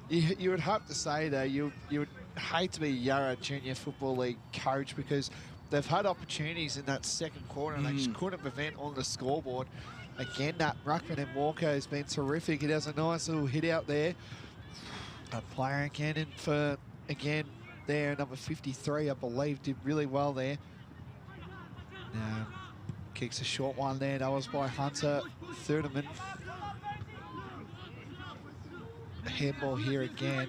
you would hope to say that you would hate to be Yarra Junior Football League coach, because they've had opportunities in that 2nd quarter and they just couldn't prevent on the scoreboard. Again, that Ruckman and Walker has been terrific. He does a nice little hit out there. A player again in for, again, there, number 53, I believe, did really well there. Kicks a short one there. That was by Hunter Thurderman. Handball here again.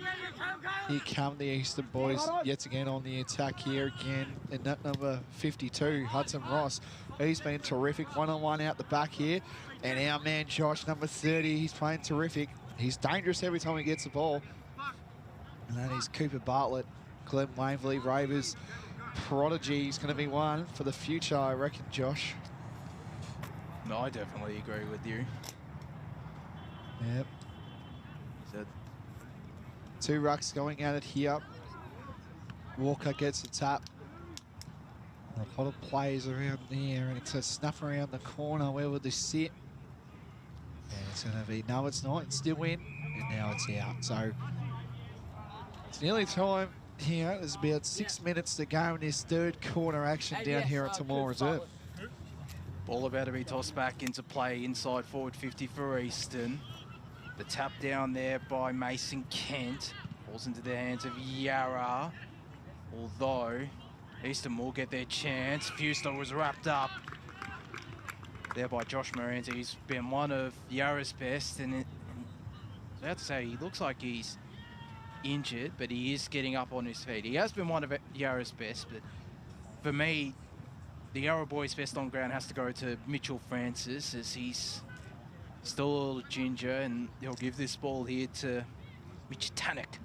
Here come the Eastern boys yet again on the attack here again. And that number 52, Hudson Ross. He's been terrific. One-on-one out the back here. And our man Josh, number 30, he's playing terrific. He's dangerous every time he gets the ball. And that is Cooper Bartlett, Glen Waverley Ravers prodigy. He's going to be one for the future, I reckon, Josh.
No, I definitely agree with you.
Yep.
So,
2 rucks going at it here. Walker gets the tap. A lot of players around there, and it's a snuff around the corner. Where would this sit? And it's going to be, no, it's not. It's still in, and now it's out. So it's nearly time here. There's about 6 minutes to go in this third quarter action down here at Tormore Reserve.
ball about to be tossed back into play inside forward 50 for Eastern. The tap down there by Mason Kent falls into the hands of Yarra, although Eastern will get their chance. Fewster was wrapped up there by Josh Morant. He's been one of Yarra's best, and I was about to say, he looks like he's injured, but he is getting up on his feet. He has been one of Yarra's best, but for me, the Yarra boys' best on ground has to go to Mitchell Francis, as he's still a little ginger, and he'll give this ball here to Mitch Tannock,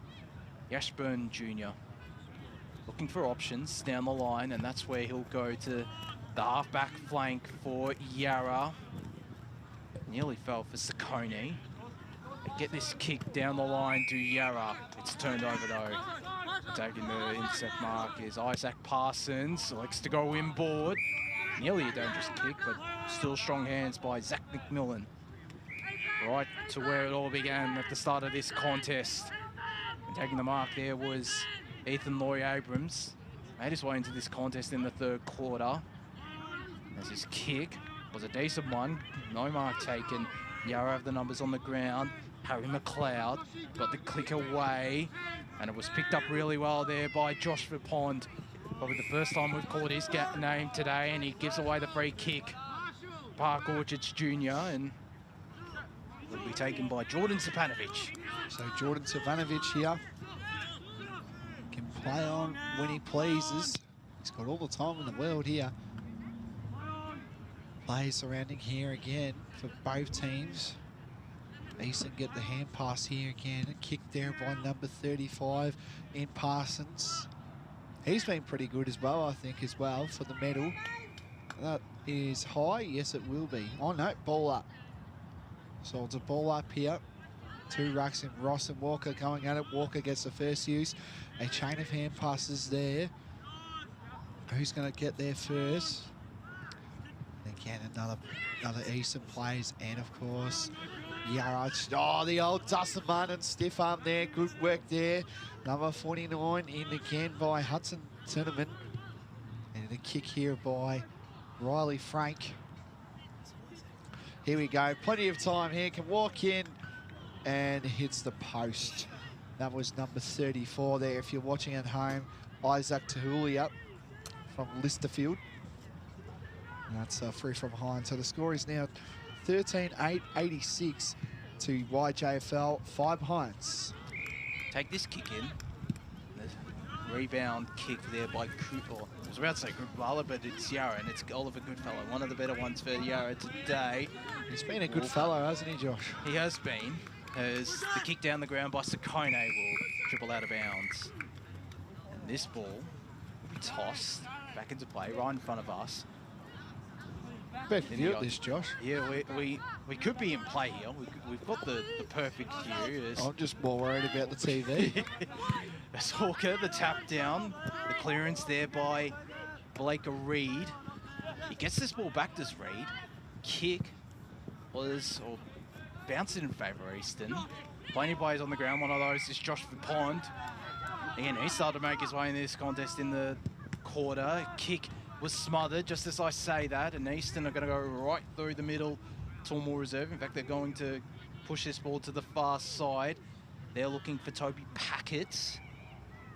Ashburn Jr. Looking for options down the line, and that's where he'll go to the half-back flank for Yarra. Nearly fell for Saccone. They get this kick down the line to Yarra. It's turned over though. Taking the intercept mark is Isaac Parsons. Likes to go inboard. Nearly a dangerous kick, but still strong hands by Zach McMillan. Right to where it all began at the start of this contest. And taking the mark there was Ethan Loy-Abrams. Made his way into this contest in the third quarter. As his kick was a decent one. No mark taken. Yarra have the numbers on the ground. Harry McLeod got the click away. And it was picked up really well there by Josh Verpond. Probably the first time we've called his name today. And he gives away the free kick. Park Orchards Jr. And will be taken by Jordan Savanovic.
So Jordan Savanovic here can play on when he pleases. He's got all the time in the world here. Players surrounding here again for both teams. Eastern get the hand pass here again. A kick there by number 35 in Parsons. He's been pretty good as well, I think, as well for the medal. That is high. Yes, it will be. Oh, no, ball up. So it's a ball up here. 2 rucks in Ross and Walker going at it. Walker gets the first use. A chain of hand passes there. Who's going to get there first? Again, another Eastern plays, and of course, Yarra. Oh, the old Dustin Martin stiff arm there. Good work there. Number 49 in again by Hudson Cinnamon. And a kick here by Riley Frank. Here we go. Plenty of time here. Can walk in and hits the post. That was number 34 there. If you're watching at home, Isaac Tahulia from Listerfield. And that's free from behind. So the score is now 13-8-86 to YJFL, 5 behinds.
Take this kick in. The rebound kick there by Cooper. I was about to say Cooper, but it's Yarra, and it's Oliver Goodfellow. One of the better ones for Yarra today.
He's been a good fellow, hasn't he, Josh?
He has been. As the kick down the ground by Saccone will dribble out of bounds. And this ball will be tossed back into play right in front of us.
Better view at this, Josh.
Yeah, we could be in play here. We've got the perfect view.
I'm just more worried about the TV.
As Hawker, the tap down, the clearance there by Blake Reed. He gets this ball back to Reed. Kick was, or bounced in favour of Eastern. Plenty of players on the ground. One of those is Josh Verpond. Again, he started to make his way in this contest in the quarter. Kick was smothered, just as I say that, and Eastern are going to go right through the middle Tormore Reserve. In fact, they're going to push this ball to the far side. They're looking for Toby Packett.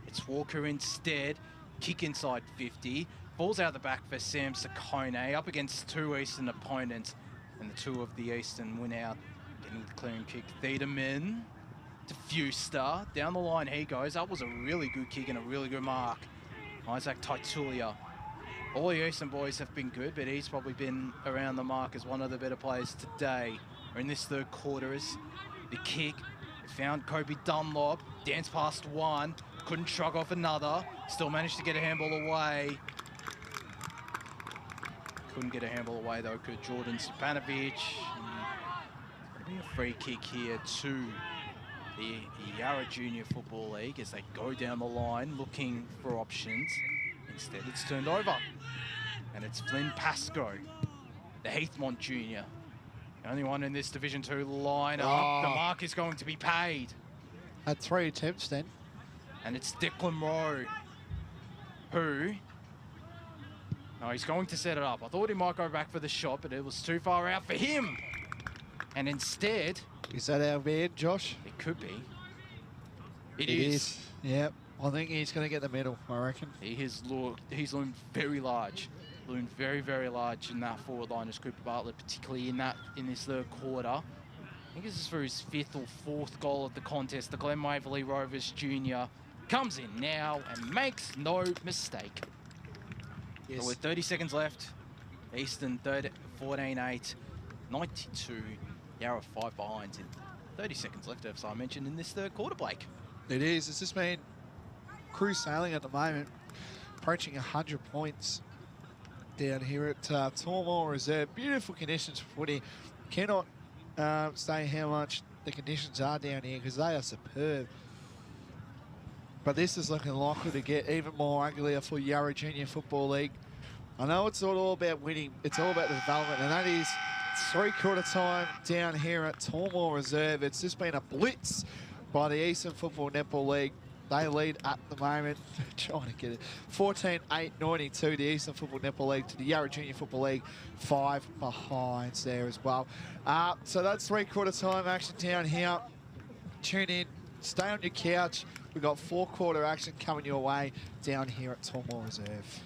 It's Walker instead. Kick inside 50. Falls out the back for Sam Saccone, up against 2 Eastern opponents, and the 2 of the Eastern win out, getting the clearing kick. Thiedemann to Fuster. Down the line he goes. That was a really good kick and a really good mark. Isaac Taitulia. All the Eastern boys have been good, but he's probably been around the mark as one of the better players today. We're in this third quarter as the kick. Found Kobe Dunlop. Danced past one. Couldn't shrug off another. Still managed to get a handball away. Couldn't get a handball away though, could Jordan Stepanovic. Going to be a free kick here to the Yarra Junior Football League as they go down the line looking for options. Instead, it's turned over. And it's Flynn Pascoe, the Heathmont Junior. The only one in this Division 2 lineup. The mark is going to be paid.
Had 3 attempts then.
And it's Declan Rowe, who... No, he's going to set it up. I thought he might go back for the shot, but it was too far out for him. And instead...
Is that our man, Josh?
It could be.
It is. Yep. I think he's going to get the medal, I reckon.
He's loomed very large. Loomed very, very large in that forward line as Cooper Bartlett, particularly in this third quarter. I think this is for his 5th or 4th goal of the contest. The Glen Waverley Rovers Junior comes in now and makes no mistake.
Yes.
So with 30 seconds left, Eastern 14-8, 92, Yarra 5 behind. 30 seconds left, as I mentioned, in this third quarter, Blake.
It is. It's just been cruise sailing at the moment, approaching 100 points down here at Tormore Reserve. Beautiful conditions for footy. Cannot say how much the conditions are down here because they are superb. But this is looking likely to get even more uglier for Yarra Junior Football League. I know it's not all about winning, it's all about the development, and that is 3/4 time down here at Tormore Reserve. It's just been a blitz by the Eastern Football Netball League. They lead at the moment, trying to get it, 14-8-92, the Eastern Football Netball League to the Yarra Junior Football League, 5 behinds there as well. So that's 3/4 time action down here. Tune in, stay on your couch. We've got 4/4 action coming your way down here at Tormore Reserve.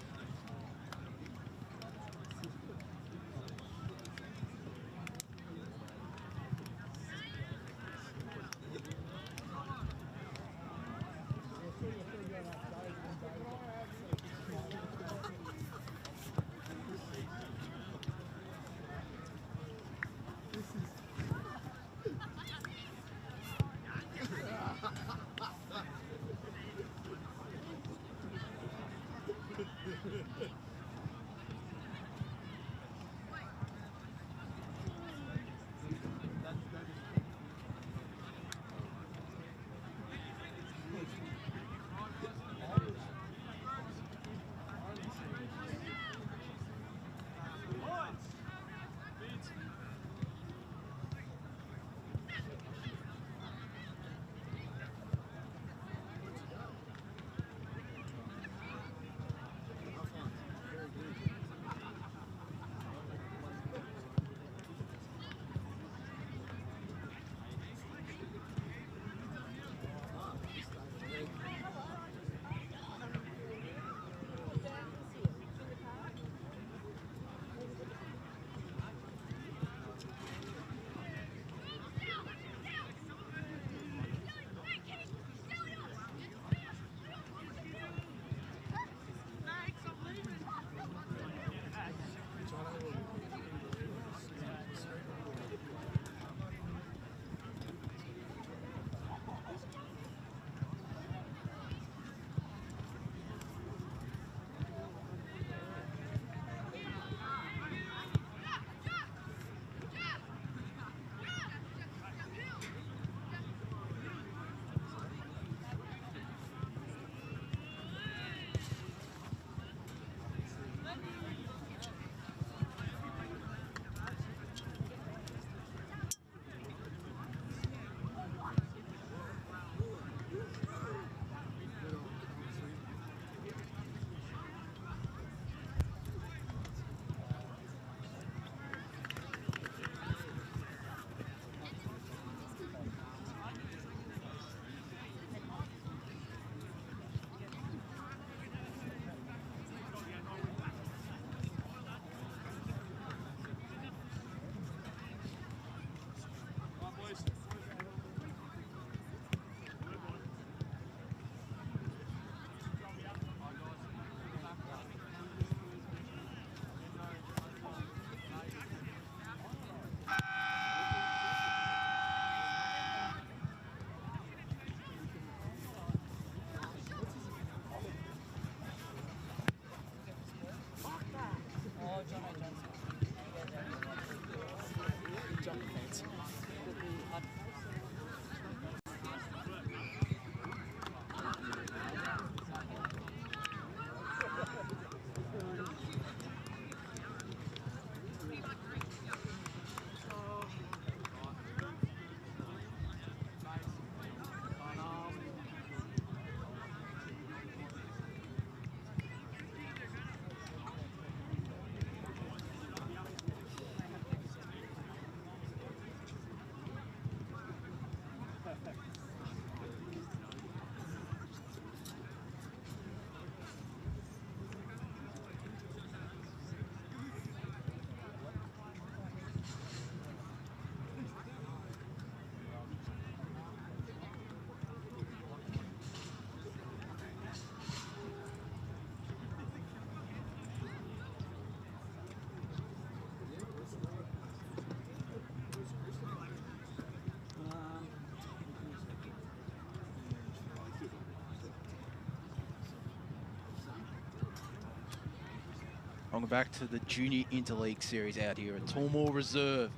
Welcome back to the Junior Interleague series out here at Tormore Reserve.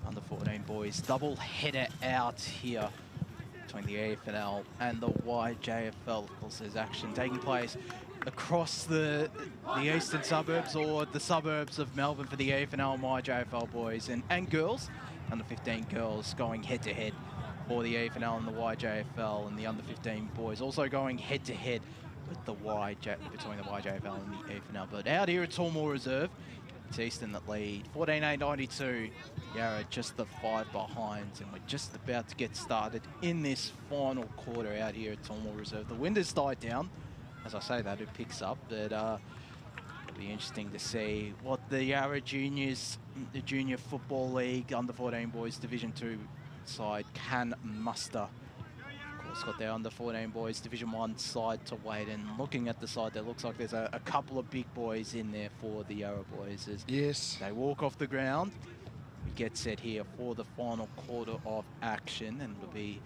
Under 14 boys, double header out here between the EFNL and the YJFL. Of course, there's action taking place across the eastern suburbs or the suburbs of Melbourne for the EFNL and YJFL boys and girls. Under 15 girls going head to head for the EFNL and the YJFL, and the under 15 boys also going head to head with the between the YJFL and the EFNL. But out here at Tormore Reserve, it's Eastern that lead 14-8-92. Yarra just the 5 behind, and we're just about to get started in this final quarter out here at Tormore Reserve. The wind has died down. As I say that, it picks up, but it'll be interesting to see what the Yarra Juniors, the Junior Football League under 14 boys Division 2 side can muster. Of course, got their under 14 boys Division 1 side to wait, and looking at the side, there looks like there's a couple of big boys in there for the Yarra boys as they walk off the ground. We get set here for the final quarter of action, and it'll be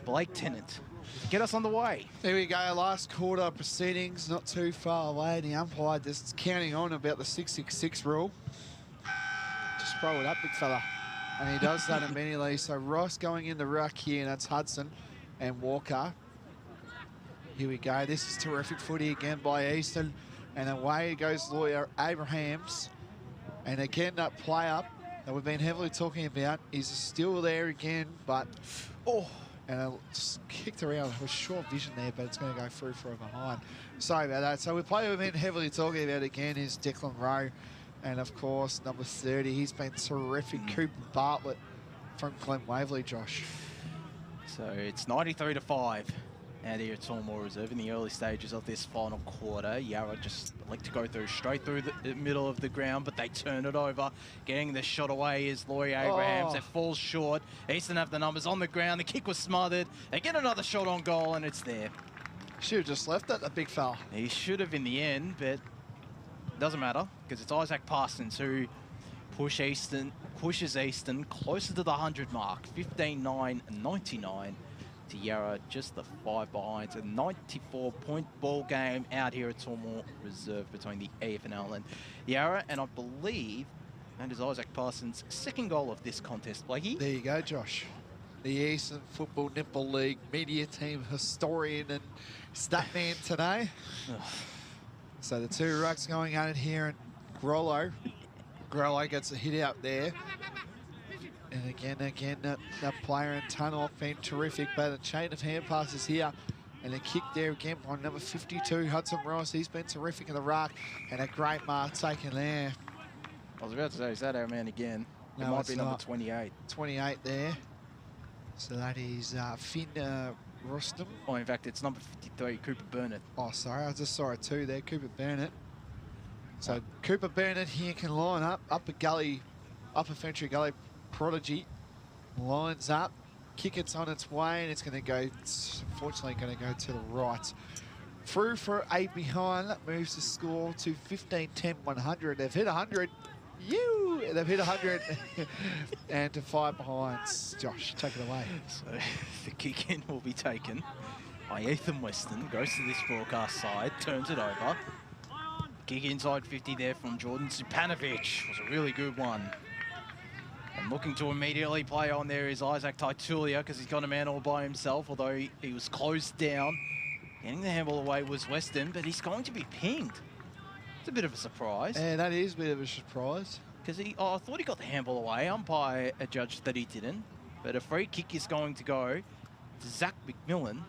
Blake Tennant to get us on the way.
There we go, last quarter proceedings, not too far away. The umpire just counting on about the 666 rule. Just throw it up, big fella. And he does that immediately. So Ross going in the ruck here, and that's Hudson and Walker. Here we go. This is terrific footy again by Eastern. And away goes Lawyer Abrahams. And again, that player that we've been heavily talking about is still there again, but and it just kicked around. It was short vision there, but it's going to go through for a behind. Sorry about that. So the player we've been heavily talking about again is Declan Rowe. And of course, number 30, he's been terrific. Cooper Bartlett from Glen Waverley, Josh.
So it's 93-5 out here at Tormore Reserve in the early stages of this final quarter. Yarra just like to go straight through the middle of the ground, but they turn it over. Getting the shot away is Laurie Abrahams. It falls short. Eastern have the numbers on the ground. The kick was smothered. They get another shot on goal, and it's there.
Should have just left it, a big foul.
He should have in the end, but it doesn't matter because it's Isaac Parsons who pushes Eastern closer to the 100 mark. 15-9-99 to Yarra, just the 5 behind. It's a 94-point ball game out here at Tormore Reserve between the EFNL and Yarra, and I believe that is Isaac Parsons' second goal of this contest, Blakey.
There you go, Josh. The Eastern Football Netball League media team historian and stat man today. So the two rucks going at it here, and Grollo gets a hit out there. And again, that player and Tunnel been terrific, but a chain of hand passes here. And a kick there again by number 52, Hudson Ross. He's been terrific in the ruck, and a great mark taken there.
I was about to say, is that our man again?
No,
it might be number 28.
28 there. So that is Finn Rostam.
Oh, in fact, it's number 53, Cooper Burnett.
Oh, sorry, I just saw it too there, Cooper Burnett. So Cooper Burnett here can line up, Upper Fentry Gully prodigy. Lines up, kick it's on its way, and it's going to go, unfortunately going to go to the right. Through for 8 behind, that moves the score to 15-10-100. They've hit 100. They've hit 100 and to 5 behind. Josh, take it away.
So the kick in will be taken by Ethan Weston. Goes to this broadcast side, turns it over. Kick inside 50 there from Jordan Supanovic. Was a really good one. And looking to immediately play on there is Isaac Titulia because he's got a man all by himself, although he was closed down. Getting the handball away was Weston, but he's going to be pinged. It's a bit of a surprise.
Yeah, that is a bit of a surprise.
Because I thought he got the handball away. Umpire judged that he didn't. But a free kick is going to go to Zach McMillan.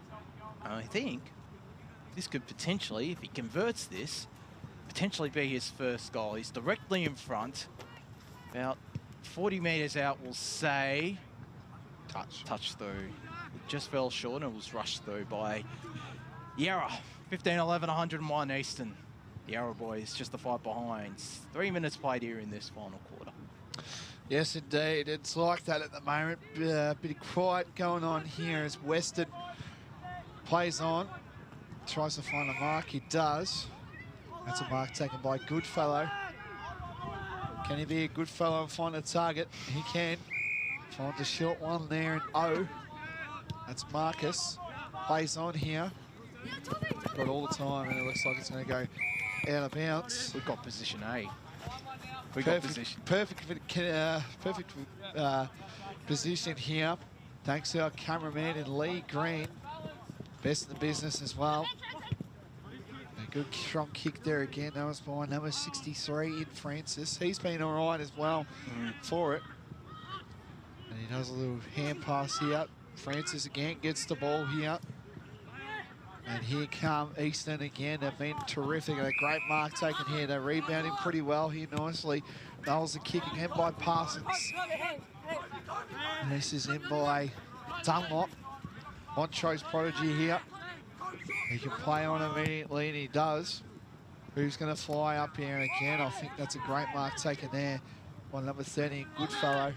And I think this could potentially, if he converts this, potentially be his first goal. He's directly in front. About 40 metres out, we'll say. Touch through. It just fell short and was rushed through by Yarra. 15-11-101 Eastern. The Yarra boys just the 5 behind. 3 minutes played here in this final quarter.
Yes, indeed. It's like that at the moment. A bit of quiet going on here as Weston plays on. Tries to find a mark. He does. That's a mark taken by Goodfellow. Can he be a good fellow and find a target? He can. Finds a short one there in O. That's Marcus. Plays on here. Got all the time, and it looks like it's going to go out of bounds.
We've got position A. We got position.
Perfect position here. Thanks to our cameraman in Lee Green. Best in the business as well. A good strong kick there again. That was by number 63 in Francis. He's been all right as well for it. And he does a little hand pass here. Francis again gets the ball here. And here come Eastern again. They've been terrific. A great mark taken here. They're rebounding pretty well here nicely. That was a kick again by Parsons. And this is in by Dunlop. Montro's prodigy here. He can play on immediately, and he does. Who's going to fly up here again? I think that's a great mark taken there by number 30, Goodfellow.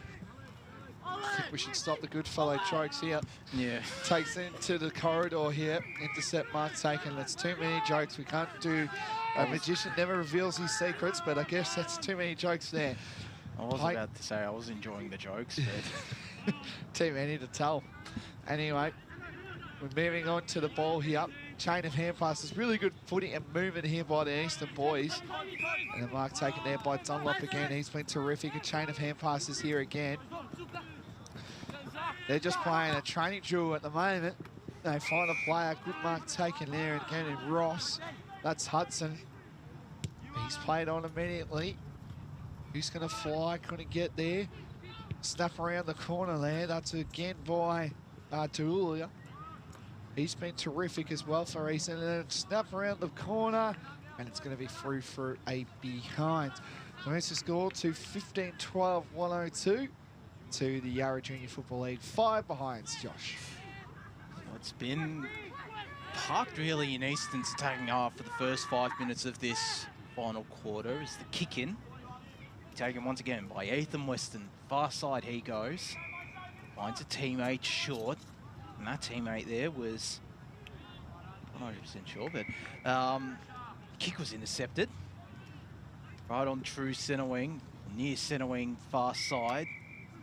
I think we should stop the Goodfellow jokes here.
Yeah.
Takes it into the corridor here. Intercept mark taken. That's too many jokes. We can't do... A magician never reveals his secrets, but I guess that's too many jokes there.
I was about to say I was enjoying the jokes, but...
Too many to tell. Anyway, we're moving on to the ball here. Chain of hand passes. Really good footing and movement here by the Eastern boys. And the mark taken there by Dunlop again. He's been terrific. A chain of hand passes here again. They're just playing a training drill at the moment. They find a player. Good mark taken there again in Ross. That's Hudson. He's played on immediately. Who's going to fly? Couldn't get there. Snap around the corner there. That's again by Tuulia. He's been terrific as well for Eastern. And then snap around the corner. And it's going to be through for a behind. So it's the score to 15-12, 102 to the Yarra Junior Football League. 5 behinds, Josh.
Well, it's been parked really in Eastern's attacking half for the first 5 minutes of this final quarter as the kick in. Taken once again by Ethan Weston. Far side he goes. Finds a teammate short. And that teammate there was, I'm not 100% sure, but kick was intercepted. Right on true centre wing, near centre wing, far side.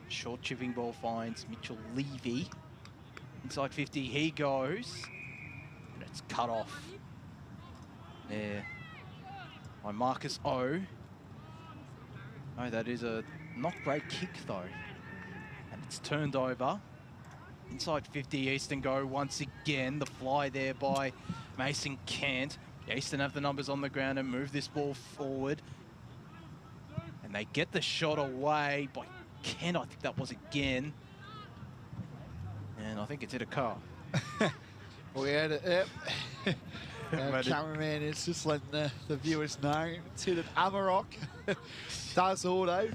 Short chipping ball finds Mitchell Levy. Inside 50 he goes. And it's cut off there by Marcus O. Oh, that is a not great kick though. And it's turned over. Inside 50, Eastern go once again. The fly there by Mason Kent. Eastern have the numbers on the ground and move this ball forward. And they get the shot away by Kent, I think that was again. And I think it's hit a car.
We had it, yep. Our cameraman is just letting the viewers know. It's hit an Amarok. Does auto.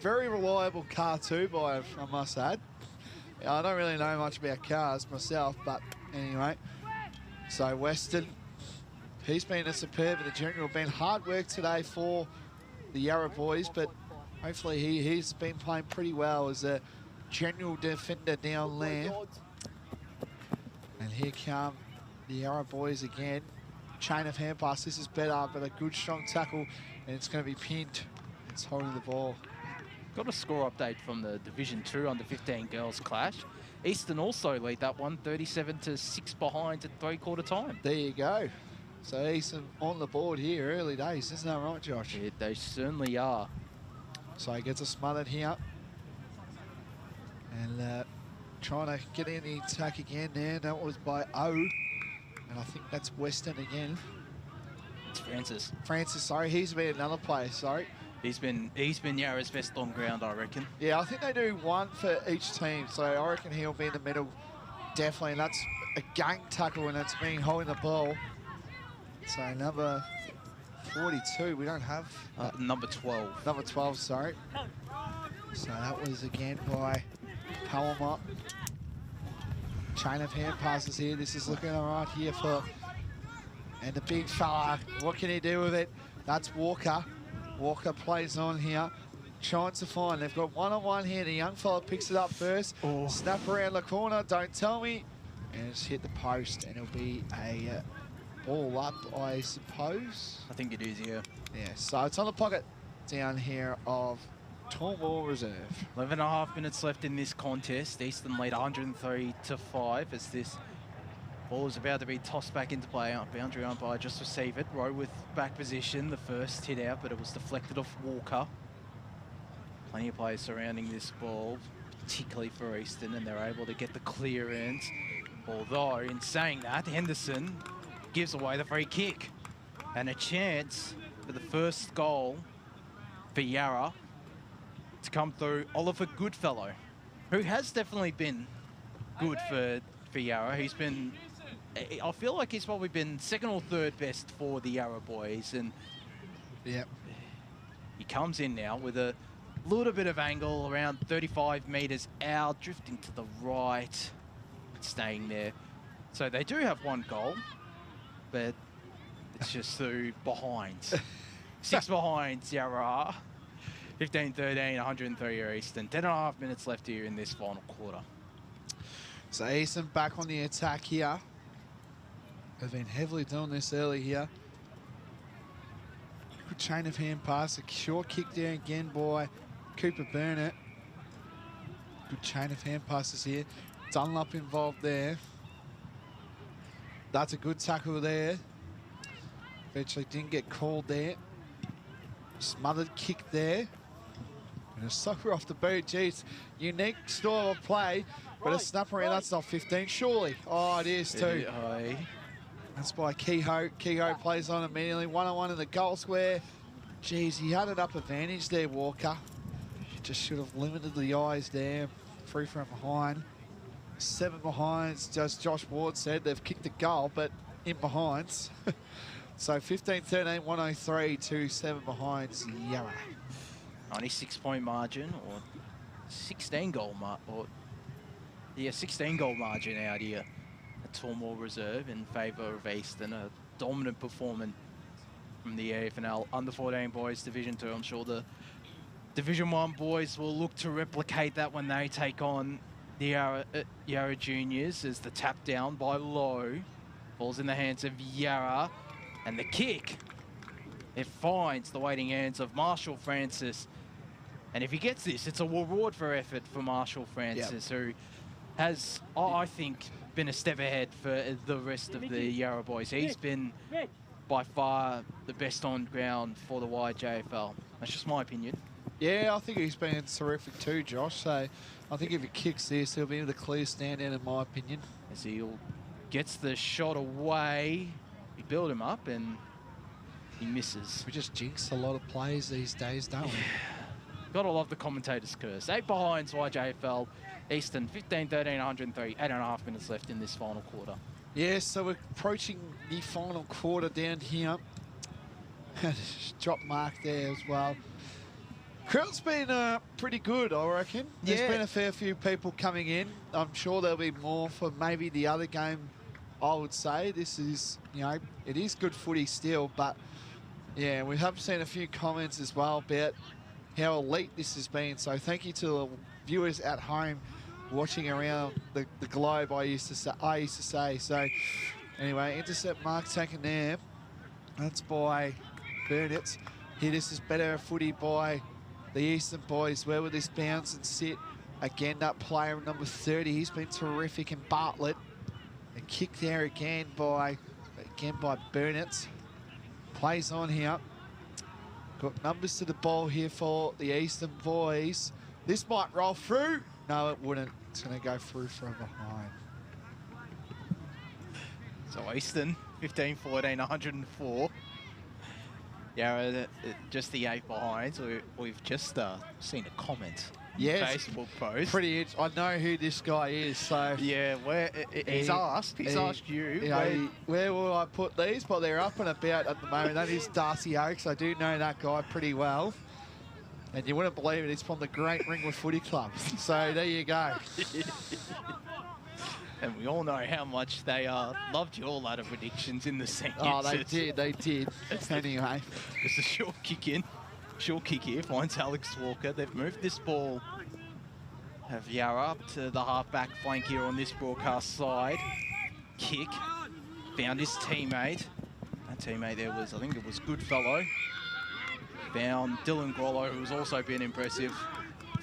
Very reliable car too, I must add. I don't really know much about cars myself, but anyway. So Weston, he's been a superb in the general. Been hard work today for the Yarra boys, but hopefully he's been playing pretty well as a general defender down there. And here come the Yarra boys again. Chain of hand pass. This is better, but a good strong tackle, and it's going to be pinned. It's holding the ball.
Got a score update from the Division 2 under 15 girls clash. Eastern also lead that one, 37-6 behind at 3/4 time.
There you go. So Eastern on the board here, early days. Isn't that right, Josh?
Yeah, they certainly are.
So he gets a smothered here. And trying to get in the attack again there. That was by O. And I think that's Weston again.
It's Francis.
Francis, sorry. He's been another player, sorry.
He's been Yarra's best on ground, I reckon.
Yeah, I think they do one for each team. So I reckon he'll be in the middle, definitely. And that's a gang tackle, and it's been holding the ball. So number 42, we don't have...
number 12.
Number 12, sorry. So that was again by Palmer. Chain of hand passes here. This is looking all right here for... And the big fella, what can he do with it? That's Walker. Walker plays on here. Trying to find. They've got one-on-one here. The young fella picks it up first. Oh. Snap around the corner. Don't tell me. And it's hit the post. And it'll be a ball up, I suppose.
I think it is, yeah.
Yeah, so it's on the pocket down here of Tormore Reserve.
11.5 minutes left in this contest. Eastern lead 103-5 as this Ball is about to be tossed back into play. Boundary umpire just receive it. Rowe with back position. The first hit out, but it was deflected off Walker. Plenty of players surrounding this ball, particularly for Eastern, and they're able to get the clearance. Although, in saying that, Henderson gives away the free kick. And a chance for the first goal for Yarra to come through Oliver Goodfellow, who has definitely been good for Yarra. He's been, I feel like he's probably been second or third best for the Yarra boys. And
yep,
he comes in now with a little bit of angle, around 35 metres out, drifting to the right, staying there. So they do have one goal, but it's just through behinds. 6 behinds, Yarra. 15-13, 103 Eastern. 10.5 minutes left here in this final quarter.
So Eastern back on the attack here. They've been heavily doing this early here. Good chain of hand pass. A short kick there again by Cooper Burnett. Good chain of hand passes here. Dunlop involved there. That's a good tackle there. Eventually didn't get called there. Smothered kick there. And a sucker off the boot. Geez, unique style of play, but a snap around. That's not 15, surely. Oh, it is too. That's by Kehoe. Kehoe plays on immediately. 1-on-1 in the goal square. Geez, he had an up advantage there, Walker. Just should have limited the eyes there. Free from behind. 7 behinds, as Josh Ward said. They've kicked a goal, but in behinds. So 15-13, 103 to 7 behinds. Yarra.
96-point margin, or 16 goal margin out here at Tormore Reserve in favour of Eastern. A dominant performance from the EFNL Under-14 boys Division 2. I'm sure the Division 1 boys will look to replicate that when they take on the Yarra Juniors, as the tap down by Lowe falls in the hands of Yarra, and the kick, it finds the waiting hands of Marshall Francis. And if he gets this, it's a reward for effort for Marshall Francis, who has, I think, been a step ahead for the rest of the Yarra boys. He's been by far the best on ground for the YJFL. That's just my opinion.
Yeah, I think he's been terrific too, Josh. So I think if he kicks this, he'll be the clear standout in my opinion.
As he gets the shot away, we build him up and he misses.
We just jinx a lot of plays these days, don't we?
Gotta love the commentator's curse. 8 behinds YJFL. Eastern 15-13, 103. 8.5 minutes left in this final quarter.
Yeah, so we're approaching the final quarter down here. Drop mark there as well. Crowd's been pretty good, I reckon. There's been a fair few people coming in. I'm sure there'll be more for maybe the other game, I would say. This is, you know, it is good footy still, but yeah, we have seen a few comments as well about how elite this has been. So thank you to the viewers at home watching around the globe, I used to say. So anyway, intercept mark taken there. That's by Burnett. Here, this is better footy by the Eastern boys. Where will this bounce and sit? Again, that player number 30, he's been terrific. And Bartlett, a kick there again by Burnett. Plays on here. Got numbers to the ball here for the Eastern boys. This might roll through. No, it wouldn't. It's going to go through from behind.
So Eastern 15-14, 104. Yeah, just the 8 behinds. We've just seen a comment.
Yes,
Facebook post.
Pretty. I know who this guy is. So
yeah, he's asked you.
Where will I put these? But they're up and about at the moment. That is Darcy Oakes. I do know that guy pretty well. And you wouldn't believe it, it's from the great Ringwood Footy Club. So there you go.
And we all know how much they loved your ladder predictions in the seniors.
Oh, they did. Anyway.
It's a short kick here, finds Alex Walker. They've moved this ball. Have Yarra up to the half-back flank here on this broadcast side. Kick, found his teammate. That teammate there was, I think it was Goodfellow. Found Dylan Grollo, who's also been impressive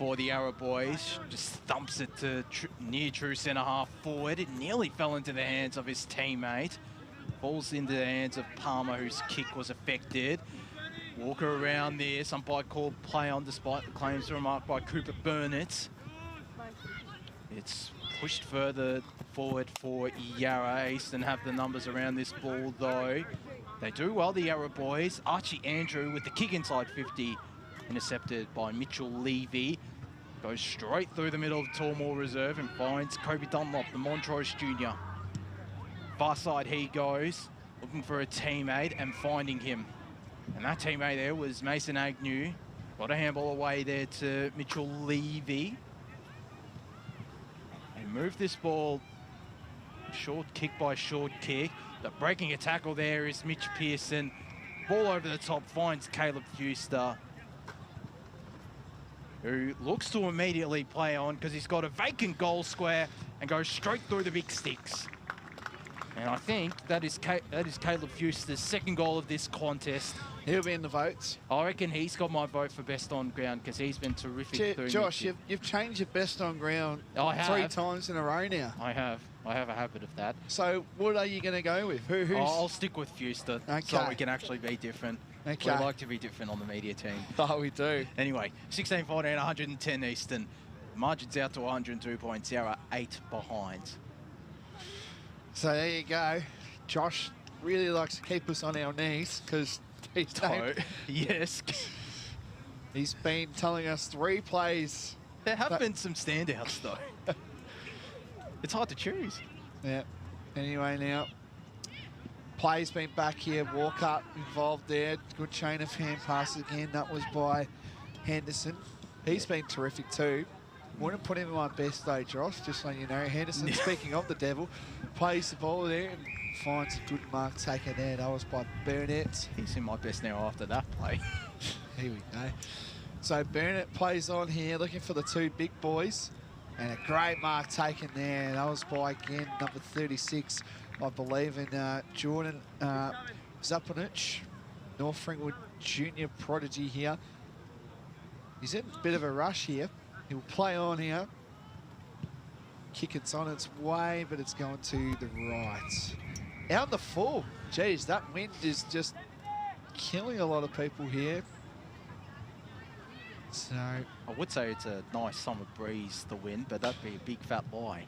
for the Arrow boys. Just thumps it to near true centre half forward. It nearly fell into the hands of his teammate. Falls into the hands of Palmer, whose kick was affected. Walker around there. Some umpire called play on despite the claims remarked by Cooper Burnett. It's pushed further forward for Yarra. Eastern have the numbers around this ball though. They do well, the Yarra boys. Archie Andrew with the kick inside 50. Intercepted by Mitchell Levy. Goes straight through the middle of Tormore Reserve and finds Kobe Dunlop, the Montrose junior. Far side he goes, looking for a teammate and finding him. And that teammate there was Mason Agnew. Got a handball away there to Mitchell Levy. They move this ball, short kick by short kick. But breaking a tackle there is Mitch Pearson. Ball over the top, finds Caleb Fuster, who looks to immediately play on because he's got a vacant goal square and goes straight through the big sticks. And I think that is Caleb Fuster's second goal of this contest.
He'll be in the votes.
I reckon he's got my vote for best on ground because he's been terrific.
Josh, you've changed your best on ground
I have.
3 times in a row now.
I have a habit of that.
So what are you going to go with? Who's...
I'll stick with Fuster so we can actually be different.
Okay.
We like to be different on the media team.
Oh, we do.
Anyway, 16-14, 110 Eastern. Margin's out to 102 points. Yarra 8 behind.
So there you go. Josh really likes to keep us on our knees because
yes.
He's been telling us 3 plays.
There have been some standouts though. It's hard to choose.
Yeah. Anyway, now play's been back here. Walker involved there. Good chain of hand passes again. That was by Henderson. He's been terrific too. Wouldn't put him in my best though, Josh, just so you know. Henderson, speaking of the devil, plays the ball there and finds a good mark taker there. That was by Burnett.
He's in my best now after that play.
Here we go. So Burnett plays on here, looking for the 2 big boys. And a great mark taken there. That was by, again, number 36, I believe, in Jordan Zapanich, North Ringwood junior prodigy here. He's in a bit of a rush here. He'll play on here. Kick, it's on its way, but it's going to the right. Out the full. Geez, that wind is just killing a lot of people here. So
I would say it's a nice summer breeze, the wind, but that'd be a big fat lie.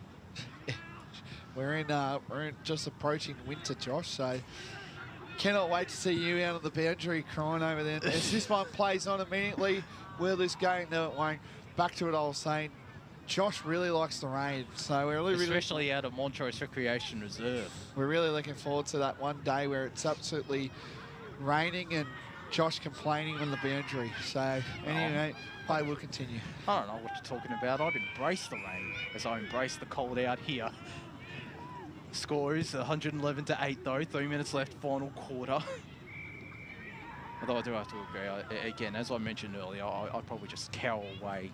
we're in just approaching winter, Josh, so cannot wait to see you out on the boundary crying over there. As this one plays on immediately, will this going? No, it won't. Back to what I was saying, Josh really likes the rain, so we're really
especially out of Montrose Recreation Reserve.
We're really looking forward to that one day where it's absolutely raining and Josh complaining on the boundary. So anyway, play will continue.
I don't know what you're talking about. I'd embrace the rain as I embrace the cold out here. Score is 111-8 though. 3 minutes left, final quarter. Although I do have to agree, again, as I mentioned earlier, I'd probably just cower away.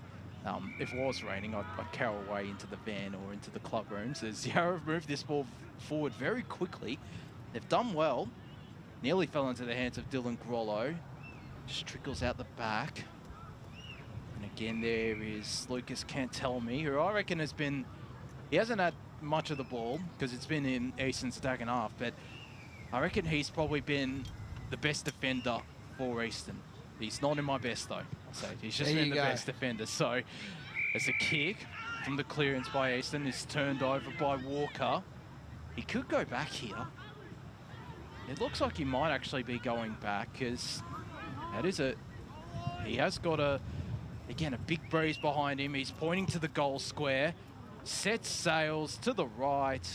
If it was raining, I'd cower away into the van or into the club rooms. As Yarra have moved this ball forward very quickly. They've done well. Nearly fell into the hands of Dylan Grollo. Just trickles out the back. And again, there is Lucas Cantelmi, who I reckon has been... He hasn't had much of the ball because it's been in Eastern's second half, but I reckon he's probably been the best defender for Eastern. He's not in my best though, I'll say. He's just been the best defender. So as a kick from the clearance by Eastern is turned over by Walker. He could go back here. It looks like he might actually be going back because that is he has got again, a big breeze behind him. He's pointing to the goal square, sets sails to the right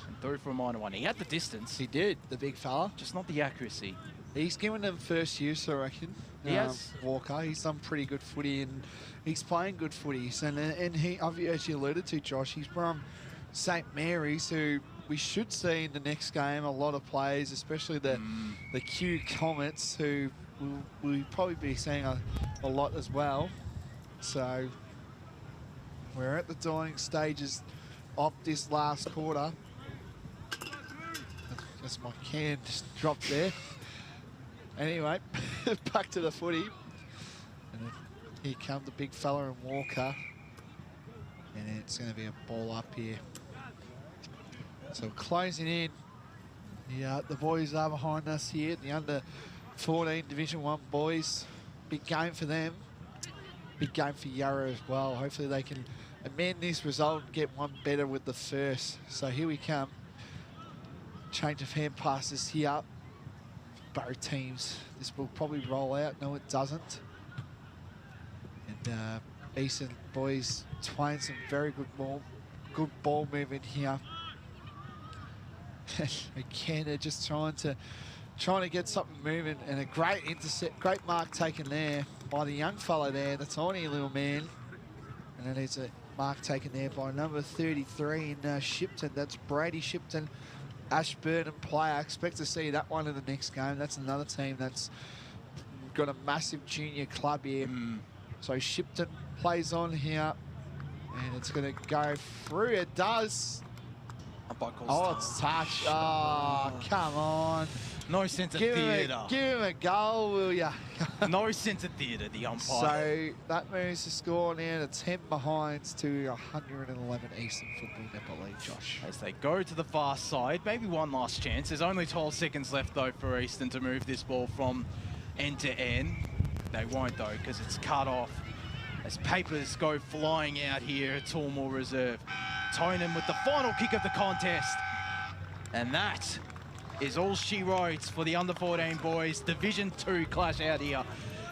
and through for a minor one. He had the distance.
He did, the big fella.
Just not the accuracy.
He's given them first use, I reckon.
He has.
Walker, he's done pretty good footy and he's playing good footies. And he, as you alluded to, Josh, he's from St. Mary's, who we should see in the next game a lot of players, especially the Q Comets, who we'll probably be seeing a lot as well. So we're at the dying stages of this last quarter. That's my can just dropped there. Anyway, back to the footy. And Here come the big fella and Walker. And it's going to be a ball up here. So closing in. The boys are behind us here. The under-14 Division 1 boys. Big game for them. Big game for Yarra as well. Hopefully they can amend this result and get one better with the first. So here we come. Change of hand passes here. Both teams. This will probably roll out. No, it doesn't. And Eastern boys playing some very good ball movement here. Again, they're just trying to get something moving, and a great intercept, great mark taken there by the young fellow there, the tiny little man. And then there's a mark taken there by number 33 in Shipton. That's Brady Shipton, Ashburton player. I expect to see that one in the next game. That's another team that's got a massive junior club here. So Shipton plays on here, and it's going to go through. It does. Oh, it's touch. Oh, come on.
No sense of theatre.
Give him a goal, will ya?
No sense of theatre, the umpire.
So that moves the score now to 10 behinds to 111 Eastern Football Netball League, Josh.
As they go to the far side, maybe one last chance. There's only 12 seconds left, though, for Eastern to move this ball from end to end. They won't, though, because it's cut off as papers go flying out here at Tormore Reserve. Tonin with the final kick of the contest. And that is all she wrote for the under-14 boys. Division 2 clash out here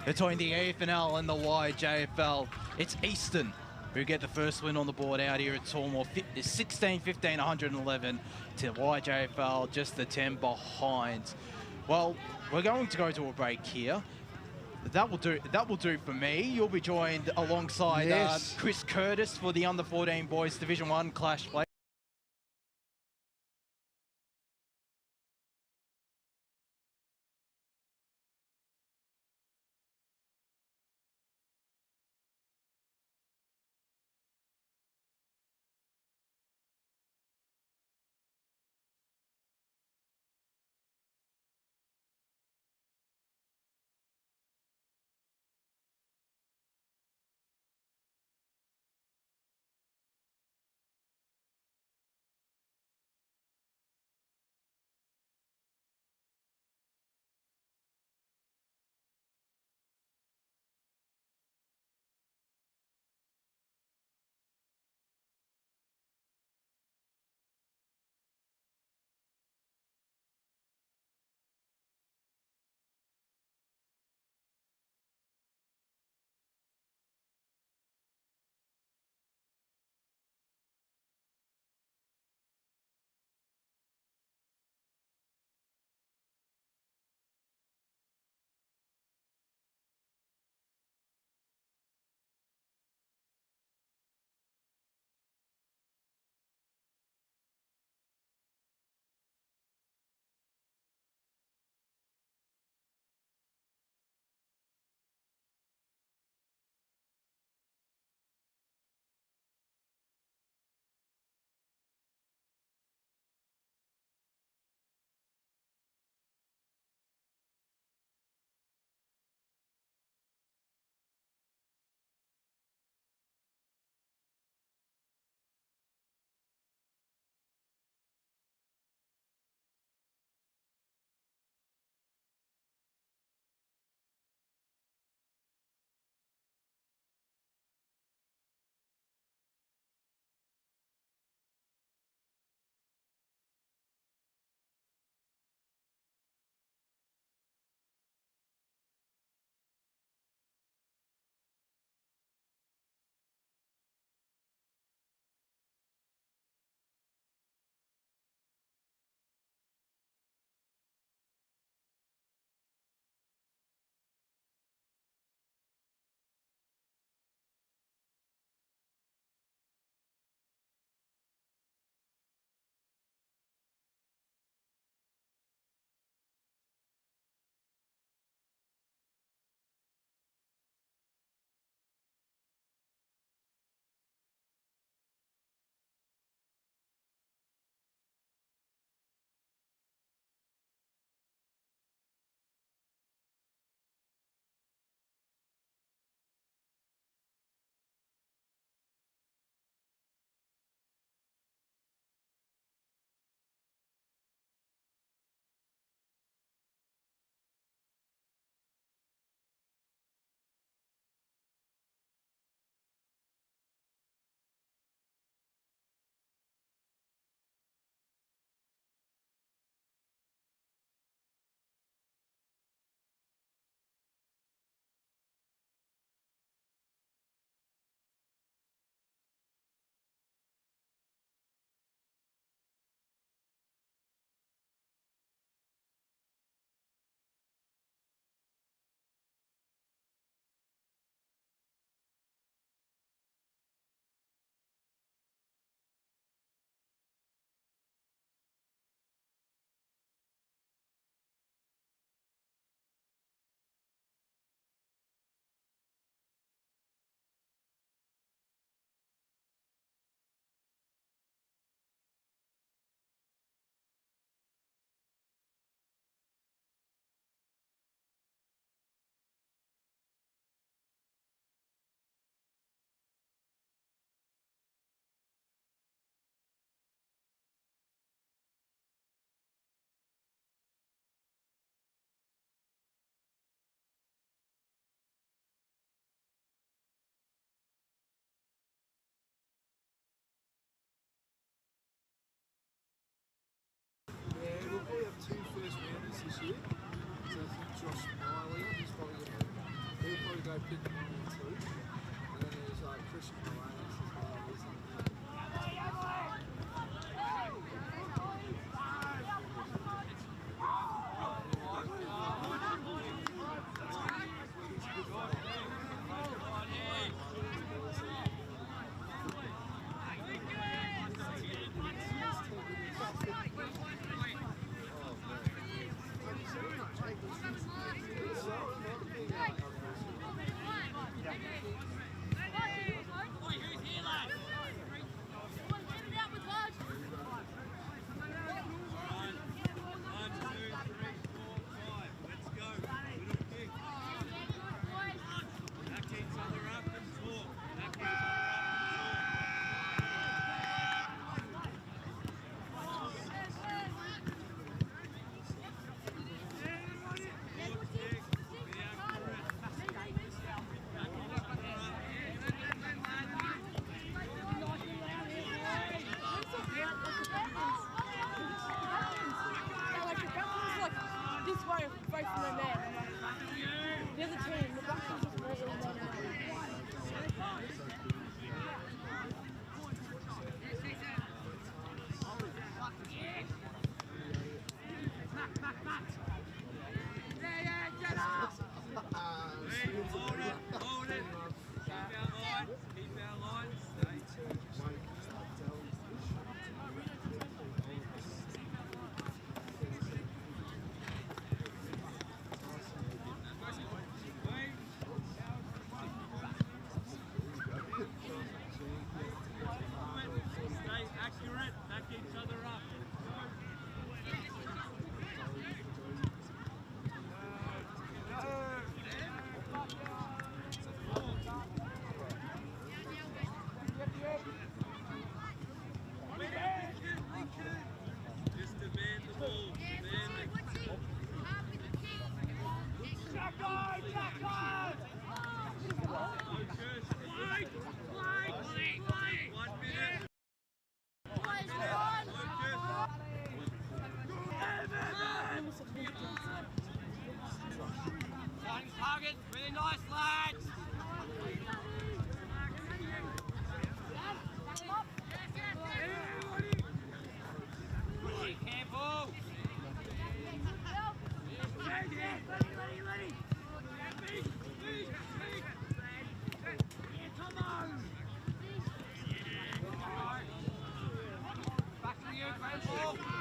between the EFNL and the YJFL. It's Eastern who get the first win on the board out here at Tormore. 16-15, 111 to YJFL, just the 10 behind. Well, we're going to go to a break here. That will do for me. You'll be joined alongside Chris Curtis for the under-14 boys Division 1 clash play.
target. Really nice, lads. Be careful. Back to you, Granville.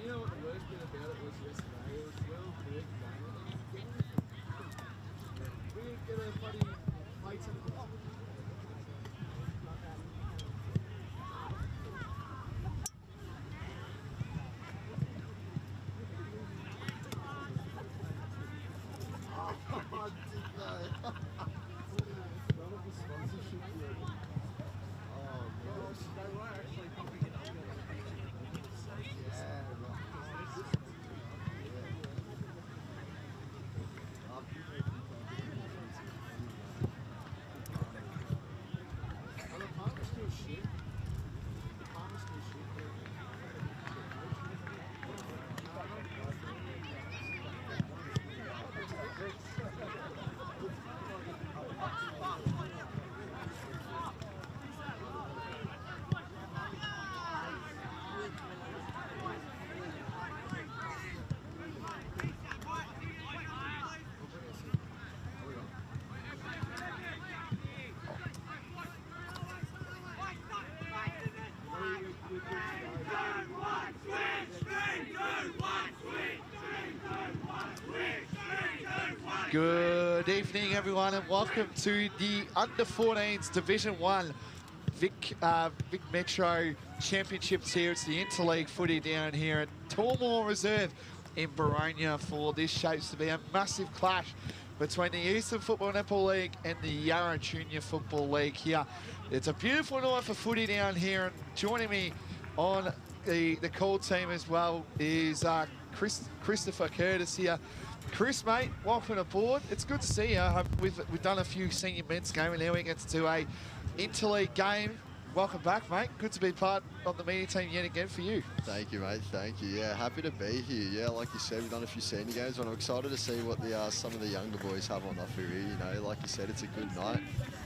You know what the worst bit about it was yesterday? It was well big. We didn't get a bloody plate in the Good evening, everyone, and welcome to the Under-14s Division 1 Vic Metro Championships here. It's the Interleague footy down here at Tormore Reserve in Boronia for this shapes to be a massive clash between the Eastern Football Netball League and the Yarra Junior Football League here. It's a beautiful night for footy down here, and joining me on the call team as well is Christopher Curtis here. Chris, mate, welcome aboard. It's good to see you. We've done a few senior men's games, and now we get to do a Interleague game. Welcome back, mate. Good to be part of the media team yet again for you.
Thank you, mate. Thank you. Yeah, happy to be here. Yeah, like you said, we've done a few senior games, and I'm excited to see what some of the younger boys have on offer here. You know, like you said, it's a good night.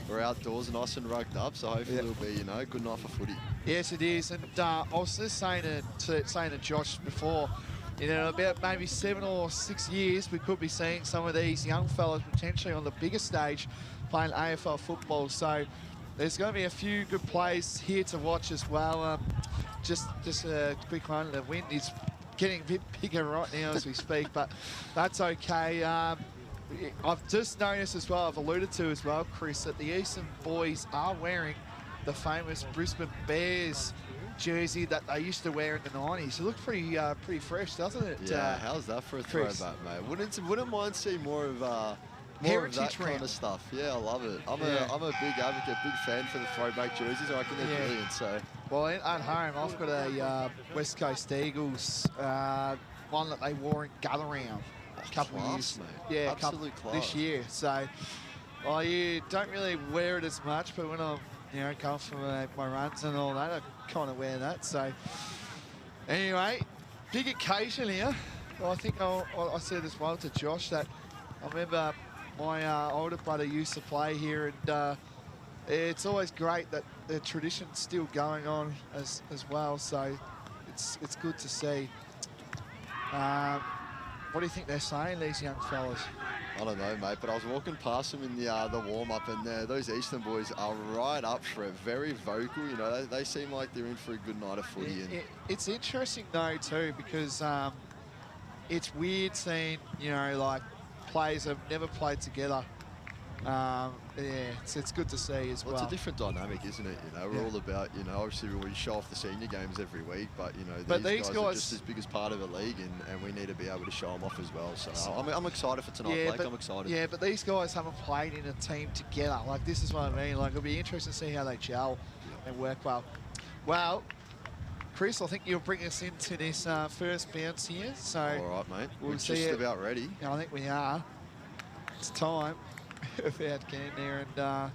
We're outdoors, nice and rugged up, so hopefully it'll be, you know, a good night for footy. Yes,
it is. And I was just saying to Josh before, you know, about maybe 7 or 6 years, we could be seeing some of these young fellas potentially on the bigger stage playing AFL football. So there's going to be a few good plays here to watch as well. Just a quick one. The wind is getting a bit bigger right now as we speak, but that's okay. I've just noticed as well, I've alluded to as well, Chris, that the Eastern boys are wearing the famous Brisbane Bears jersey that they used to wear in the 90s. It looks pretty fresh, doesn't it?
Yeah, how's that for a throwback, mate? Wouldn't mind seeing more of that kind of stuff. Yeah, I love it. I'm a big advocate, big fan for the throwback jerseys. I reckon they're brilliant. So,
well, at home, I've got a West Coast Eagles one that they wore in Gullaround a couple of years.
Mate.
Yeah,
absolute class.
This year. So, you don't really wear it as much, but when I'm going for my runs and all that, I kind of wear that. So, anyway, big occasion here. Well, I think I said as well to Josh that I remember my older brother used to play here, and it's always great that the tradition's still going on as well. So it's good to see. What do you think they're saying, these young fellas?
I don't know, mate, but I was walking past them in the warm-up, and those Eastern boys are right up for it. Very vocal, you know. They seem like they're in for a good night of footy.
It's interesting though too, because it's weird seeing, like, players have never played together. It's good to see as well.
It's a different dynamic, isn't it? You know, we're all about, obviously we show off the senior games every week, but, these guys are just as big as part of a league, and we need to be able to show them off as well. So I'm excited for tonight, Blake. I'm excited.
Yeah, but these guys haven't played in a team together. Like, this is what I mean. Like, it'll be interesting to see how they gel and work well. Well, Chris, I think you'll bring us into this first bounce here. So
all right, mate. We're just about ready.
I think we are. It's time. Without getting there, and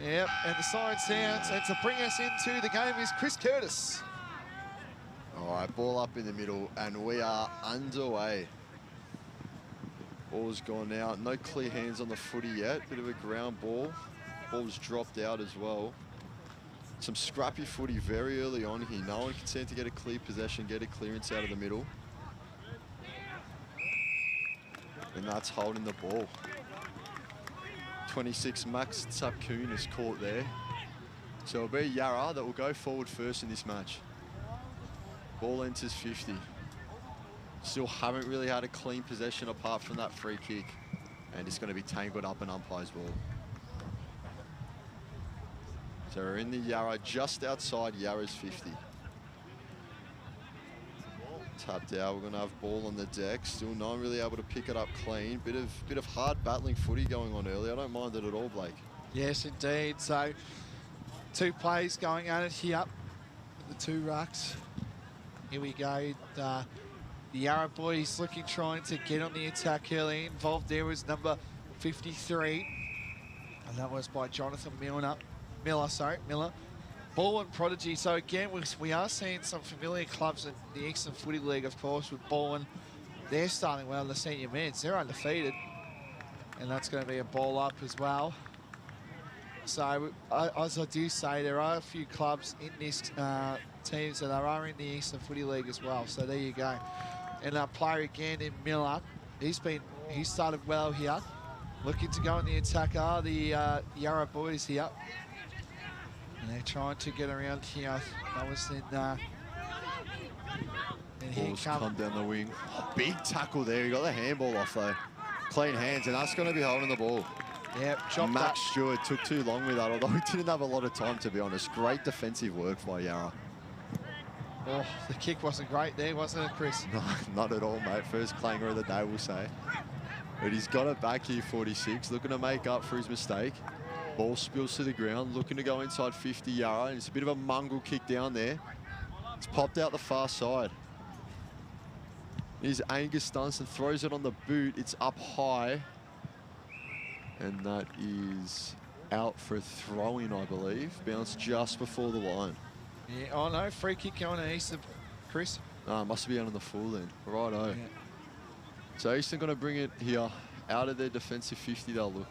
and the siren sounds, and to bring us into the game is Chris Curtis.
All right, ball up in the middle, and we are underway. Ball's gone out, no clear hands on the footy yet, bit of a ground ball. Ball's dropped out as well. Some scrappy footy very early on here. No one can seem to get a clear possession, get a clearance out of the middle. And that's holding the ball. 26 Max Tsapkoon is caught there. So it'll be Yarra that will go forward first in this match. Ball enters 50. Still haven't really had a clean possession apart from that free kick. And it's going to be tangled up an umpire's ball. So we're in the Yarra, just outside Yarra's 50. Tapped out, we're going to have ball on the deck. Still no one really able to pick it up clean. Bit of hard battling footy going on early. I don't mind it at all, Blake.
Yes, indeed. So 2 plays going at it here. The 2 rucks. Here we go. The Yarra boys trying to get on the attack early. Involved there was number 53. And that was by Jonathan Miller. Ball and Prodigy. So again, we are seeing some familiar clubs in the Eastern Footy League, of course, with Ball. They're starting well in the senior men's. They're undefeated. And that's going to be a ball up as well. So, as I do say, there are a few clubs in this teams that are in the Eastern Footy League as well. So there you go. And our player again in Miller. He started well here. Looking to go on the attack are the Yarra boys here. And they're trying to get around here. That was in...
Ball's come down the wing. Oh, big tackle there. He got the handball off, though. Clean hands, and that's going to be holding the ball.
Yep,
Max Stewart took too long with that, although he didn't have a lot of time, to be honest. Great defensive work by Yarra.
Oh, the kick wasn't great there, wasn't it, Chris?
No, not at all, mate. First clanger of the day, we'll say. But he's got it back here, 46, looking to make up for his mistake. Ball spills to the ground, looking to go inside 50 Yarra, and it's a bit of a mongrel kick down there. It's popped out the far side. Here's Angus Dunstan, throws it on the boot. It's up high. And that is out for a throw-in, I believe. Bounced just before the line.
Yeah, oh no, free kick going to Eastern, Chris.
Must be out on the full then. Righto.
Yeah.
So Eastern going to bring it here. Out of their defensive 50, they'll look.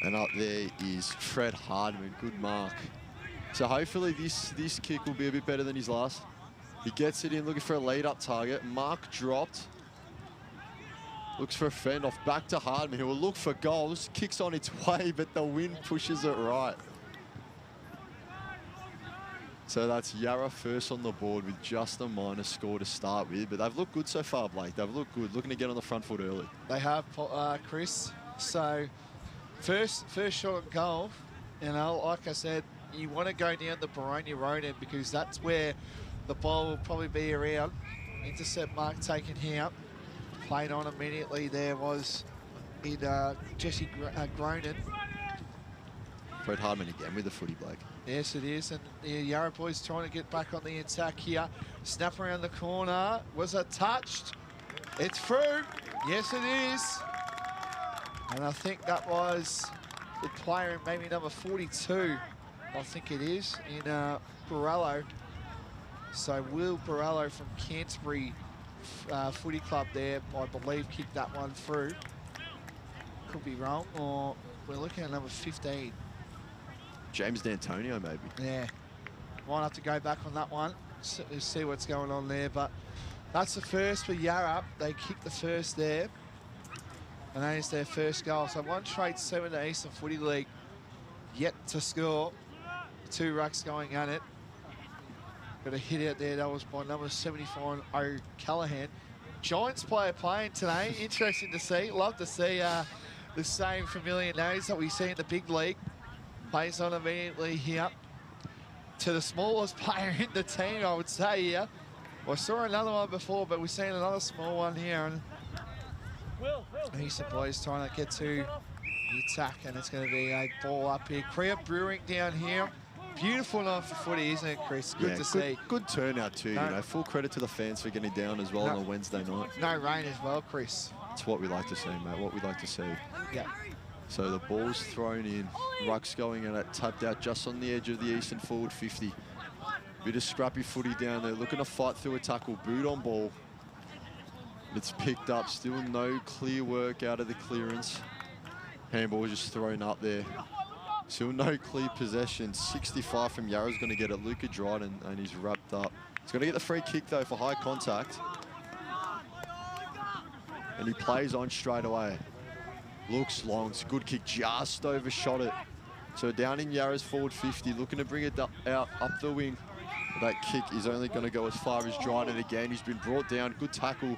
And up there is Fred Hardman. Good mark. So hopefully this kick will be a bit better than his last. He gets it in, looking for a lead-up target. Mark dropped. Looks for a fend off. Back to Hardman, who will look for goals. Kicks on its way, but the wind pushes it right. So that's Yarra first on the board with just a minus score to start with. But they've looked good so far, Blake. They've looked good, looking to get on the front foot early.
They have, Chris. So first shot on goal, you know, like I said, you want to go down the Boronia road end because that's where the ball will probably be around. Intercept mark taken here. Played on immediately there was in Jesse Gronin.
Fred Hardman again with the footy, Blake.
Yes, it is. And the Yarra boys trying to get back on the attack here. Snap around the corner. Was it touched? It's through. Yes, it is. And I think that was the player, maybe number 42. I think it is, in Borello. So Will Borello from Canterbury Footy Club there, I believe, kicked that one through. Could be wrong, or we're looking at number 15.
James D'Antonio, maybe.
Yeah, might have to go back on that one, see what's going on there. But that's the first for Yarra. They kicked the first there, and that is their first goal. So 1 straight 7 to Eastern Footy League, yet to score. 2 rucks going at it. Got a hit out there, that was by number 74, O'Callaghan. Giants player playing today, interesting to see. Love to see the same familiar names that we see in the big league. Plays on immediately here to the smallest player in the team, I would say here. Well, I saw another one before, but we've seen another small one here. And Eastern boys trying to get to the attack, and it's going to be a ball up here. Crowd brewing down here. Beautiful night for footy, isn't it, Chris? Good to see. Good
turnout too, you know. Full credit to the fans for getting down as well on a Wednesday night.
No rain as well, Chris.
It's what we like to see, mate, what we like to see.
Yeah.
So the ball's thrown in, ruck's going at it, tapped out just on the edge of the Eastern forward 50. Bit of scrappy footy down there, looking to fight through a tackle, boot on ball. It's picked up, still no clear work out of the clearance. Handball just thrown up there. Still no clear possession. 65 from Yarra's going to get it. Luca Dryden, and he's wrapped up. He's going to get the free kick, though, for high contact. And he plays on straight away. Looks long. It's a good kick. Just overshot it. So down in Yarra's forward 50, looking to bring it out up the wing. But that kick is only going to go as far as Dryden again. He's been brought down. Good tackle.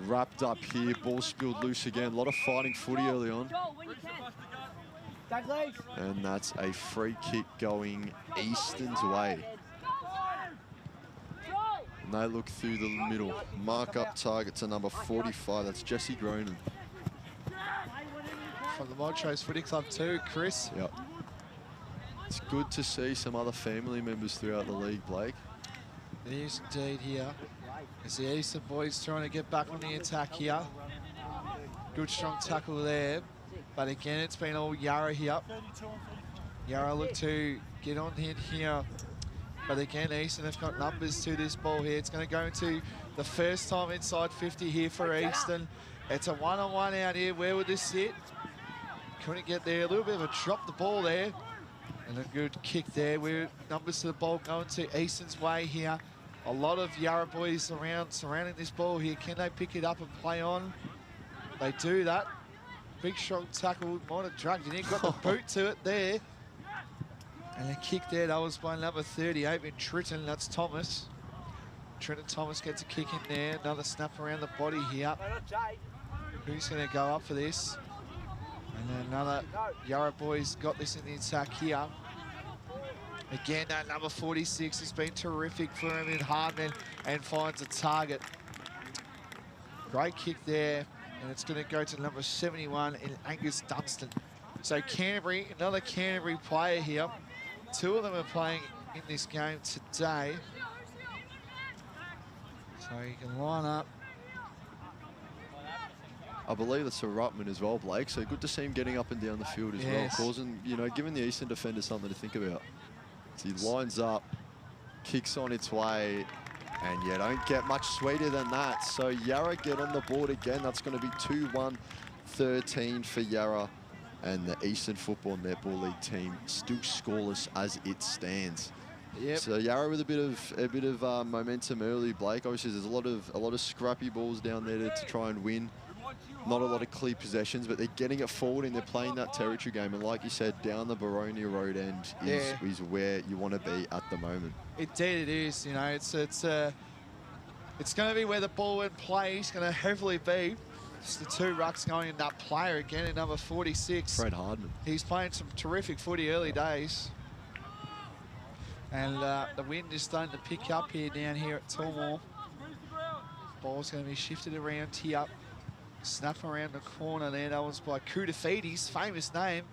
Wrapped up here. Ball spilled loose again. A lot of fighting footy early on. And that's a free kick going Eastern's way. And they look through the middle. Mark up target to number 45. That's Jesse Gronin.
From the Montrose Footy Club too, Chris.
Yep. It's good to see some other family members throughout the league, Blake.
It is indeed here. As the Eastern boys trying to get back on the attack here. Good strong tackle there. But again, it's been all Yarra here. Yarra look to get on here. But again, Eastern have got numbers to this ball here. It's going to go into the first time inside 50 here for Eastern. It's a one-on-one out here. Where would this sit? Couldn't get there. A little bit of a drop the ball there. And a good kick there. We're numbers to the ball going to Eastern's way here. A lot of Yarra boys around surrounding this ball here. Can they pick it up and play on? They do that. Big strong tackle, might have dragged it in, got the boot to it there. And a kick there, that was by number 38 in Tritton, that's Thomas. Trenton Thomas gets a kick in there, another snap around the body here. Who's going to go up for this? And then another Yarra boys got this in the attack here. Again, that number 46 has been terrific for him in Hardman and finds a target. Great kick there, and it's going to go to number 71 in Angus Dunstan. So Canterbury, another Canterbury player here. 2 of them are playing in this game today. So you can line up.
I believe it's a Ruttman as well, Blake. So good to see him getting up and down the field as well, causing, you know, giving the Eastern defender something to think about. So he lines up, kicks on its way, and you don't get much sweeter than that. So Yarra get on the board again. That's going to be 2-1-13 for Yarra, and the Eastern Football Netball League team still scoreless as it stands.
Yep.
So Yarra with a bit of momentum early, Blake. Obviously, there's a lot of scrappy balls down there to try and win. Not a lot of clear possessions, but they're getting it forward and they're playing that territory game. And like you said, down the Boronia road end is where you want to be at the moment.
Indeed it is. You know, it's going to be where the ball in play is going to heavily be. It's the 2 rucks going in that player again at number 46.
Fred Hardman.
He's playing some terrific footy early days. And the wind is starting to pick up here down here at Tormore. Ball's going to be shifted around here. Snap around the corner there. That was by Koutafides, famous name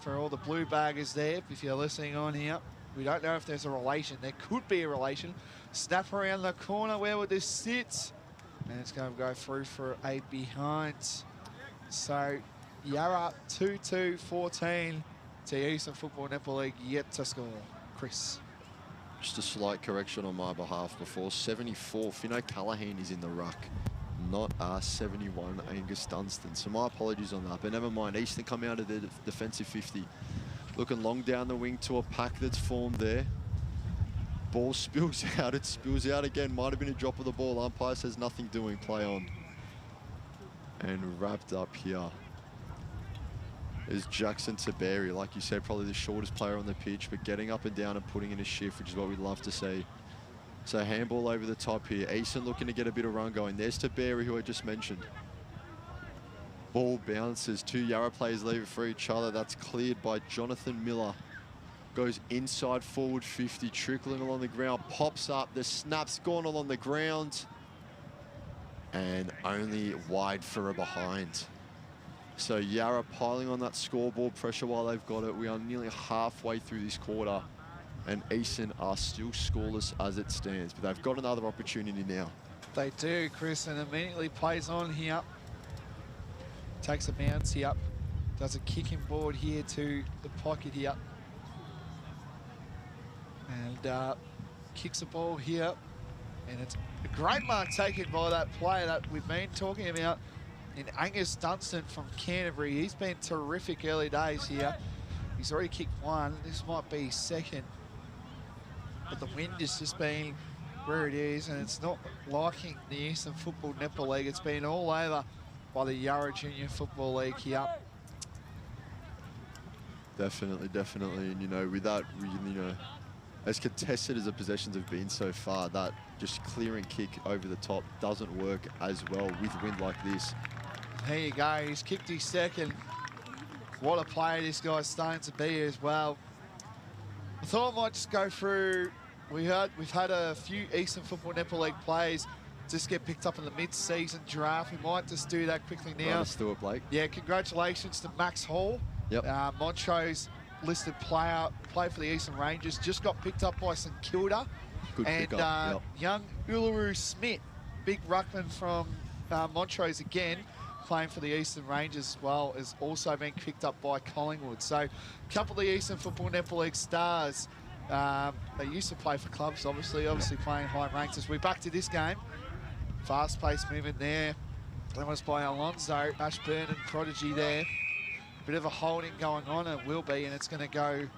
for all the blue baggers there. If you're listening on here, we don't know if there's a relation. There could be a relation. Snap around the corner. Where would this sit? And it's going to go through for a behind. So Yarra 2-2-14 to Eastern Football Netball League yet to score. Chris.
Just a slight correction on my behalf before. 74, Finno Callahan is in the ruck. Not 71, Angus Dunstan. So my apologies on that, but never mind. Eastern come out of their defensive 50. Looking long down the wing to a pack that's formed there. Ball spills out. It spills out again. Might have been a drop of the ball. Umpire says nothing doing. Play on. And wrapped up here is Jackson Taberi. Like you said, probably the shortest player on the pitch, but getting up and down and putting in a shift, which is what we'd love to see. So handball over the top here. Eastern looking to get a bit of run going. There's Taberi, who I just mentioned. Ball bounces. 2 Yarra players leave it for each other. That's cleared by Jonathan Miller. Goes inside forward 50, trickling along the ground. Pops up. The snap's gone along the ground. And only wide for a behind. So Yarra piling on that scoreboard pressure while they've got it. We are nearly halfway through this quarter. And Eastern are still scoreless as it stands, but they've got another opportunity now.
They do, Chris, and immediately plays on here. Takes a bounce here. Does a kicking board here to the pocket here. And kicks the ball here. And it's a great mark taken by that player that we've been talking about in Angus Dunstan from Canterbury. He's been terrific early days here. He's already kicked 1. This might be his 2nd. But the wind is just being where it is, and it's not liking the Eastern Football Netball League. It's been all over by the Yarra Junior Football League here.
Definitely, definitely. And, you know, with that, you know, as contested as the possessions have been so far, that just clearing kick over the top doesn't work as well with wind like this.
There you go. He's kicked his 2nd. What a player this guy's starting to be as well. I thought I might just go through. We've had a few Eastern Football Netball League players just get picked up in the mid-season draft. We might just do that quickly now.
Let's do it, Blake.
Yeah, congratulations to Max Hall.
Yep.
Montrose listed player, played for the Eastern Rangers, just got picked up by St Kilda.
Good
and
pick up.
Young Uluru Smith, big ruckman from Montrose again, playing for the Eastern Rangers as well, has also been picked up by Collingwood. So a couple of the Eastern Football Netball League stars, they used to play for clubs, obviously playing high ranks. As we're back to this game, fast-paced movement there. That was by Alonso, Ashburn and Prodigy there. Bit of a holding going on, it will be, and it's going to go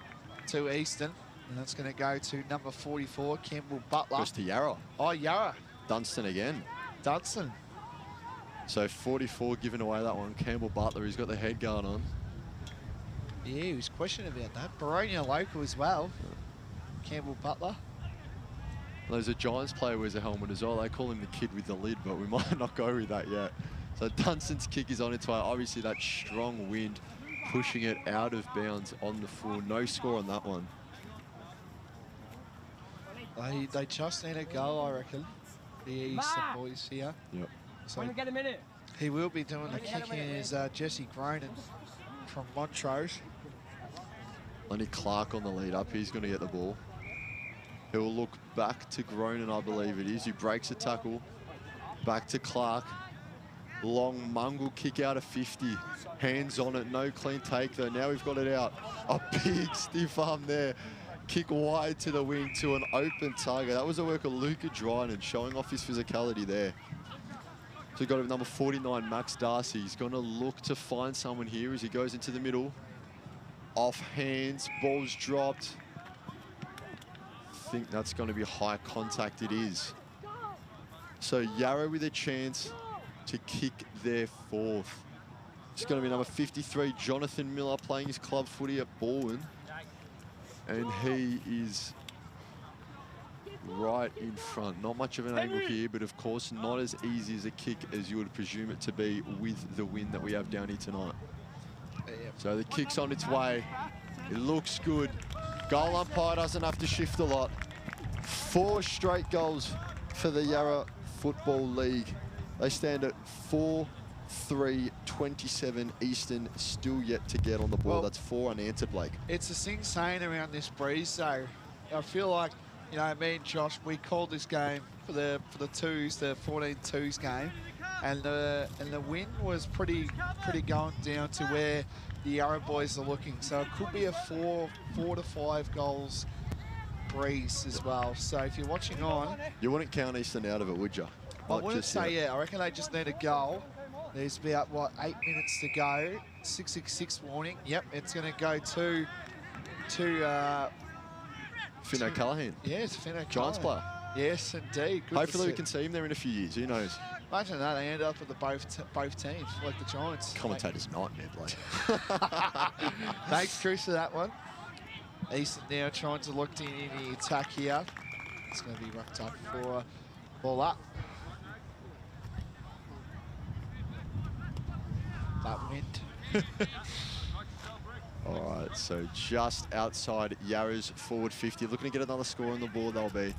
to Eastern. And it's going to go to number 44, Campbell Butler.
Goes to Yarra.
Oh, Yarra.
Dunstan again.
Dunstan.
So 44 giving away that one. Campbell Butler, he's got the head guard on.
Yeah, he was questioned about that. Boronia local as well. Campbell Butler.
There's a Giants player who wears a helmet as well. They call him the kid with the lid, but we might not go with that yet. So Dunstan's kick is on its way. Obviously that strong wind pushing it out of bounds on the full. No score on that one.
They just need a goal, I reckon. The Eastern boys here.
Yep.
So
When we get a minute.
he will be doing the kicking is Jesse Gronin from Montrose.
Lenny Clark on the lead up. He's going to get the ball. He'll look back to Gronin, I believe it is. He breaks a tackle. Back to Clark. Long Mungle kick out of 50. Hands on it. No clean take, though. Now we've got it out. A big stiff arm there. Kick wide to the wing to an open target. That was the work of Luca Drynan, showing off his physicality there. So we've got number 49, Max Darcy. He's going to look to find someone here as he goes into the middle. Off hands, ball's dropped. I think that's going to be high contact. It is. So Yarra with a chance to kick their fourth. It's going to be number 53, Jonathan Miller, playing his club footy at Baldwin. And he is right in front. Not much of an angle here, but of course not as easy as a kick as you would presume it to be with the wind that we have down here tonight. So the kick's on its way. It looks good. Goal umpire doesn't have to shift a lot. 4 straight goals for the Yarra Football League. They stand at 4-3-27. Eastern still yet to get on the board.
Well,
that's 4 unanswered, Blake.
It's a thing saying around this breeze, though. I feel like, you know, me and Josh, we called this game for the twos, the 14-2s game, and the wind was pretty going down to where the Yarra boys are looking. So it could be a 4 to 5 goals breeze as well. So if you're watching on,
You wouldn't count Eastern out of it, would you?
I wouldn't say yeah. I reckon they just need a goal. There's about, what, 8 minutes to go. 666 warning. Yep, it's going to go to
Finn O'Callaghan.
yes, Finn O'Callaghan.
Giants player.
Yes, indeed. Good
Hopefully
to
we
see.
can see him there in a few years. Who knows?
Imagine that, they end up with both teams, like the Giants.
Commentator's nightmare, Blake.
Thanks, Chris, for that one. Easton now trying to look in the attack here. It's going to be rucked up for ball up. That wind.
All right, so just outside Yarra's forward 50. Looking to get another score on the board, they'll be.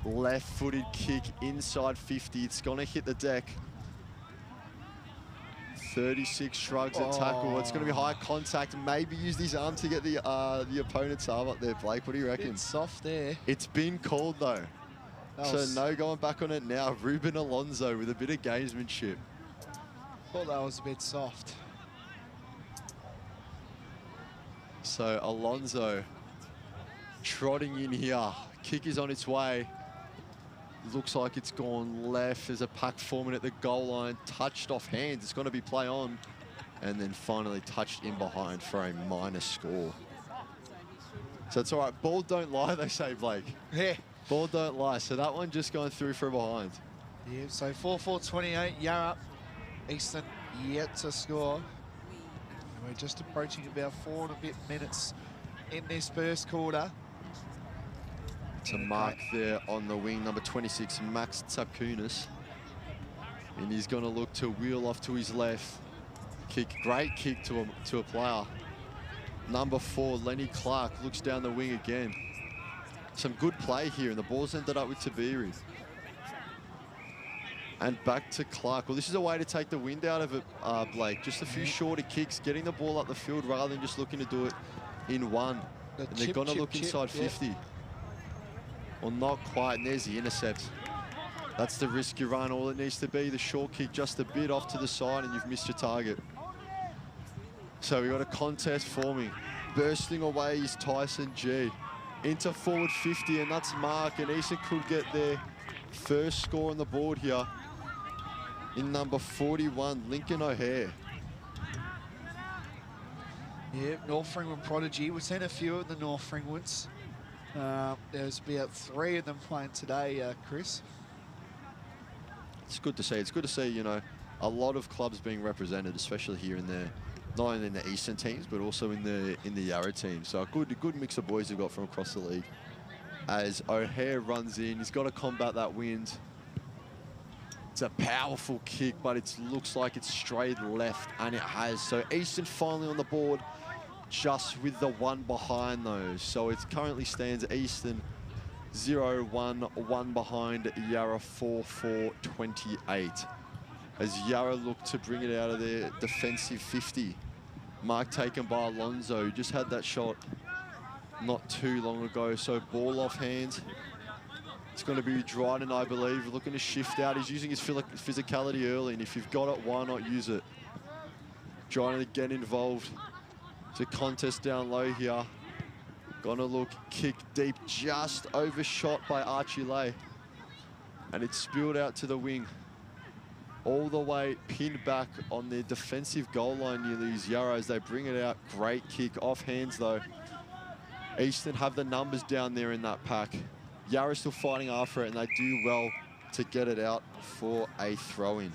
Left-footed kick inside 50. It's going to hit the deck. 36 shrugs at tackle. It's going to be high contact. Maybe use his arm to get the opponent's arm up there, Blake. What do you reckon?
Bit soft there.
It's been called, though. So no going back on it now. Ruben Alonso with a bit of gamesmanship.
Thought that was a bit soft.
So Alonso trotting in here. Kick is on its way. Looks like it's gone left. There's a pack forming at the goal line. Touched off hands. It's going to be play on. And then finally touched in behind for a minor score. So it's all right. Ball don't lie, they say, Blake.
Yeah.
Ball don't lie. So that one just going through for a behind.
Yeah, so 4-4-28, Yarra. Easton yet to score. And we're just approaching about 4 and a bit minutes in this first quarter.
To mark there on the wing, number 26, Max Tsapkunis. And he's going to look to wheel off to his left. Kick, great kick to a player. Number 4, Lenny Clark, looks down the wing again. Some good play here, and the ball's ended up with Tabiri. And back to Clark. Well, this is a way to take the wind out of it, Blake. Just a few shorter kicks, getting the ball up the field rather than just looking to do it in one. And they're going to look inside 50. Well, not quite, and there's the intercept. That's the risk you run. All it needs to be, the short kick just a bit off to the side, and you've missed your target. So we've got a contest forming. Bursting away is Tyson G. Into forward 50, and that's Mark, and Easton could get their first score on the board here in number 41, Lincoln O'Hare.
Yeah, North Ringwood prodigy. We've seen a few of the North Ringwoods. There's about 3 of them playing today, Chris.
It's good to see. It's good to see, you know, a lot of clubs being represented, especially here and there. Not only in the Eastern teams, but also in the Yarra team. So a good mix of boys we've got from across the league. As O'Hare runs in, he's got to combat that wind. It's a powerful kick, but it looks like it's straight left, and it has. So Eastern finally on the board, just with the one behind those. So it currently stands Eastern 0-1, 1 behind Yarra 4-4-28. as Yarra look to bring it out of their defensive 50. Mark taken by Alonso, who just had that shot not too long ago. So ball off hands. It's going to be Dryden, I believe, looking to shift out. He's using his physicality early, and if you've got it, why not use it? Dryden again involved. It's a contest down low here. Gonna look, kick deep, just overshot by Archie Lay. And it's spilled out to the wing. All the way pinned back on their defensive goal line near these Yarra as they bring it out. Great kick, off hands though. Eastern have the numbers down there in that pack. Yarra still fighting after it, and they do well to get it out for a throw-in.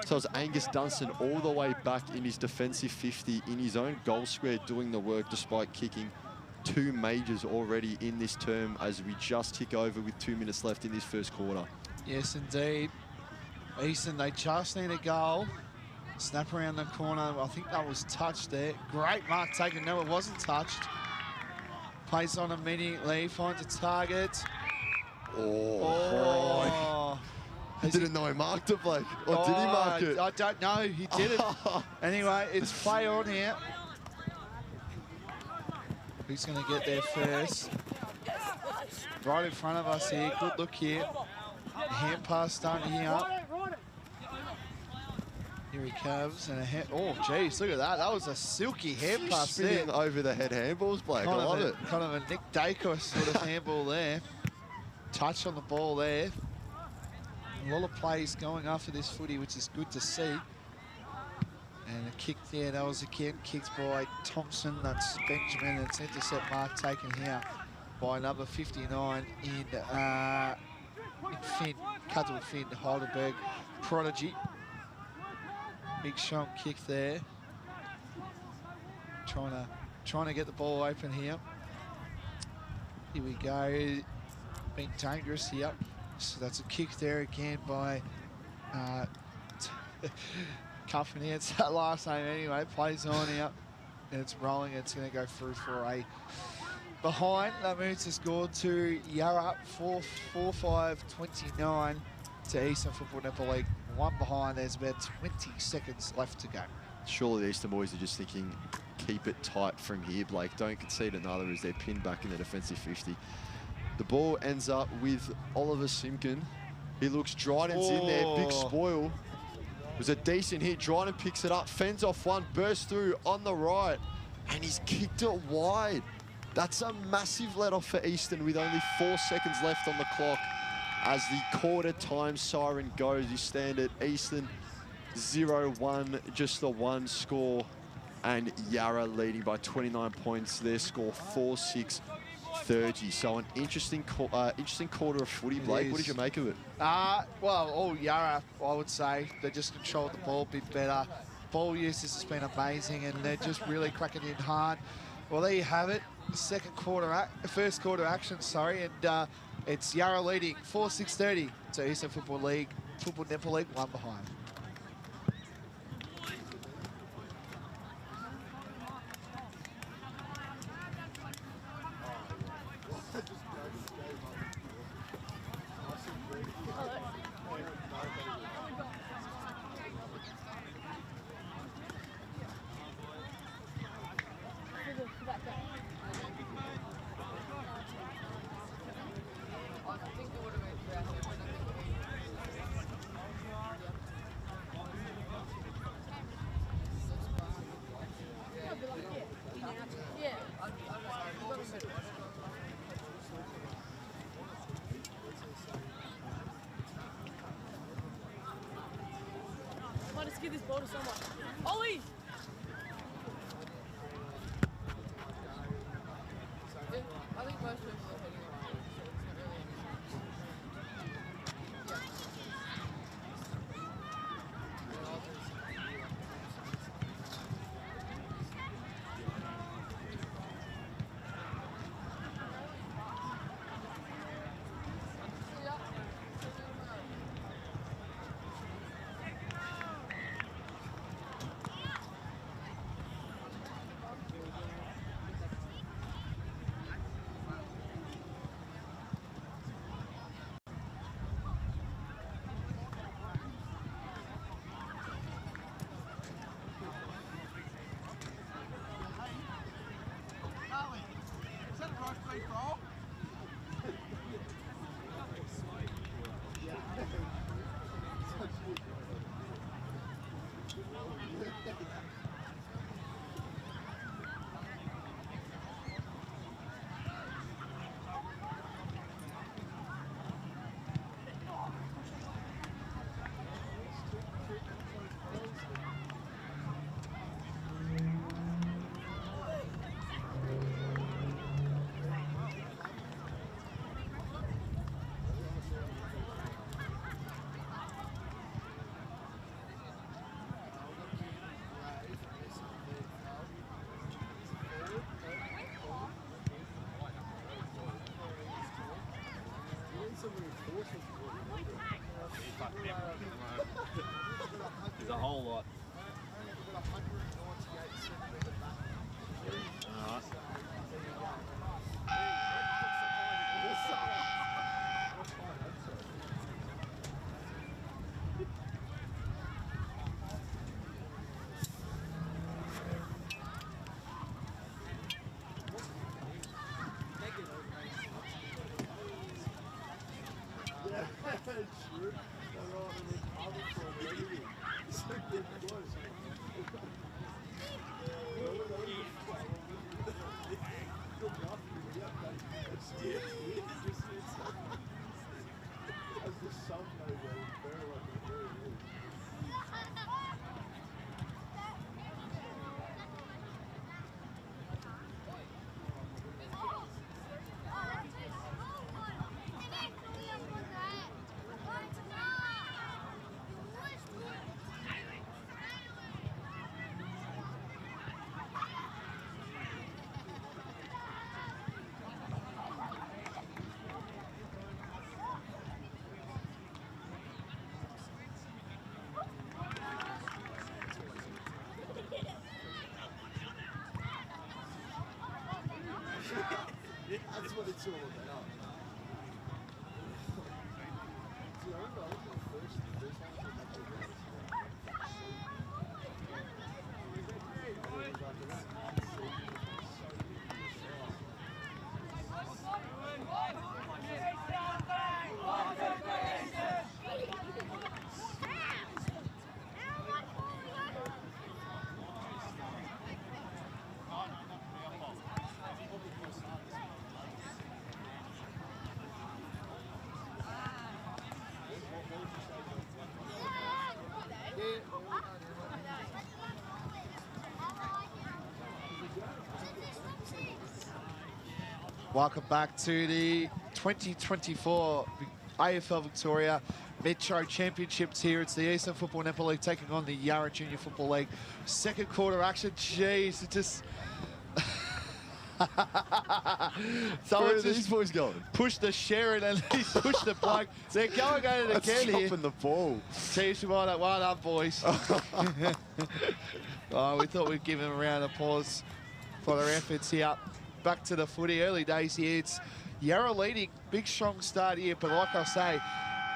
So it's Angus Dunstan all the way back in his defensive 50 in his own goal square doing the work despite kicking 2 majors already in this term as we just tick over with 2 minutes left in this first quarter.
Yes, indeed. Eastern, they just need a goal. Snap around the corner. I think that was touched there. Great mark taken. No, it wasn't touched. Plays on immediately, finds a target.
Oh. I didn't know he marked it, Blake. Or did he mark it?
I don't know. He didn't. Anyway, it's play on here. Who's going to get there first? Right in front of us here. Good look here. Hand pass starting here. Here he comes, and a hand. Oh, geez, look at that. That was a silky hand pass there.
Spinning over the head handballs, Blake. I love it.
Kind of a Nick Dacos sort of handball there. Touch on the ball there. A lot of plays going after this footy, which is good to see. And a kick there. That was again kicked by Thompson. That's Benjamin. It's intercept mark taken here by number 59 in Finn, Cudgel Finn, Heidelberg Prodigy. Big strong kick there. Trying to get the ball open here. Here we go. Been dangerous here. So that's a kick there again by can't pronounce that last name anyway. Plays on here. And it's rolling. It's going to go through for a behind. That moves the score to Yarra 4-5-29 to Eastern Football Netball League. 1 behind. There's about 20 seconds left to go.
Surely the Eastern boys are just thinking, keep it tight from here, Blake. Don't concede another as they're pinned back in the defensive 50. The ball ends up with Oliver Simkin. He looks Dryden's in there. Big spoil. It was a decent hit. Dryden picks it up, fends off one, bursts through on the right, and he's kicked it wide. That's a massive let-off for Eastern with only 4 seconds left on the clock. As the quarter time siren goes, you stand at Eastern 0-1, just the 1 score, and Yarra leading by 29 points. Their score 4-6-30. So an interesting quarter of footy, Blake. What did you make of it?
Well, all Yarra, I would say. They just controlled the ball a bit better. Ball use has been amazing, and they're just really cracking in hard. Well, there you have it. First quarter action, sorry, and it's Yarra leading 4-6-30 to Eastern Football Netball League, 1 behind.
Let's give this ball to someone. Ollie! I think most people are hitting it right, so it's not really
There's a whole lot. Alright. That's what it's all about.
Welcome back to the 2024 AFL Victoria Metro Championships here. It's the Eastern Football Netball League taking on the Yarra Junior Football League. Second quarter action. Jeez, it just...
Where are these boys going?
Pushed the Sharon and he pushed the bloke. They're going at it again here.
Dropping the ball.
Well done, boys. Oh, we thought we'd give them a round of applause for their efforts here. Back to the footy, early days here. It's Yarra leading, big strong start here, but like I say,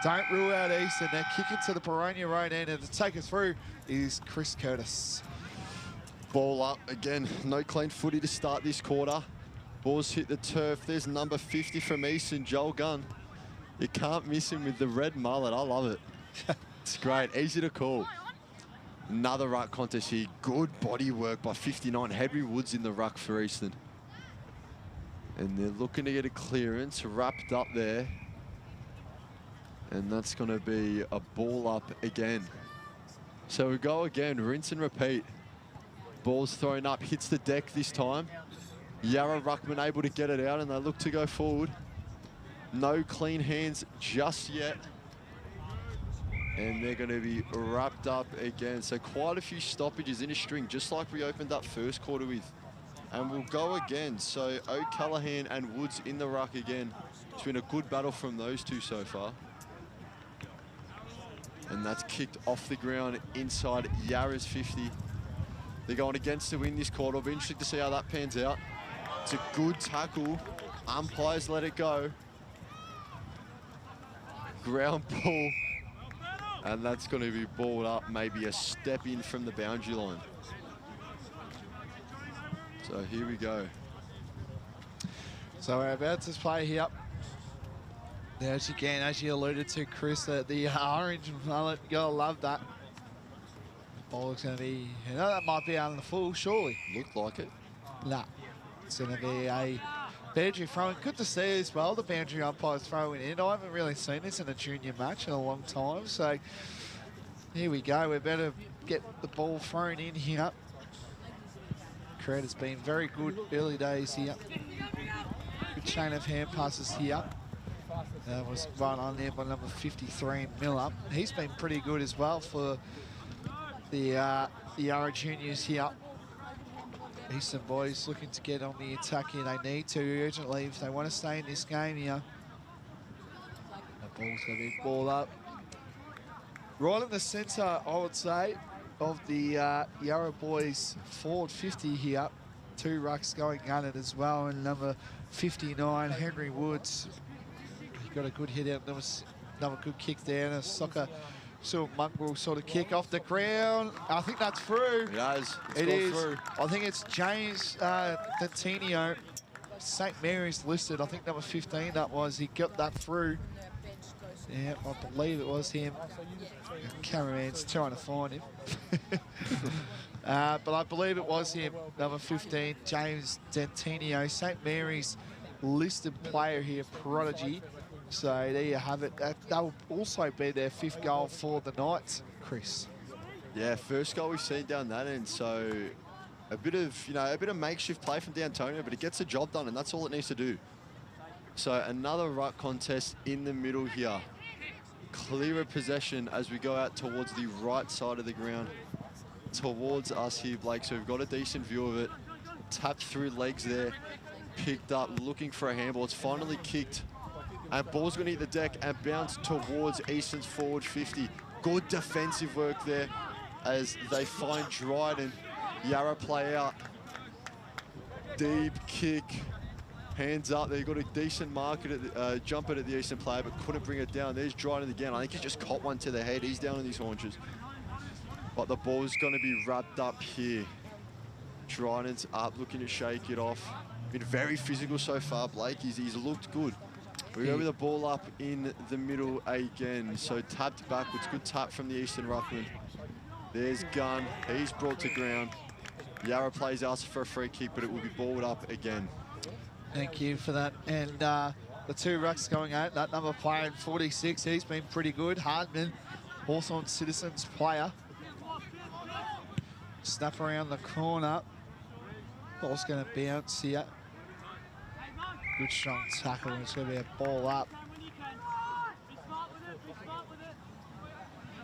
don't rule out Eastern. They're kicking to the Boronia Road end, and to take us through is Chris Curtis.
Ball up again. No clean footy to start this quarter. Ball's hit the turf. There's number 50 from Eastern, Joel Gunn. You can't miss him with the red mullet. I love it. It's great. Easy to call. Another ruck contest here. Good body work by 59. Henry Woods in the ruck for Eastern. And they're looking to get a clearance wrapped up there. And that's going to be a ball up again. So we go again, rinse and repeat. Ball's thrown up, hits the deck this time. Yarra ruckman able to get it out, and they look to go forward. No clean hands just yet. And they're going to be wrapped up again. So quite a few stoppages in a string, just like we opened up first quarter with. And we'll go again. So O'Callaghan and Woods in the ruck again. It's been a good battle from those two so far. And that's kicked off the ground inside Yarra's 50. They're going against the wind this quarter. It'll be interesting to see how that pans out. It's a good tackle. Umpires let it go. Ground ball. And that's going to be balled up, maybe a step in from the boundary line. So here we go.
So we're about to play here. There's again, as you alluded to, Chris, the orange mullet. You gotta love that. The ball's gonna be, you know, that might be on the full, surely.
Looked like it.
Nah, it's gonna be a boundary throw. Good to see as well, the boundary umpires throwing in. I haven't really seen this in a junior match in a long time. So here we go. We better get the ball thrown in here. Crowd has been very good early days here. Good chain of hand passes here. That was right on there by number 53, Miller. He's been pretty good as well for the Yarra Juniors here. Eastern boys looking to get on the attack here. They need to urgently if they want to stay in this game here. The ball's going to be ball up. Right in the centre, I would say, of the Yarra boys forward 50 here. 2 rucks going at it as well. And number 59, Henry Woods. He got a good hit out. There was another good kick there. And a soccer sort of mongrel sort of kick off the ground. I think that's through.
It has.
It is. Through. I think it's James Dentinio. St. Mary's listed. I think number 15 that was. He got that through. Yeah, I believe it was him. Cameraman's trying to find him. But I believe it was him, number 15, James Dentinio. St. Mary's listed player here, prodigy. So there you have it. That will also be their 5th goal for the Knights, Chris.
Yeah, first goal we've seen down that end. So a bit of makeshift play from D'Antonio, but it gets the job done, and that's all it needs to do. So another ruck contest in the middle here. Clearer possession as we go out towards the right side of the ground. Towards us here, Blake, so we've got a decent view of it. Tapped through legs there, picked up, looking for a handball. It's finally kicked. And ball's going to hit the deck and bounce towards Eastern's forward 50. Good defensive work there as they find Dryden. Yarra play out. Deep kick. Hands up. They got a decent mark at jump at the Eastern player, but couldn't bring it down. There's Dryden again. I think he just caught one to the head. He's down on his haunches. But the ball's going to be wrapped up here. Dryden's up, looking to shake it off. Been very physical so far, Blake. He's looked good. We go with the ball up in the middle again. So tapped backwards. Good tap from the Eastern ruckman. There's Gunn. He's brought to ground. Yarra plays us for a free kick, but it will be balled up again.
Thank you for that. And the 2 rucks going out. That number player in 46, he's been pretty good. Hardman, Hawthorn Citizens player. Snap around the corner. Ball's going to bounce here. Good strong tackle, and it's going to be a ball up.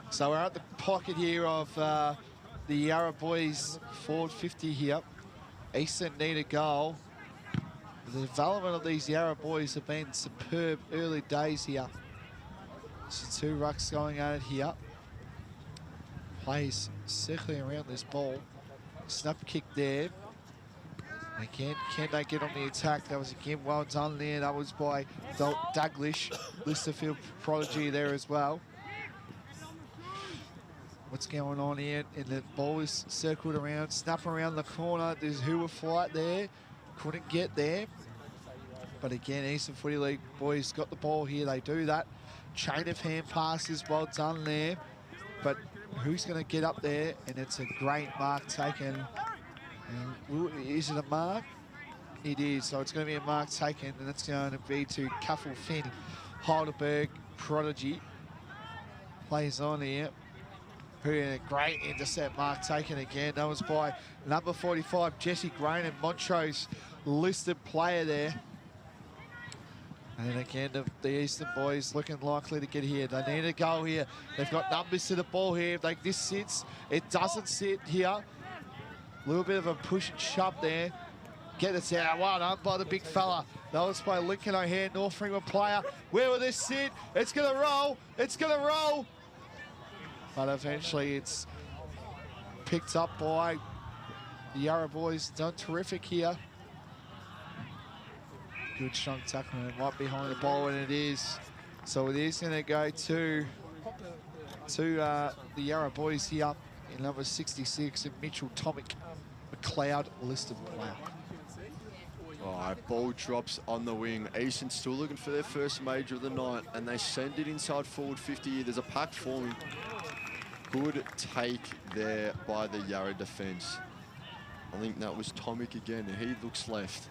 So we're at the pocket here of the Yarra boys forward 50 here. Eastern need a goal. The development of these Yarra boys have been superb early days here. So 2 rucks going at it here. Plays circling around this ball. Snap kick there. Again, can they get on the attack? That was again well done there. That was by Douglas, Listerfield prodigy there as well. What's going on here? And the ball is circled around, snap around the corner. There's Hoover flight there. Couldn't get there. But again, Eastern Footy League boys got the ball here. They do that. Chain of hand passes, well done there. But who's going to get up there? And it's a great mark taken. Is it a mark? It is. So it's going to be a mark taken, and it's going to be to Cuffle Finn. Heidelberg prodigy plays on here. A great intercept mark taken again. That was by number 45, Jesse Grain, and Montrose listed player there. And again, the Eastern boys looking likely to get here. They need a goal here. They've got numbers to the ball here. If this sits, it doesn't sit here. A little bit of a push and shove there. Get it out. Well done by the big fella. That was by Lincoln O'Hare, North Freeman player. Where will this sit? It's going to roll. It's going to roll. But eventually it's picked up by the Yarra boys. Done terrific here. Good strong tackle right behind the ball, and it is. So it is going to go to the Yarra boys here in number 66, and Mitchell Tomic, McLeod listed player.
All right, ball drops on the wing. Eastern still looking for their first major of the night, and they send it inside forward 50. There's a pack forming. Good take there by the Yarra defence. I think that was Tomic again. He looks left.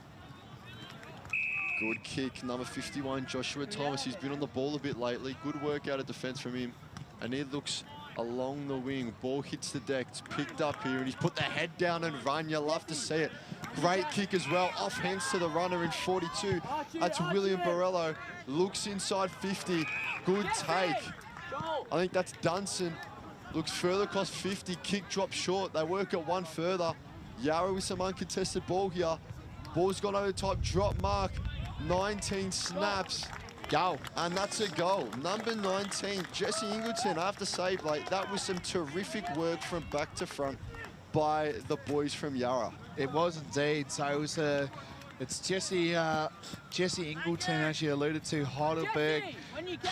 Good kick, number 51, Joshua Thomas. He's been on the ball a bit lately. Good work out of defence from him. And he looks along the wing. Ball hits the deck. It's picked up here, and he's put the head down and run. You love to see it. Great kick as well. Off hands to the runner in 42. That's William Borello. Looks inside 50. Good take. I think that's Dunson. Looks further across 50. Kick drops short. They work at one further. Yarra with some uncontested ball here. Ball's gone over the top. Drop mark. 19 snaps. Goal. And that's a goal. Number 19, Jesse Ingleton. I have to say, Blake, that was some terrific work from back to front by the boys from Yarra.
It was indeed. So it was it's Jesse Ingleton, as you alluded to, Heidelberg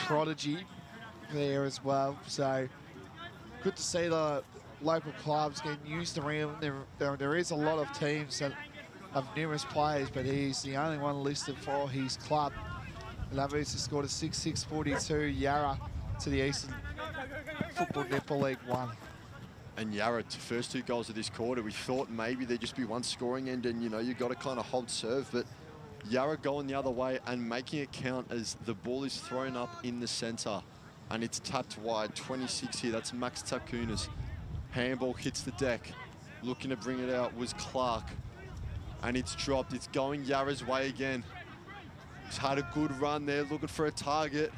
prodigy there as well. So good to see the local clubs getting used around. There is a lot of teams that have numerous players, but he's the only one listed for his club. And that moves the score to 6-6-42 Yarra to the Eastern Football Netball League 1.
And Yarra, first two goals of this quarter, we thought maybe there'd just be one scoring end and, you know, you've got to kind of hold serve. But Yarra going the other way and making it count as the ball is thrown up in the centre. And it's tapped wide, 26 here. That's Max Takunas. Handball hits the deck. Looking to bring it out was Clark. And it's dropped. It's going Yarra's way again. He's had a good run there, looking for a target.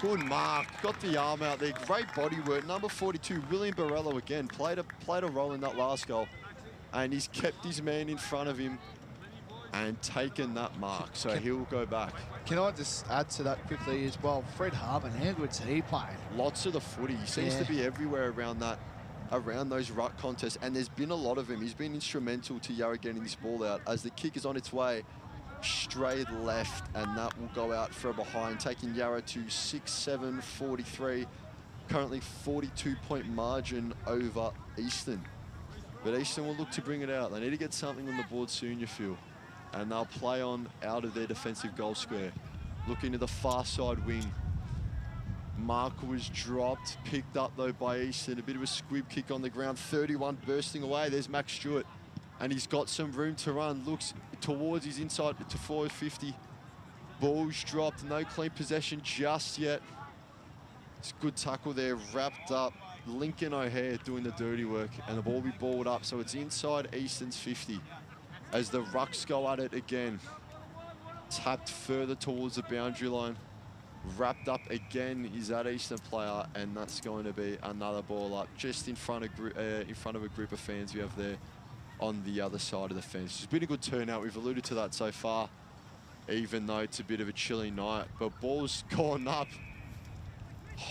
Good mark, got the arm out there. Great body work. Number 42, William Borello again, played a role in that last goal. And he's kept his man in front of him and taken that mark, so he'll go back.
Can I just add to that quickly as well? Fred Harmon, how good's he playing?
Lots of the footy. He seems to be everywhere around those ruck contests, and there's been a lot of him. He's been instrumental to Yarra getting this ball out as the kick is on its way. Straight left, and that will go out from behind, taking Yarra to 6-7-43. Currently 42-point margin over Eastern. But Eastern will look to bring it out. They need to get something on the board soon, you feel. And they'll play on out of their defensive goal square. Looking to the far side wing. Mark was dropped, picked up though by Eastern. A bit of a squib kick on the ground. 31 bursting away. There's Max Stewart. And he's got some room to run. Looks towards his inside to forward 50. Ball's dropped. No clean possession just yet. It's a good tackle there. Wrapped up. Lincoln O'Hare doing the dirty work. And the ball will be balled up. So it's inside Eastern's 50. As the rucks go at it again. Tapped further towards the boundary line. Wrapped up again is that Eastern player. And that's going to be another ball up. Just in front of a group of fans we have there on the other side of the fence. It's been a good turnout. We've alluded to that so far, even though it's a bit of a chilly night. But ball's gone up,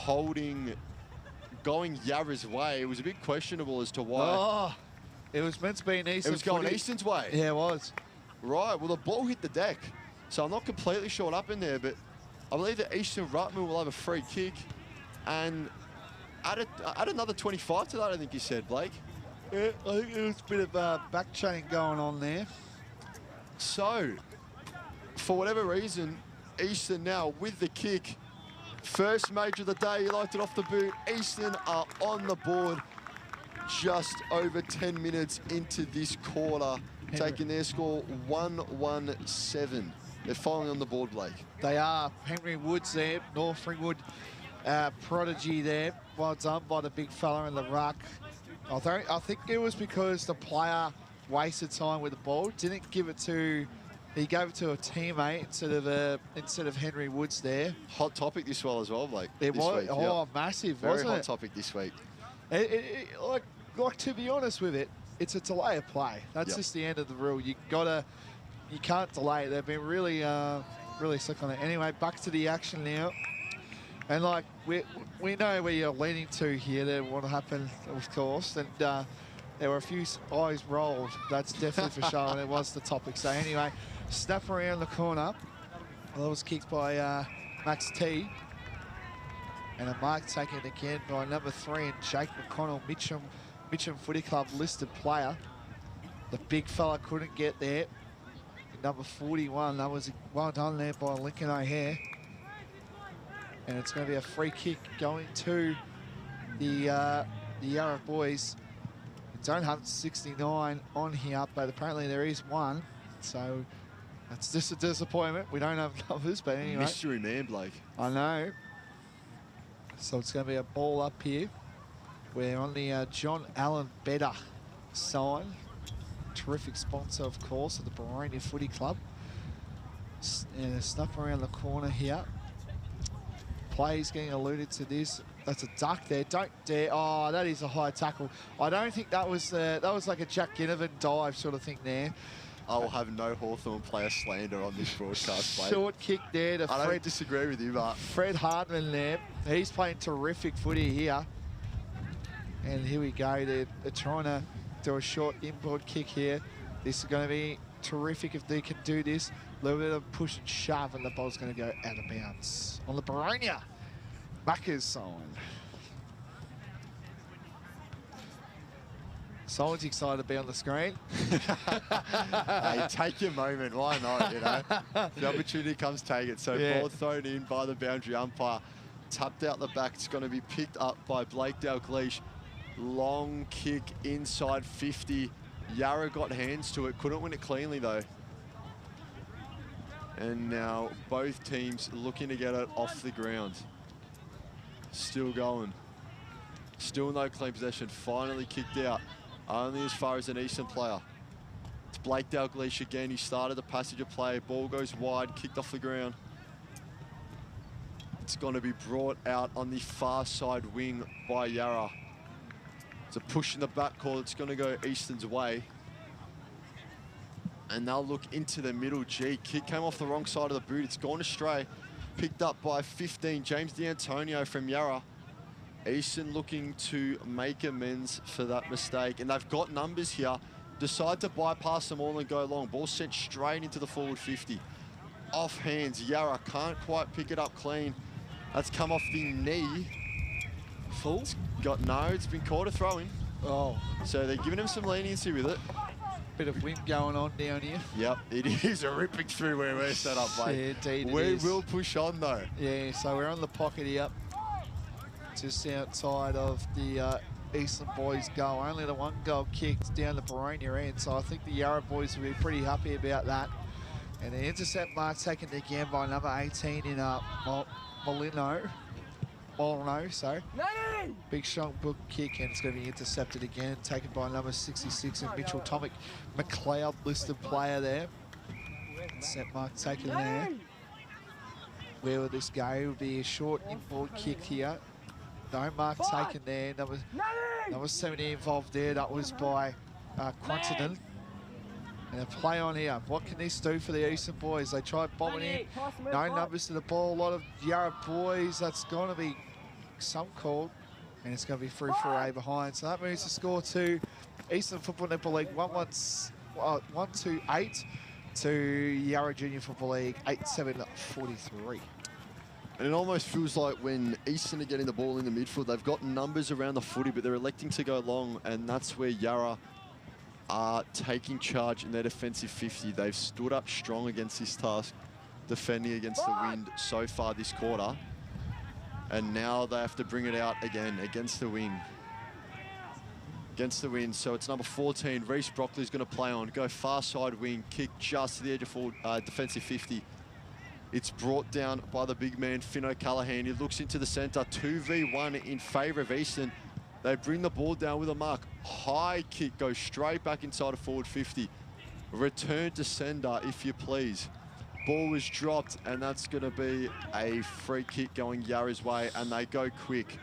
going Yarra's way. It was a bit questionable as to why.
Oh, it was meant to be an Eastern.
It was going
footy.
Eastern's way.
Yeah, it was.
Right, well, the ball hit the deck. So I'm not completely sure what happened there, but I believe that Eastern Ruckman will have a free kick. And add another 25 to that, I think you said, Blake.
Yeah, I think there was a bit of back chatting going on there.
So, for whatever reason, Eastern now with the kick. First major of the day, he liked it off the boot. Eastern are on the board just over 10 minutes into this quarter, taking their score 1-1-7. They're finally on the board, Blake.
They are. Henry Woods there, North Ringwood prodigy there. Well done by the big fella in the ruck. I think it was because the player wasted time with the ball. Didn't give it to, he gave it to a teammate instead of Henry Woods there.
Hot topic this well as well, Blake.
It was,
yeah.
Massive,
Very
wasn't it?
hot topic this week.
Like to be honest with it, it's a delay of play. That's just the end of the rule. You can't delay it. They've been really slick on it. Anyway, back to the action now. And like we know where you're leaning to here. That what happened, of course. And there were a few eyes rolled. That's definitely for sure. And it was the topic. So anyway, snap around the corner. That was kicked by Max T. And a mark taken again by number 3 and Jake McConnell, Mitcham Footy Club listed player. The big fella couldn't get there. number 41. That was well done there by Lincoln O'Hare. And it's going to be a free kick going to the Yarra boys. We don't have 69 on here, but apparently there is one. So that's just a disappointment. We don't have numbers, but anyway.
Mystery man, Blake.
I know. So it's going to be a ball up here. We're on the John Allen Better sign. Terrific sponsor, of course, of the Boronia Footy Club. And snuck around the corner here. Plays getting alluded to this. That's a duck there. Don't dare. Oh, that is a high tackle. I don't think that was like a Jack Ginnivan dive sort of thing there.
I will have no Hawthorn player slander on this broadcast, Blake.
Short kick there to
I don't disagree with you, but
Fred Hardman there. He's playing terrific footy here. And here we go. They're trying to do a short inboard kick here. This is going to be terrific if they can do this. A little bit of push and shove, and the ball's going to go out of bounds on the Boronia backers sign. Someone's excited to be on the screen.
Hey, take your moment. Why not, you know? The opportunity comes, take it. So
Yeah.
ball thrown in by the boundary umpire. Tapped out the back. It's going to be picked up by Blake Dalgleish. Long kick inside 50. Yarra got hands to it. Couldn't win it cleanly, though. And now both teams looking to get it off the ground. Still going. Still no clean possession. Finally kicked out. Only as far as an Eastern player. It's Blake Dalgleish again. He started the passage of play. Ball goes wide, kicked off the ground. It's going to be brought out on the far side wing by Yarra. It's a push in the back call. It's going to go Eastern's way. And they'll look into the middle. G. Kick came off the wrong side of the boot. It's gone astray. Picked up by 15. James D'Antonio from Yarra. Eastern looking to make amends for that mistake. And they've got numbers here. Decide to bypass them all and go long. Ball sent straight into the forward 50. Off hands. Yarra can't quite pick it up clean. That's come off the knee.
Full?
It's been caught a throw-in.
Oh.
So they're giving him some leniency with it.
Bit of wind going on down here.
Yep, it is a ripping through where we're set up, mate.
Yeah, indeed it
we
is.
will push on, though.
Yeah, so we're on the pocket here. Just outside of the Eastern boys' goal. Only the one goal kicked down the Boronia end. So I think the Yarra boys will be pretty happy about that. And the intercept mark taken again by number 18 in Molino, sorry. Big strong book kick, and it's going to be intercepted again, taken by number 66 and Mitchell Tomic, McLeod listed player there. Set mark taken there. Where will this go? It will be a short inboard kick here. No mark taken there. Number 70 involved there. That was by Quantidon. And a play on here. What can this do for the Eastern boys? They tried bombing in. No numbers to the ball. A lot of Yarra boys. That's going to be some call. And it's going to be free for A behind. So that moves the score to Eastern Football Netball League 128 to Yarra Junior Football League 87-43.
And it almost feels like when Eastern are getting the ball in the midfield, they've got numbers around the footy, but they're electing to go long, and that's where Yarra are taking charge in their defensive 50. They've stood up strong against this task, defending against the wind so far this quarter. And now they have to bring it out again against the wind. Against the wind, so it's number 14. Reece Brockley's going to play on, go far side wing, kick just to the edge of forward, defensive 50. It's brought down by the big man, Finn O'Callaghan. He looks into the centre, 2v1 in favour of Eastern. They bring the ball down with a mark. High kick, goes straight back inside of forward 50. Return to sender, if you please. Ball was dropped, and that's going to be a free kick going Yarra's way, and they go quick.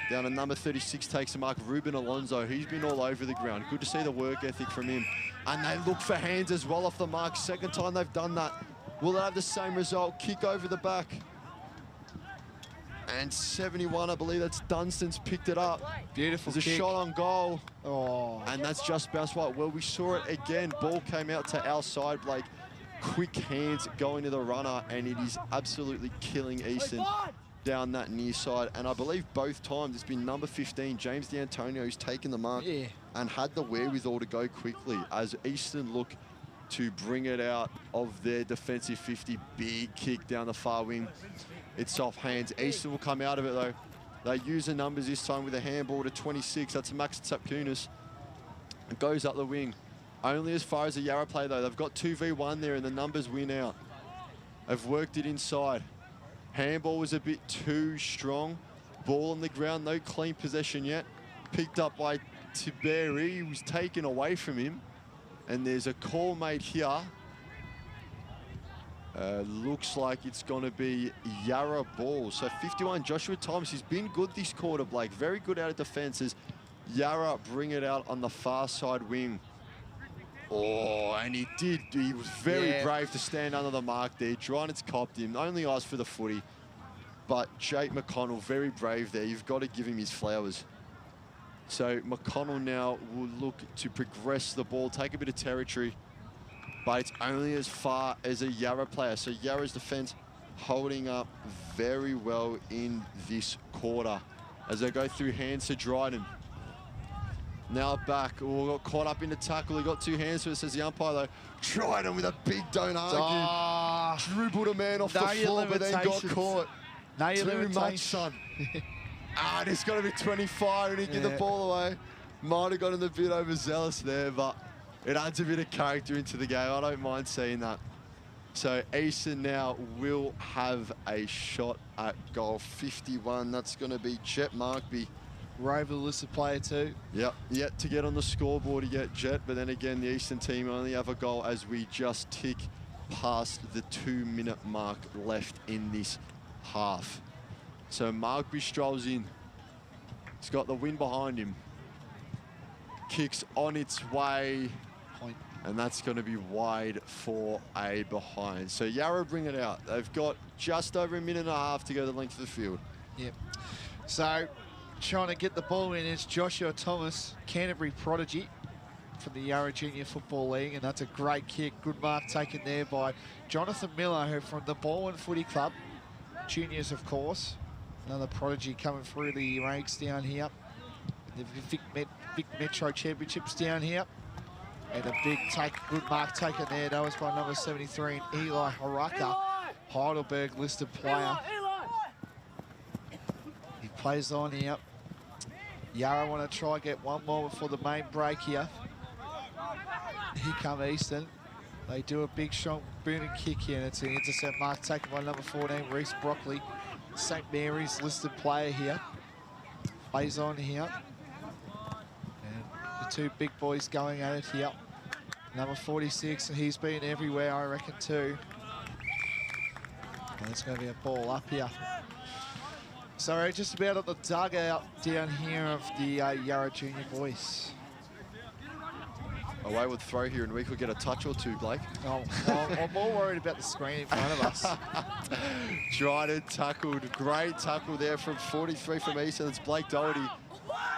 Down to number 36 takes the mark, Ruben Alonso. He's been all over the ground. Good to see the work ethic from him. And they look for hands as well off the mark. Second time they've done that. Will they have the same result? Kick over the back. And 71, I believe that's Dunstan's picked it up.
Beautiful
There's a
kick.
shot on goal.
Oh.
And that's just bounced wide. Well, we saw it again. Ball came out to our side, Blake. Quick hands going to the runner, and it is absolutely killing Eastern down that near side. And I believe both times it's been number 15, James D'Antonio, who's taken the mark and had the wherewithal to go quickly as Eastern look to bring it out of their defensive 50. Big kick down the far wing. It's off hands. Eastern will come out of it though. They use the numbers this time with a handball to 26. That's Max Tsapkunis. It goes up the wing. Only as far as the Yarra play though. They've got 2v1 there and the numbers win out. They've worked it inside. Handball was a bit too strong. Ball on the ground, no clean possession yet. Picked up by Tiberi, was taken away from him. And there's a call made here. Looks like it's going to be Yarra ball. So 51, Joshua Thomas, he's been good this quarter, Blake. Very good out of defences. Yarra bring it out on the far side wing. Oh, and he did. He was very brave to stand under the mark there. Drynet's copped him. Only asked for the footy. But Jake McConnell, very brave there. You've got to give him his flowers. So McConnell now will look to progress the ball, take a bit of territory. But it's only as far as a Yarra player. So Yarra's defence holding up very well in this quarter as they go through hands to Dryden. Now back. Oh, got caught up in the tackle. He got two hands to it, says the umpire, though. Dryden with a big don't argue. Dribbled a man off the floor, but then got caught. Too much, son. And it's got to be 25, and he give the ball away. Might have gotten a bit overzealous there, but it adds a bit of character into the game. I don't mind seeing that. So Eastern now will have a shot at goal. 51, that's going to be Jet Markby.
Rover listed player too.
Yep, yet to get on the scoreboard yet, Jet. But then again, the Eastern team only have a goal as we just tick past the 2-minute mark left in this half. So Markby strolls in. He's got the wind behind him. Kicks on its way.
Point.
And that's going to be wide for a behind. So Yarra bring it out. They've got just over a minute and a half to go the length of the field.
Yep. So trying to get the ball in is Joshua Thomas, Canterbury prodigy from the Yarra Junior Football League, and that's a great kick. Good mark taken there by Jonathan Miller, who from the Baldwin Footy Club. Juniors, of course. Another prodigy coming through the ranks down here. The Vic Metro Championships down here. And a big good mark taken there. That was by number 73, Eli Haraka, Heidelberg listed player. He plays on here. Yarra want to try get one more before the main break here. Here come Eastern. They do a big, strong, booming kick here, and it's an intercept mark taken by number 14, Reece Brockley. St. Mary's listed player here. Plays on here. And the two big boys going at it here. Number 46, he's been everywhere, I reckon, too. And it's going to be a ball up here. So we're just about at the dugout down here of the Yarra Junior boys.
A wayward throw here, and we could get a touch or two, Blake.
Oh, I'm more worried about the screen in front of us.
Dryden tackled. Great tackle there from 43 from Eastern. It's Blake Doherty.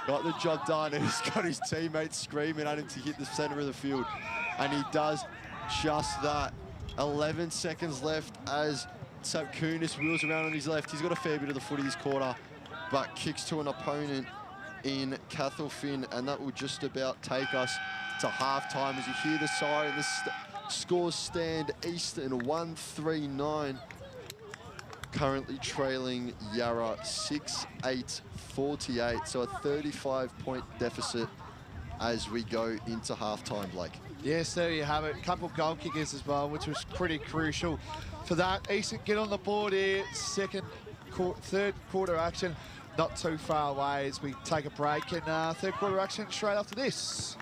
Got the job done, and he's got his teammates screaming at him to hit the centre of the field. And he does just that. 11 seconds left as Tsapkunis wheels around on his left. He's got a fair bit of the footy this quarter, but kicks to an opponent in Cathal Finn, and that will just about take us to half-time. As you hear the siren, the scores stand Eastern 1-3-9. Currently trailing Yarra 6-8-48, so a 35-point deficit as we go into half-time, Blake.
Yes, there you have it. A couple of goal kickers as well, which was pretty crucial for that. Eastern get on the board here. Third quarter action, not too far away as we take a break. And third quarter action straight after this.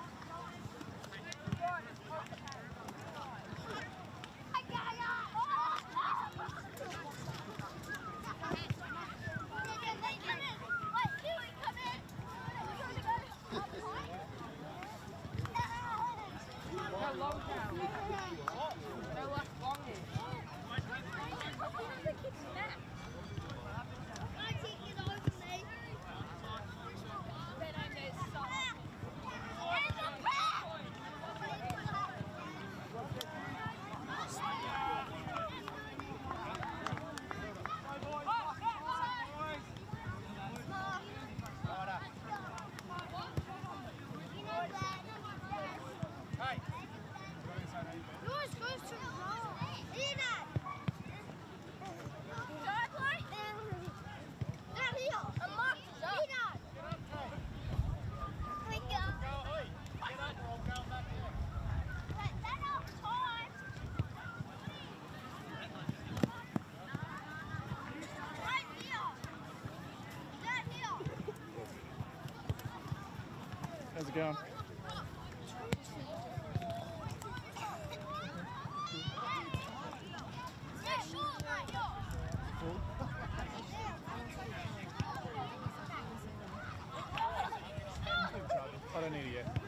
going? I don't need it yet.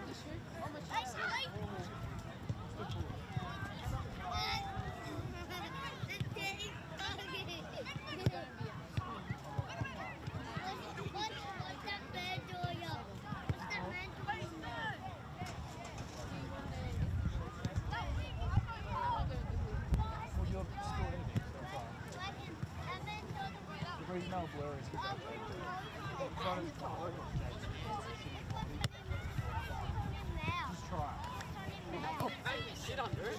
Sit under it.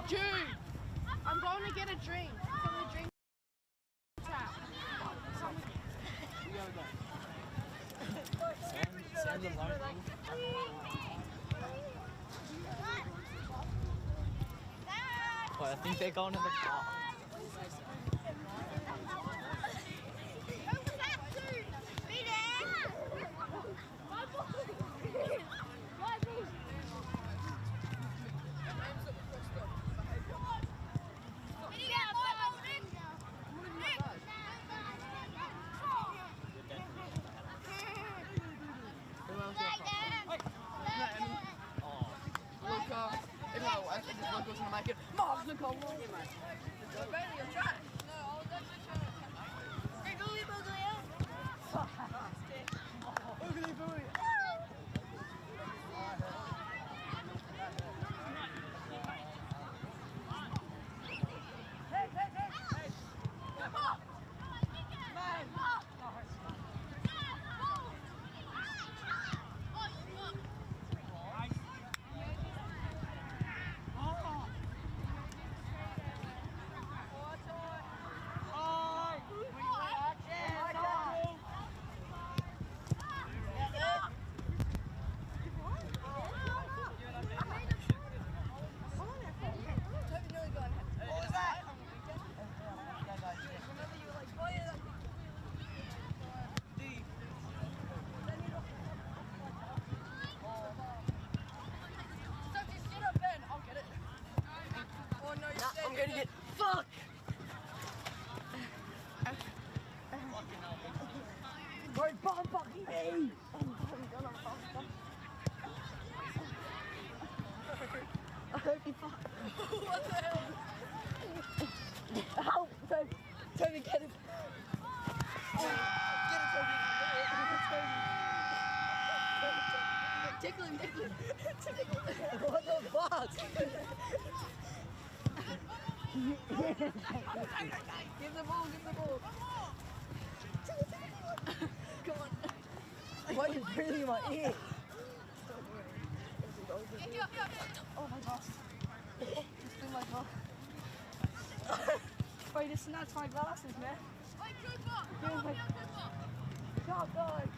Jude, I'm going to get a drink from the drink tap.
Well, I think they're going to the car.
just one goes to make it. Mark's the goal. No, I was actually trying to. Hey, Billy, Billy. I'm gonna get fuck. Bro, bomb fucking me. I hope you fuck. What the hell? Help, Toby, get it. Get it, Toby. Tickle him. What the fuck? Give the ball. Come on. Why are you breathing in my ear? Oh my gosh. Just do my gosh. Bro, you just snatched my glasses, man. Go, guys.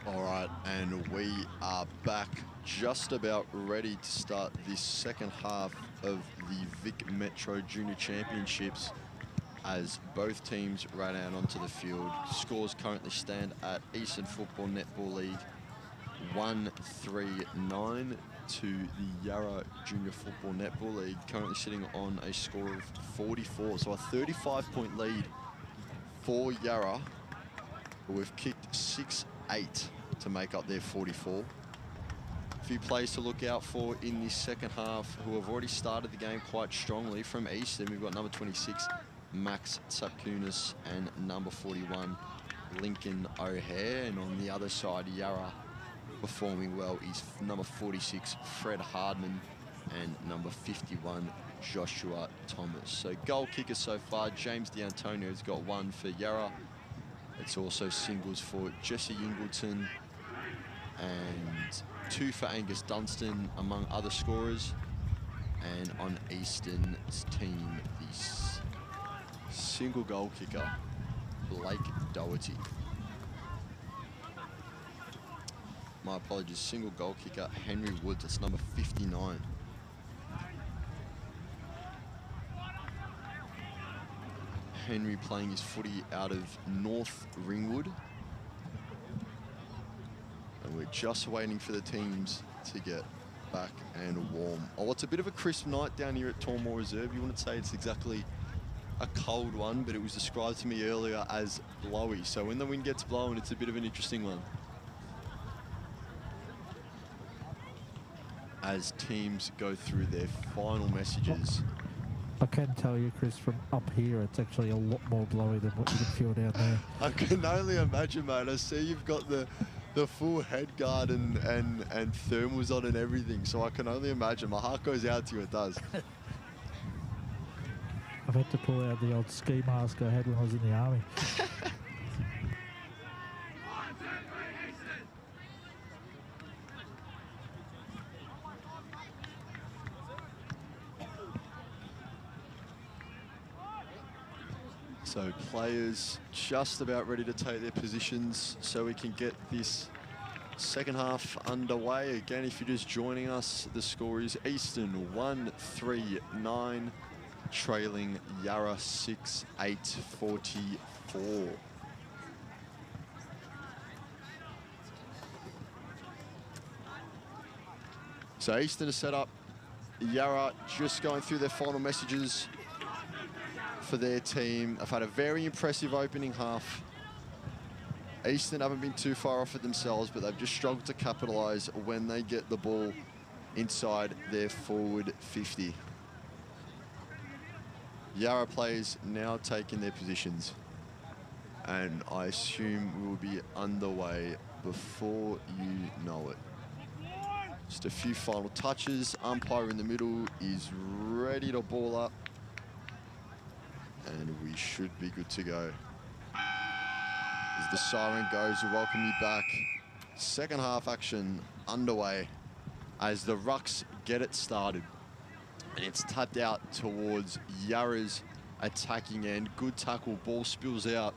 All right, and we are back, just about ready to start this second half of the Vic Metro Junior Championships as both teams run out onto the field. Scores currently stand at Eastern Football Netball League 1-3-9 to the Yarra Junior Football Netball League, currently sitting on a score of 44. So a 35-point lead for Yarra, but we've kicked 6-8 to make up their 44. A few players to look out for in this second half who have already started the game quite strongly. From Eastern, we've got number 26, Max Tsapkunis, and number 41, Lincoln O'Hare. And on the other side, Yarra performing well is number 46, Fred Hardman, and number 51, Joshua Thomas. So goal kickers so far, James D'Antonio has got one for Yarra. It's also singles for Jesse Ingleton and 2 for Angus Dunstan, among other scorers. And on Eastern's team, the single goal kicker, Blake Doherty. My apologies, single goal kicker, Henry Woods, that's number 59. Henry playing his footy out of North Ringwood. And we're just waiting for the teams to get back and warm. Oh, it's a bit of a crisp night down here at Tormore Reserve. You wouldn't say it's exactly a cold one, but it was described to me earlier as blowy. So when the wind gets blowing, it's a bit of an interesting one. As teams go through their final messages.
I can tell you, Chris, from up here, it's actually a lot more blowy than what you can feel down there.
I can only imagine, mate. I see you've got the full head guard and thermals on and everything, so I can only imagine. My heart goes out to you, it does.
I've had to pull out the old ski mask I had when I was in the army.
So players just about ready to take their positions so we can get this second half underway. Again, if you're just joining us, the score is Eastern 1-3-9, trailing Yarra 6-8-44. So Eastern is set up. Yarra just going through their final messages for their team. I've had a very impressive opening half. Eastern haven't been too far off it themselves, but they've just struggled to capitalise when they get the ball inside their forward 50. Yarra players now taking their positions, and I assume we will be underway before you know it. Just a few final touches. Umpire in the middle is ready to ball up, and we should be good to go. As the siren goes, we welcome you back. Second half action underway as the Rucks get it started. And it's tapped out towards Yarra's attacking end. Good tackle, ball spills out.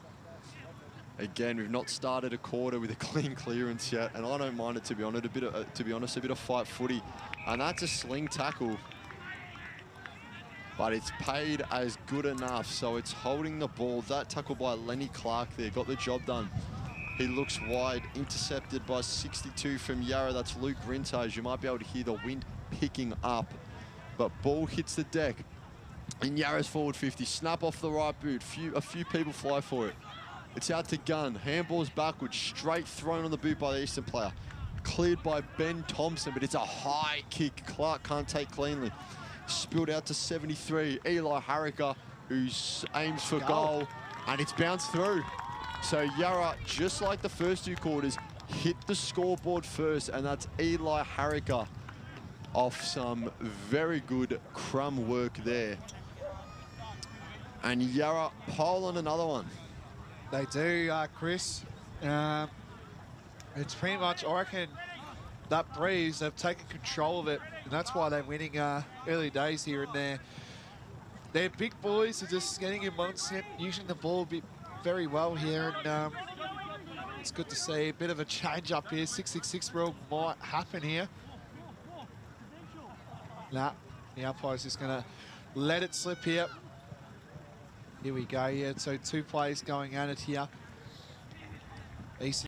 Again, we've not started a quarter with a clean clearance yet, and I don't mind it, to be honest, a bit of fight footy. And that's a sling tackle, but it's paid as good enough, so it's holding the ball. That tackle by Lenny Clark there got the job done. He looks wide, intercepted by 62 from Yarra. That's Luke Brintage. You might be able to hear the wind picking up, but ball hits the deck in Yarra's forward 50. Snap off the right boot. A few people fly for it. It's out to Gunn. Handball's backwards, straight thrown on the boot by the Eastern player. Cleared by Ben Thompson, but it's a high kick. Clark can't take cleanly. Spilled out to 73. Eli Harricker, who aims for goal, and it's bounced through. So Yarra, just like the first 2 quarters, hit the scoreboard first, and that's Eli Harricker off some very good crumb work there. And Yarra pile on another one.
They do, Chris. It's pretty much, I reckon, that breeze, they've taken control of it, and that's why they're winning early days here and there. They're big boys, are just getting in amongst it, using the ball very well here, and it's good to see a bit of a change up here. 666 rule might happen here. Nah, the umpire's just going to let it slip here. Here we go, yeah, so 2 players going at it here. Eastern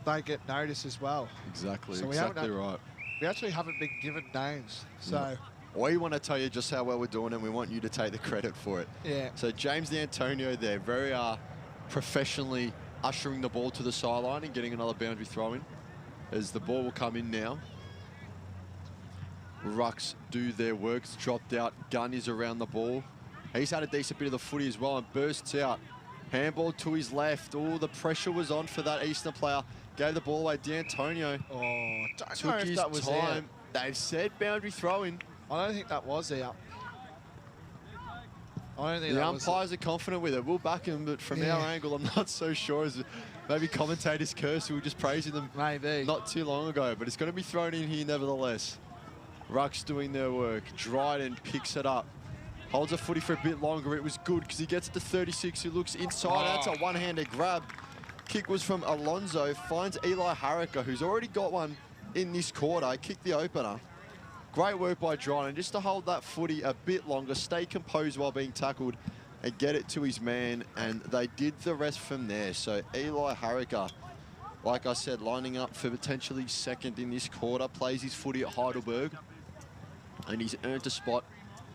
they get noticed as well.
Exactly,
So
exactly right.
We actually haven't been given names, so...
We want to tell you just how well we're doing, and we want you to take the credit for it.
Yeah.
So James D'Antonio there, very professionally ushering the ball to the sideline and getting another boundary throw in. As the ball will come in now. Rucks do their work. It's dropped out. Gunn is around the ball. He's had a decent bit of the footy as well and bursts out. Handball to his left. Oh, the pressure was on for that Eastern player. Gave the ball away. D'Antonio
Don't
took
know if
his
that was
time. They've said boundary throw-in.
I don't think that was out. I don't think
The
that was
umpires are confident with it. We'll back him, but from our angle, I'm not so sure. As maybe commentators curse, we were just praising them
maybe
not too long ago. But it's going to be thrown in here nevertheless. Rucks doing their work. Dryden picks it up. Holds a footy for a bit longer. It was good because he gets it to 36. He looks inside. That's a one-handed grab. Kick was from Alonso. Finds Eli Harricker, who's already got one in this quarter. Kicked the opener. Great work by Dryden just to hold that footy a bit longer, stay composed while being tackled and get it to his man, and they did the rest from there. So Eli Harricker, like I said, lining up for potentially second in this quarter, plays his footy at Heidelberg, and he's earned a spot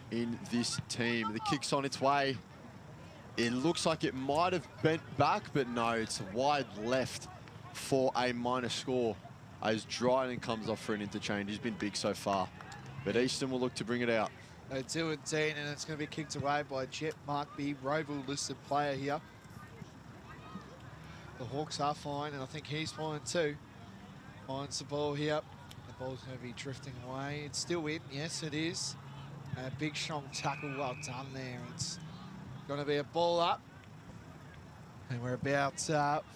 in this team. The kick's on its way. It looks like it might have bent back, but no, it's wide left for a minor score as Dryden comes off for an interchange. He's been big so far. But Eastern will look to bring it out.
2 and 10, and it's going to be kicked away by Jet Markby, Roval listed player here. The Hawks are fine, and I think he's fine too. Finds the ball here. The ball's going to be drifting away. It's still in, yes it is. A big strong tackle, well done there. It's going to be a ball up. And we're about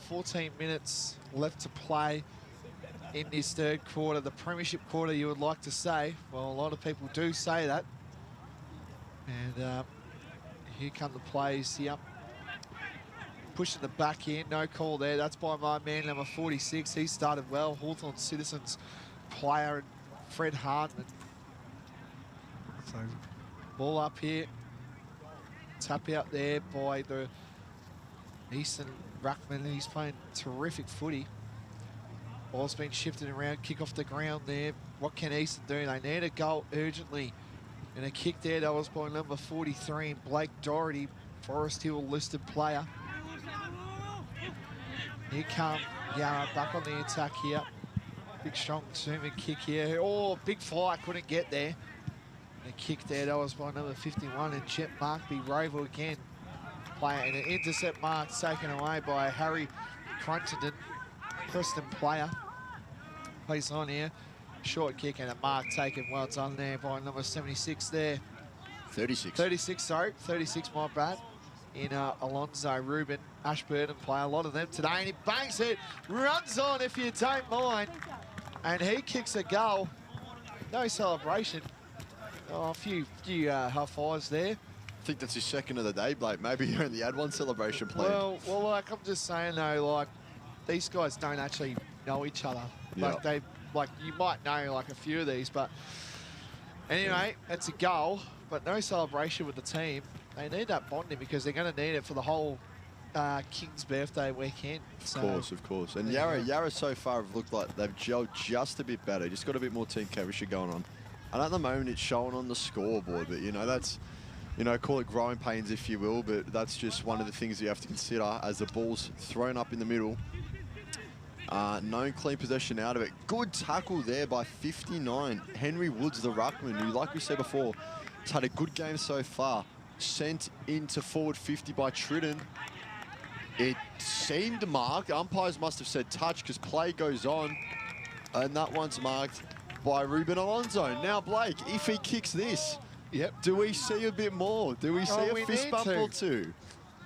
14 minutes left to play in this third quarter, the premiership quarter, you would like to say. Well, a lot of people do say that. And here come the plays here. Pushing the back in, no call there. That's by my man, number 46. He started well. Hawthorn Citizens player, and Fred Hardman. So, ball up here. Tap out there by the Eastern ruckman. He's playing terrific footy. Ball's been shifted around, kick off the ground there. What can Eastern do? They need a goal urgently. And a kick there, that was by number 43, Blake Doherty, Forest Hill listed player. Here come Yarra back on the attack here. Big strong zooming kick here. Oh, big fly, couldn't get there. And a kick there, that was by number 51, and Chet Markby, Roval again. Player, and an intercept mark taken away by Harry Cruntenden, Preston player. Place on here. Short kick and a mark taken. Well done there by number 76 there.
36.
36, sorry. 36, my bad. In Alonzo Rubin, Ashburton player. A lot of them today. And he bangs it. Runs on, if you don't mind. And he kicks a goal. No celebration. Oh, a few high fives there.
I think that's his second of the day, Blake. Maybe he only had one celebration planned.
Well, like, I'm just saying, though, like, these guys don't actually know each other.
Yeah.
Like, you might know, like, a few of these, but anyway, it's a goal, but no celebration with the team. They need that bonding because they're going to need it for the whole King's birthday weekend.
Of course. And Yarra so far have looked like they've gelled just a bit better, just got a bit more team chemistry going on. And at the moment, it's showing on the scoreboard, but, you know, that's, you know, call it growing pains if you will, but that's just one of the things you have to consider as the ball's thrown up in the middle. No clean possession out of it. Good tackle there by 59. Henry Woods, the ruckman, who, like we said before, has had a good game so far. Sent into forward 50 by Tridden. It seemed marked. Umpires must have said touch because play goes on. And that one's marked by Ruben Alonso. Now, Blake, if he kicks this, do we see a bit more? Do we see a fist bump or two?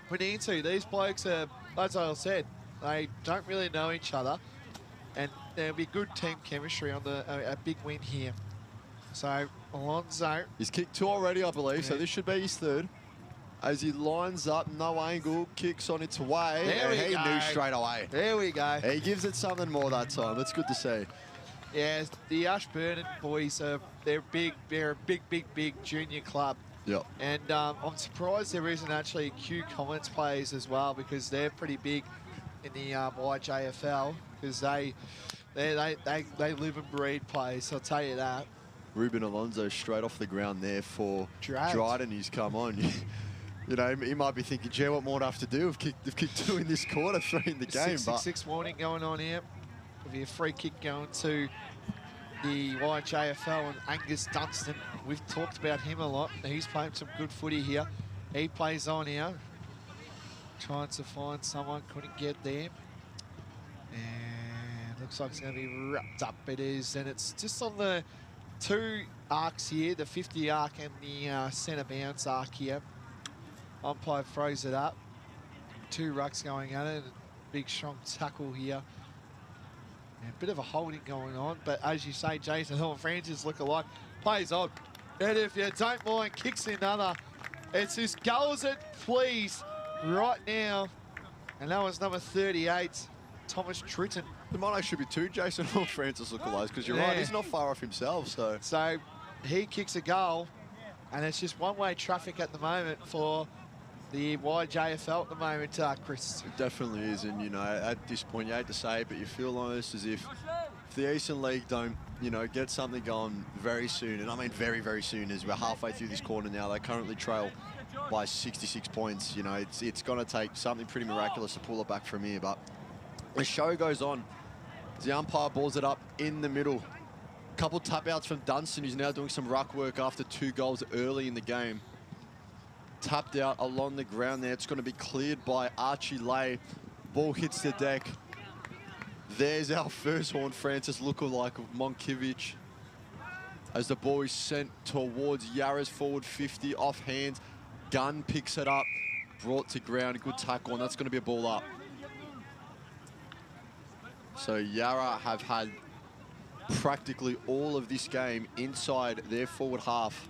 We need to. These blokes are, as I said, they don't really know each other, and there'll be good team chemistry on a big win here. So Alonso,
he's kicked 2 already, I believe, so this should be his 3rd. As he lines up, no angle, kicks on its way,
there
and he knew straight away.
There we go.
He gives it something more that time. That's good to see.
Yeah, the Ashburton boys they're big. They're a big junior club.
Yep.
And I'm surprised there isn't actually Q Comments players as well because they're pretty big. in the YJFL because they live and breed play. So I'll tell you that.
Ruben Alonso straight off the ground there for
Dragged.
Dryden, who's come on. You know, he might be thinking, gee, what more do I have to do? They've kicked 2 in this quarter, 3 in the game.
6-6 warning going on here. There'll be a free kick going to the YJFL and Angus Dunstan. We've talked about him a lot. He's playing some good footy here. He plays on here. Trying to find someone, couldn't get there. And looks like it's going to be wrapped up. It is, and it's just on the 2 arcs here, the 50 arc and the centre bounce arc here. Umpire throws it up. 2 rucks going at it. Big strong tackle here. And a bit of a holding going on, but as you say, Jason Hill and Francis look alike. Plays on. And if you don't mind, kicks another. It's just goes it, please, right now. And that was number 38, Thomas Tritton.
There might actually be 2 Jason Hill and Francis lookalikes, because you're right, he's not far off himself.
So he kicks a goal, and it's just one-way traffic at the moment for the YJFL at the moment, Chris.
It definitely is, and you know, at this point, you hate to say it, but you feel almost as if the Eastern League don't, you know, get something going very soon, and I mean very, very soon, as we're halfway through this quarter now. They currently trail by 66 points. You know, it's going to take something pretty miraculous to pull it back from here, but the show goes on. The umpire balls it up in the middle. Couple tap outs from Dunstan, who's now doing some ruck work after 2 goals early in the game. Tapped out along the ground there. It's going to be cleared by Archie Lay. Ball hits the deck. There's our first Horn Francis lookalike of Monkiewicz. As the ball is sent towards Yarra's forward 50, off hands. Gunn picks it up, brought to ground, a good tackle, and that's going to be a ball up. So Yarra have had practically all of this game inside their forward half.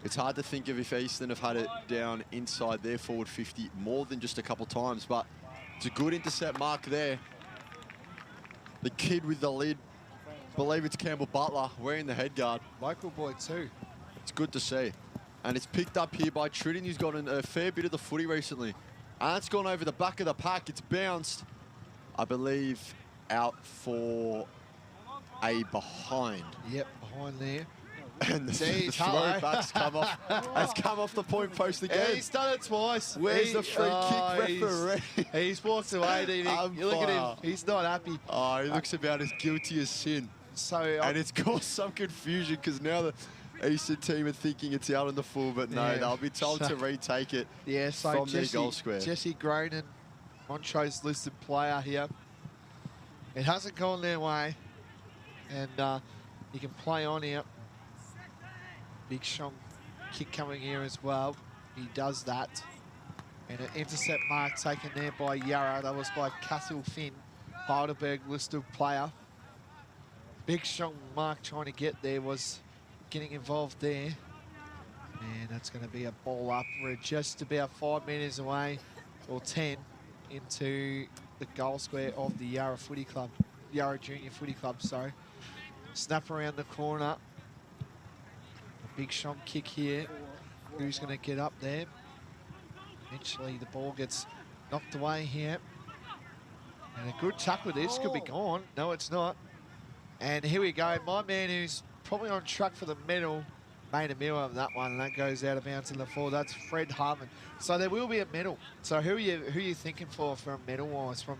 It's hard to think of if Eastern have had it down inside their forward 50 more than just a couple times, but it's a good intercept mark there. The kid with the lid, believe it's Campbell Butler, wearing the head guard.
Local boy too.
It's good to see. And it's picked up here by Tritton, who's gotten a fair bit of the footy recently. And that's gone over the back of the pack. It's bounced, I believe, out for a behind.
Yep, behind there.
And the throwback's come off the point post again.
Yeah, he's done it twice.
Where's the free kick referee?
He's walked away. You look at him. He's not happy.
Oh, he looks about as guilty as sin. And it's caused some confusion because now the Eastern team are thinking it's out on the full, but no, they'll be told to retake it from their goal square.
Jesse Gronin, Montrose listed player here. It hasn't gone their way, and you can play on here. Big strong kick coming here as well. He does that. And an intercept mark taken there by Yarra. That was by Castle Finn, Heidelberg listed player. Big strong mark trying to get there, was getting involved there. And that's going to be a ball up. We're just about 5 meters away, or 10, into the goal square of the Yarra Footy Club. Yarra Junior Footy Club, sorry. Snap around the corner. Big strong kick here. Who's going to get up there? Eventually the ball gets knocked away here. And a good tackle. This could be gone. No, it's not. And here we go. My man who's probably on track for the medal made a medal of that one, and that goes out of bounds in the floor. That's Fred Harmon. So there will be a medal. So who are you thinking for a medal wise from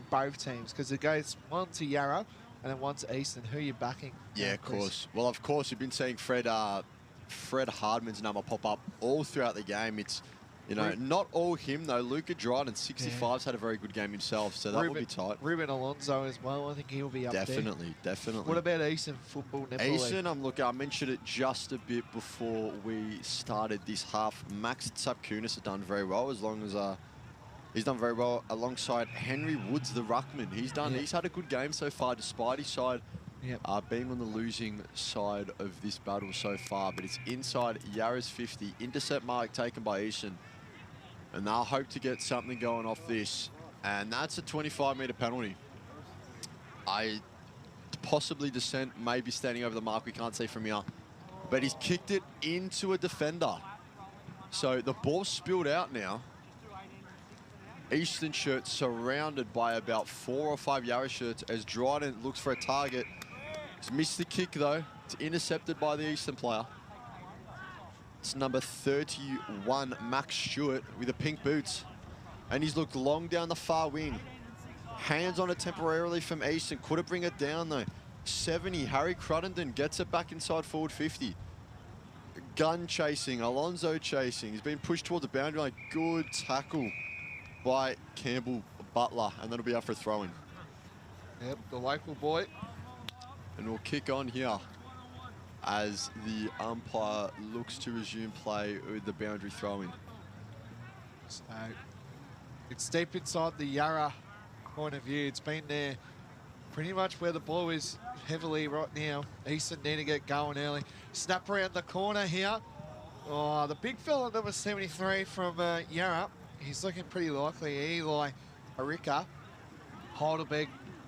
both teams? Because it goes one to Yarra and then one to Eastern. Who are you backing?
Yeah, of course. Well, of course, you've been seeing Fred Hardman's number pop up all throughout the game. It's, you know, not all him, though. Luca Dryden, 65's had a very good game himself, so that will be tight.
Ruben Alonso as well. I think he'll be up there.
Definitely.
What about Eastern Football Netball League?
Eastern, I mentioned it just a bit before we started this half. Max Tsapkunis has done very well, as long as he's done very well alongside Henry Woods, the ruckman. He's had a good game so far, despite his side being on the losing side of this battle so far. But it's inside Yarra's 50. Intercept mark taken by Eastern. And they'll hope to get something going off this. And that's a 25-metre penalty. Possibly descent, maybe standing over the mark. We can't see from here. But he's kicked it into a defender. So the ball's spilled out now. Eastern shirt surrounded by about 4 or 5 Yarra shirts as Dryden looks for a target. He's missed the kick though. It's intercepted by the Eastern player. It's number 31, Max Stewart, with the pink boots. And he's looked long down the far wing. Hands on it temporarily from Eastern. Couldn't bring it down though. 70, Harry Cruttenden gets it back inside forward 50. Gunn chasing, Alonso chasing. He's been pushed towards the boundary line. Good tackle by Campbell Butler, and that'll be up for a throw-in.
Yep, the local boy.
And we'll kick on here as the umpire looks to resume play with the boundary throw-in.
So it's deep inside the Yarra point of view. It's been there pretty much where the ball is heavily right now. Eastern need to get going early. Snap around the corner here. Oh, the big fella, number 73 from Yarra. He's looking pretty likely. Eli Arika, Heidelberg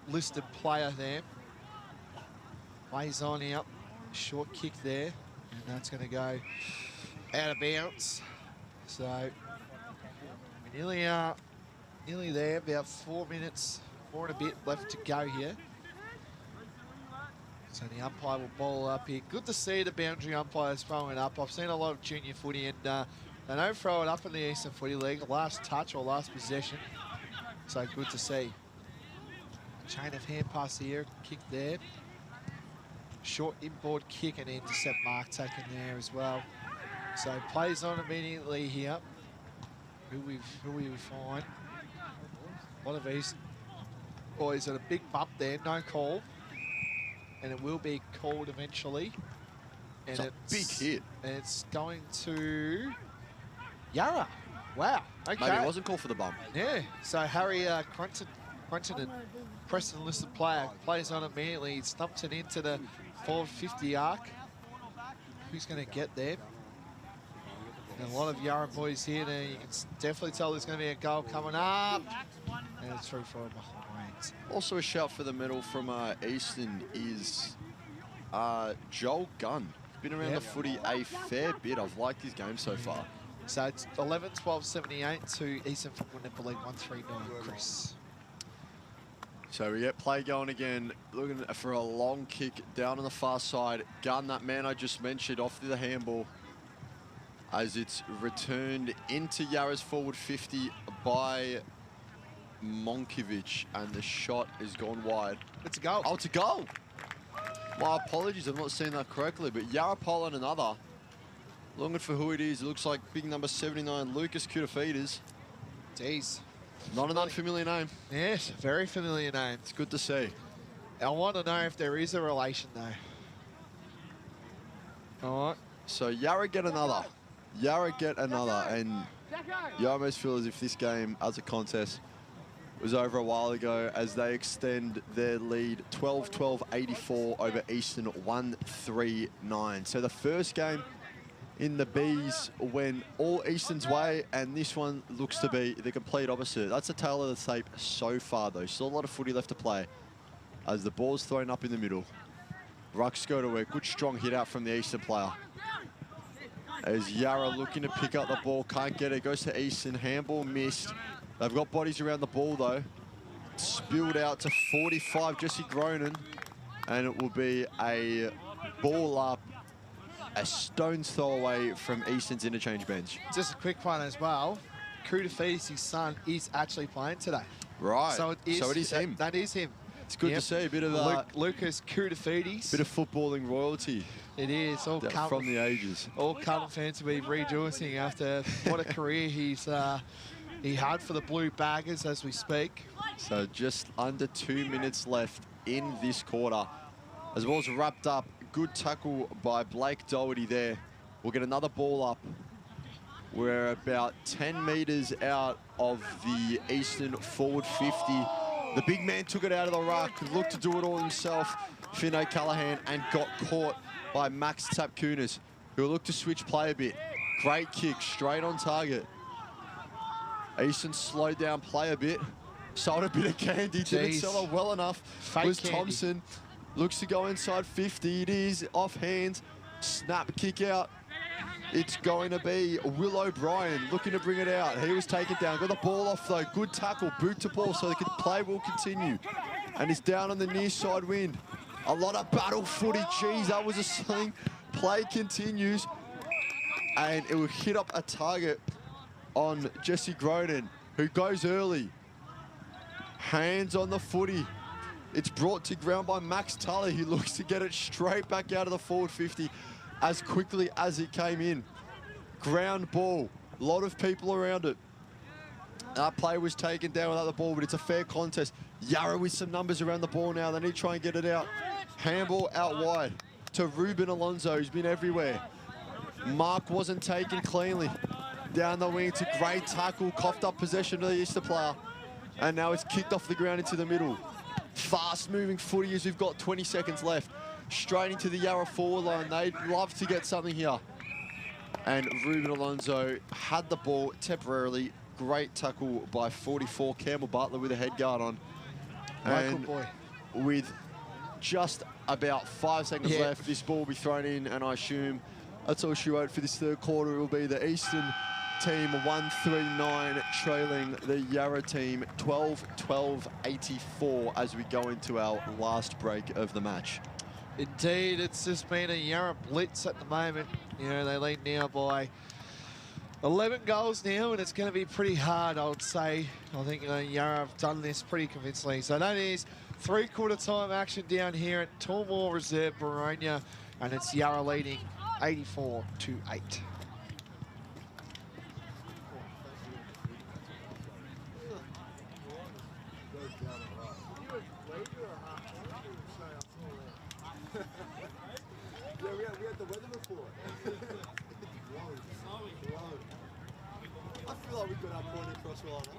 listed player there. Plays on out. Short kick there. And that's going to go out of bounds. So we're nearly there. About 4 minutes, 4 and a bit left to go here. So the umpire will ball up here. Good to see the boundary umpires throwing up. I've seen a lot of junior footy, and they don't throw it up in the Eastern Footy League. Last touch or last possession. So good to see. Chain of hand pass here, kick there. Short inboard kick and intercept mark taken there as well. So plays on immediately here. Who we find? One of these boys at a big bump there, no call. And it will be called eventually. And
it's a big hit.
And it's going to Yarra. Wow. Okay.
Maybe it wasn't called for the bump.
Yeah. So Harry Cruttenden, Preston listed player, plays on immediately. He stumps it into the 450 arc. Who's going to get there? And a lot of Yarra boys here. Now you can definitely tell there's going to be a goal coming up. And it's through for behind.
Also a shout for the medal from Eastern is Joel Gunn. Been around the footy a fair bit. I've liked his game so far.
So it's 11-12-78 to Eastern Football Netball League 139. Chris.
So we get play going again, looking for a long kick down on the far side. Gunn, that man I just mentioned, off to the handball as it's returned into Yarra's forward 50 by Monkovic, and the shot is gone wide.
It's a goal.
Oh, it's a goal. My apologies, I've not seen that correctly, but Yarra Poland another. Looking for who it is. It looks like big number 79, Lucas Kutafidis.
Jeez.
Not an unfamiliar name.
Yes, very familiar name.
It's good to see.
I want to know if there is a relation, though. All right.
So Yarra get another. Yarra get another, and you almost feel as if this game, as a contest, was over a while ago as they extend their lead 12-12-84 over Eastern 139. So the first game in the Bs went all Eastern's way, and this one looks to be the complete opposite. That's the tale of the tape so far, though. Still a lot of footy left to play as the ball's thrown up in the middle. Rucks go to work. Good strong hit out from the Eastern player. As Yarra looking to pick up the ball, can't get it. Goes to Eastern, handball missed. They've got bodies around the ball, though. Spilled out to 45, Jesse Gronin. And it will be a ball up, a stone's throw away from Eastern's interchange bench.
Just a quick one as well. Kutafidis, his son, is actually playing today.
Right.
So it is
him.
That is him.
It's good to see a bit of
Lucas Kutafidis.
Bit of footballing royalty.
It is. All
from the ages.
All Carlton fans will be rejoicing after what a career he had for the Blue Baggers as we speak.
So just under 2 minutes left in this quarter. As well as wrapped up, good tackle by Blake Doherty there. We'll get another ball up. We're about 10 metres out of the Eastern forward 50. The big man took it out of the ruck, looked to do it all himself, Finn O'Callaghan, and got caught by Max Tapkunas, who looked to switch play a bit. Great kick, straight on target. Easton slowed down play a bit, sold a bit of candy, didn't sell it well enough.
Fake candy.
Thompson, looks to go inside 50, it is off hands, snap kick out. It's going to be Will O'Brien looking to bring it out. He was taken down. Got the ball off, though. Good tackle. Boot to ball so the play will continue. And it's down on the near side wing. A lot of battle footy. Geez, that was a sling. Play continues. And it will hit up a target on Jesse Groden, who goes early. Hands on the footy. It's brought to ground by Max Tully, who looks to get it straight back out of the forward 50 as quickly as it came in. Ground ball, a lot of people around it. That play was taken down without the ball, but it's a fair contest. Yarra with some numbers around the ball now. They need to try and get it out. Handball out wide to Ruben Alonso, who's been everywhere. Mark wasn't taken cleanly. Down the wing, it's a great tackle, coughed up possession to the Easter player. And now it's kicked off the ground into the middle. Fast moving footy as we've got 20 seconds left. Straight into the Yarra forward line. They'd love to get something here. And Ruben Alonso had the ball temporarily. Great tackle by 44, Campbell Butler with a head guard on. And boy, with just about 5 seconds left, this ball will be thrown in, and I assume that's all she wrote for this third quarter. It will be the Eastern team 139 trailing the Yarra team 12-12-84 as we go into our last break of the match.
Indeed, it's just been a Yarra blitz at the moment. You know, they lead now by 11 goals now, and it's going to be pretty hard, I would say. I think Yarra have done this pretty convincingly. So that is three-quarter time action down here at Tormore Reserve, Boronia, and it's Yarra leading 84-8.
Yeah, we had the weather report. I feel like we got our point across well enough.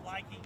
Blakey.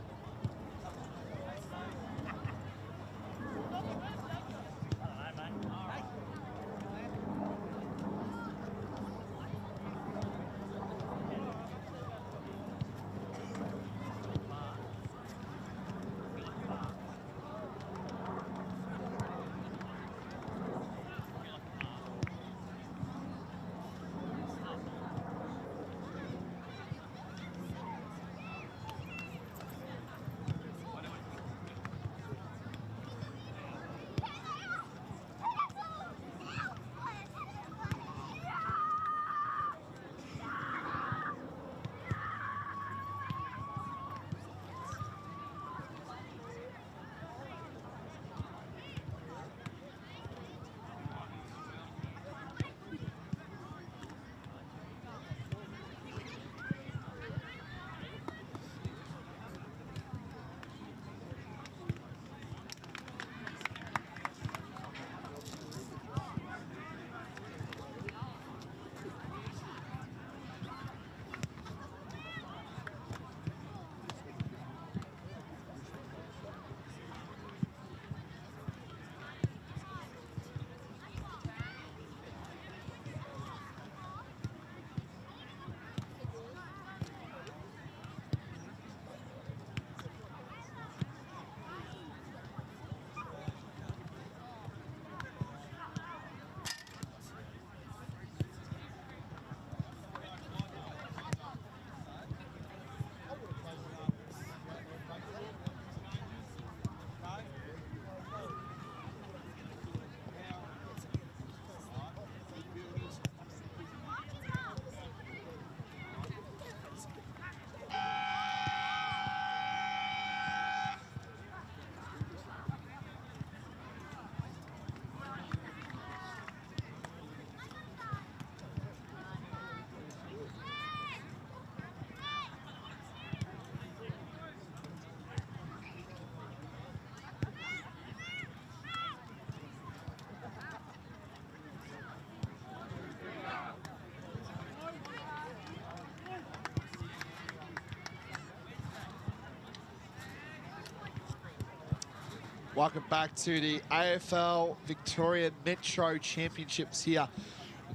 Welcome back to the AFL Victoria Metro Championships here.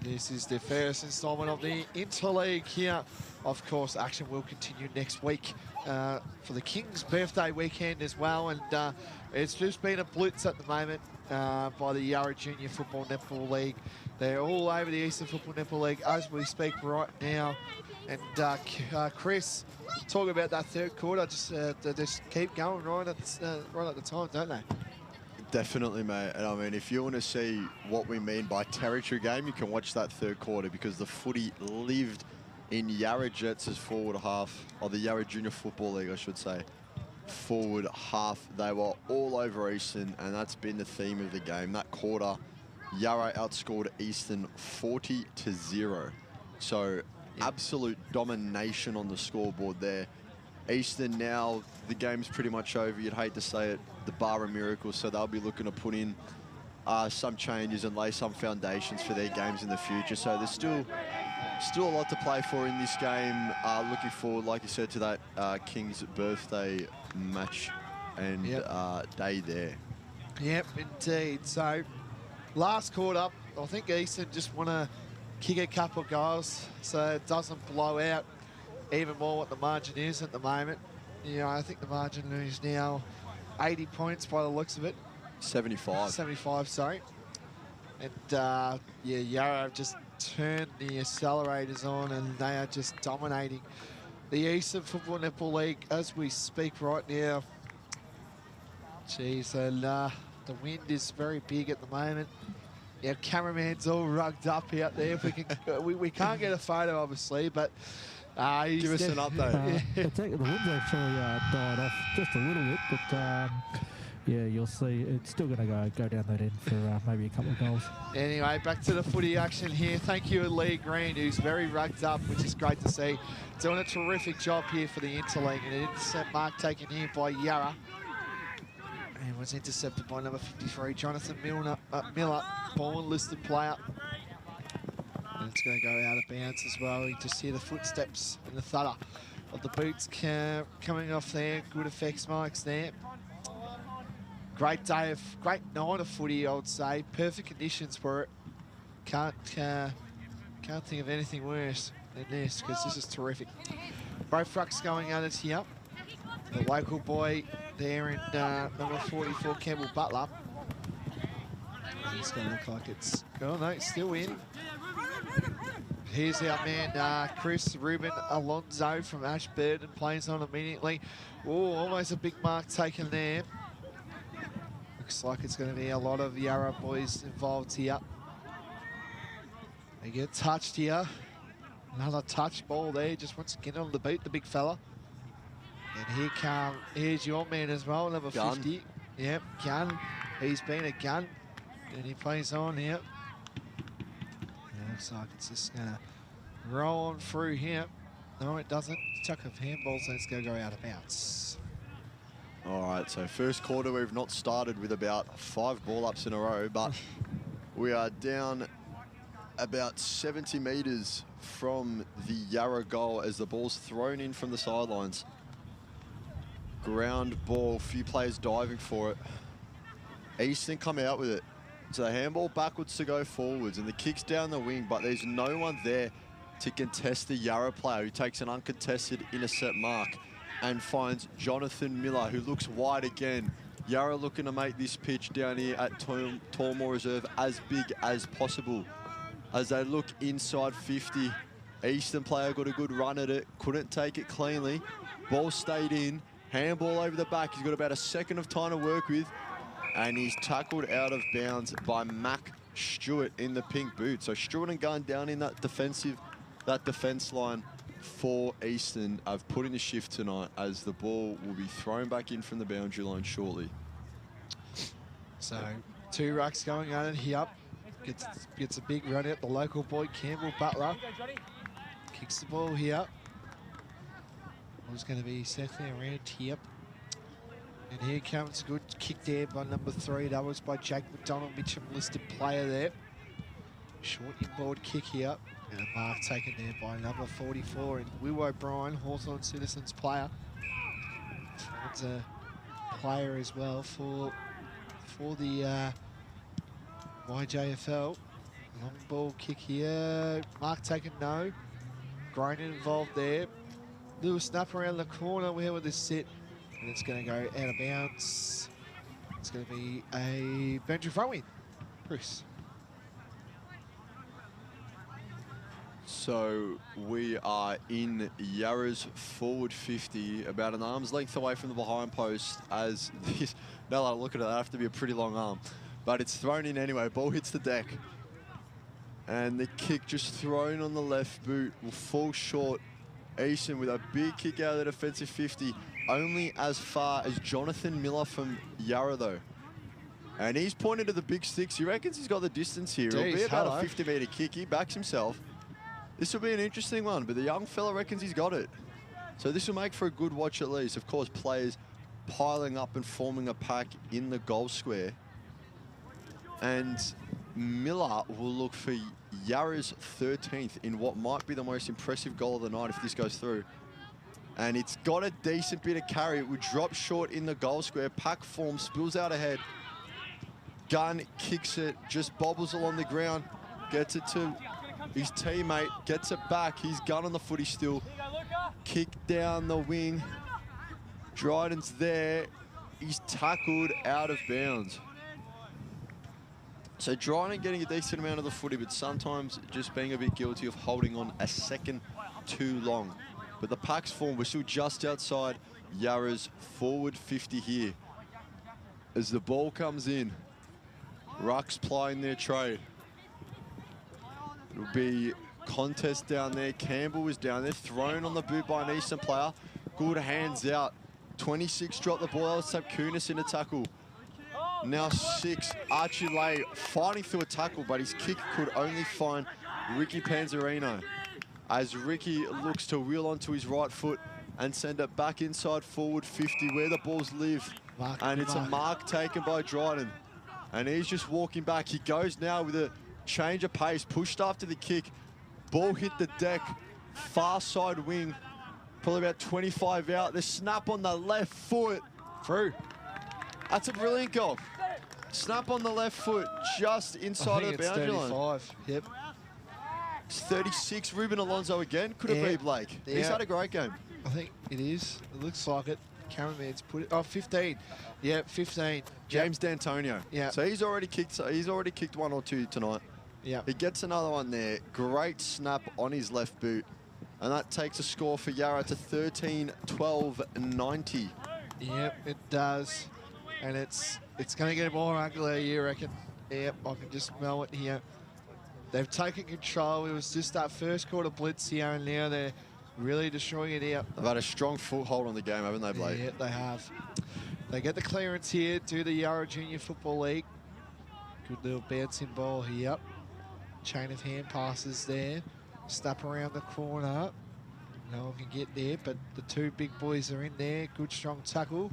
This is the first instalment of the Interleague here. Of course, action will continue next week for the King's birthday weekend as well. And it's just been a blitz at the moment by the Yarra Junior Football Netball League. They're all over the Eastern Football Netball League as we speak right now. And Chris, talk about that third quarter. They just keep going right at the time, don't they?
Definitely, mate. And I mean, if you want to see what we mean by territory game, you can watch that third quarter, because the footy lived in Yarra Jets' forward half, or the Yarra Junior Football League, I should say. Forward half, they were all over Eastern, and that's been the theme of the game. That quarter, Yarra outscored Eastern 40-0. So absolute domination on the scoreboard there. Eastern now, the game's pretty much over. You'd hate to say it, the bar of miracles, so they'll be looking to put in some changes and lay some foundations for their games in the future. So there's still a lot to play for in this game. Looking forward, like you said, to that King's birthday match and day there.
Yep, indeed. So last quarter, I think Eastern just want to kick a couple of goals so it doesn't blow out even more what the margin is at the moment. I think the margin is now 80 points by the looks of it.
75.
75, sorry. And Yarra have just turned the accelerators on, and they are just dominating the Eastern Football Netball League as we speak right now. Jeez, and the wind is very big at the moment. Yeah, cameraman's all rugged up out there. If we can, we can't get a photo, obviously, but
give us an update.
The wind's actually died off just a little bit, but yeah, you'll see it's still going to go down that end for maybe a couple of goals.
Anyway, back to the footy action here. Thank you, Lee Green, who's very rugged up, which is great to see. Doing a terrific job here for the Interleague, and an intercept mark taken here by Yarra. And was intercepted by number 53, Jonathan Miller, Bourne-listed player. And it's going to go out of bounds as well. You just hear the footsteps and the thudder of the boots coming off there. Good effects marks there. Great night of footy, I would say. Perfect conditions for it. Can't think of anything worse than this, because this is terrific. Both rucks going at it here. The local boy there in number 44, Campbell Butler. And it's going to look like it's... Oh, no, it's still in. Here's our man, Chris Ruben Alonso from Ashburton, plays on immediately. Oh, almost a big mark taken there. Looks like it's going to be a lot of Yarra boys involved here. They get touched here. Another touch ball there, just wants to get on the boot, the big fella. And here's your man as well, number 50. Yep, Gun. He's been a gun. And he plays on here. Yeah, looks like it's just going to roll on through here. No, it doesn't. Chuck of handballs, and it's going to go out of bounds.
All right, so first quarter, we've not started with about 5 ball-ups in a row, but we are down about 70 metres from the Yarra goal as the ball's thrown in from the sidelines. Ground ball, few players diving for it. Eastern come out with it. So the handball backwards to go forwards, and the kick's down the wing, but there's no one there to contest the Yarra player, who takes an uncontested intercept mark and finds Jonathan Miller, who looks wide again. Yarra looking to make this pitch down here at Tormore Reserve as big as possible. As they look inside 50, Eastern player got a good run at it, couldn't take it cleanly. Ball stayed in, handball over the back. He's got about a second of time to work with, and he's tackled out of bounds by Mac Stewart in the pink boot. So Stewart and Gunn down in that defence line for Eastern have put in a shift tonight, as the ball will be thrown back in from the boundary line shortly.
So 2 rucks going on, and he up. Gets a big run out. The local boy, Campbell Butler, kicks the ball here. Ball's going to be circling around here. And here comes a good kick there by number 3. That was by Jake McDonald, Mitcham listed player there. Short inboard kick here. And a mark taken there by number 44. And Will O'Brien, Hawthorn Citizens player. That's a player as well for for the YJFL. Long ball kick here. Mark taken no. Gronin involved there. Little snap around the corner. Where would this sit? And it's going to go out of bounds. It's going to be a boundary throw in. Chris.
So we are in Yarra's forward 50, about an arm's length away from the behind post. As this, now that I look at it, that'd have to be a pretty long arm. But it's thrown in anyway. Ball hits the deck. And the kick just thrown on the left boot will fall short. Easton with a big kick out of the defensive 50. Only as far as Jonathan Miller from Yarra, though. And he's pointed to the big sticks. He reckons he's got the distance here. It'll be about a 50-metre kick. He backs himself. This will be an interesting one, but the young fella reckons he's got it. So this will make for a good watch at least. Of course, players piling up and forming a pack in the goal square. And Miller will look for Yarra's 13th in what might be the most impressive goal of the night if this goes through. And it's got a decent bit of carry. It would drop short in the goal square. Pack form, spills out ahead. Gunn kicks it, just bobbles along the ground, gets it to his teammate, gets it back. He's Gunn on the footy still. Kick down the wing. Dryden's there. He's tackled out of bounds. So Dryden getting a decent amount of the footy, but sometimes just being a bit guilty of holding on a second too long. But the pack's form, we're still just outside Yarra's forward 50 here. As the ball comes in, Rucks plying their trade. It'll be contest down there. Campbell is down there, thrown on the boot by an Eastern player. Good hands out. 26 drop the ball. Let's have Kunis in a tackle. Now 6, Archie Lay fighting through a tackle, but his kick could only find Ricky Panzerino. As Ricky looks to wheel onto his right foot and send it back inside forward 50 where the balls live. And it's a mark taken by Dryden. And he's just walking back. He goes now with a change of pace, pushed after the kick. Ball hit the deck, far side wing, probably about 25 out. The snap on the left foot, through. That's a brilliant goal. Snap on the left foot, just inside of the boundary line.
35, yep.
It's 36, Ruben Alonso again. Could it be Blake?
Yeah.
He's had a great game.
I think it is. It looks like it. Cameraman's put it. Oh, 15. Yeah, 15.
James D'Antonio.
Yeah.
So he's already kicked one or two tonight.
Yeah.
He gets another one there. Great snap on his left boot. And that takes a score for Yarra to 13-12-90.
Yep, it does. And it's going to get more ugly, you reckon? Yep, I can just smell it here. They've taken control. It was just that first quarter blitz here, and now they're really destroying it out.
They've had a strong foothold on the game, haven't they, Blake?
Yeah, they have. They get the clearance here to the Yarra Junior Football League. Good little bouncing ball here. Chain of hand passes there. Snap around the corner. No one can get there, but the two big boys are in there. Good strong tackle.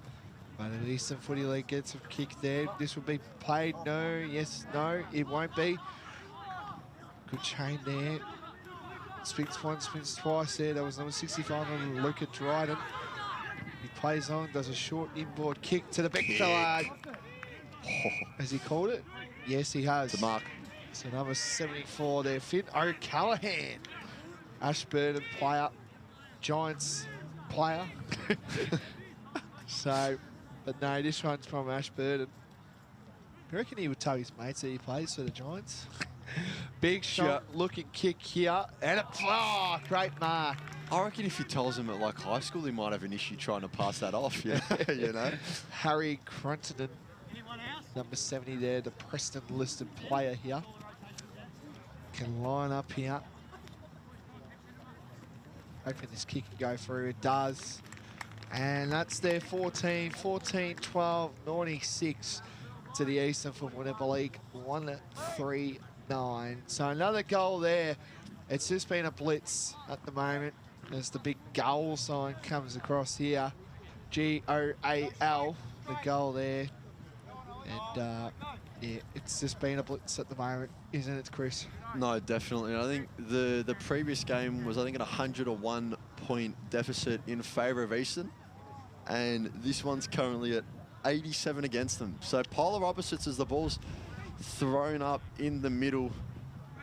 But the Eastern Footy League gets a kick there. This will be played. No, yes, no, it won't be. Good chain there. Spins once, spins twice there. That was number 65 on Luca Dryden. He plays on, does a short inboard kick to the big fella. Has he called it? Yes, he has.
The mark.
So number 74 there, Finn O'Callaghan. Ashburton player, Giants player. So, but no, this one's from Ashburton. I reckon he would tell his mates that he plays for the Giants. Big shot, looking kick here, and a great mark.
I reckon if he tells him at like high school, he might have an issue trying to pass that off. Yeah, you know.
Harry Cruntenden, number 70 there, the Preston listed player here. Can line up here. Hoping this kick can go through. It does. And that's their 14-12-96 to the Eastern Football Netball League. 1-3-9. So another goal there. It's just been a blitz at the moment as the big goal sign comes across here. G-O-A-L, the goal there. And yeah, it's just been a blitz at the moment, isn't it, Chris?
No, definitely. I think the previous game was, I think, an 101-point deficit in favour of Eastern. And this one's currently at 87 against them. So polar opposites as the ball's thrown up in the middle.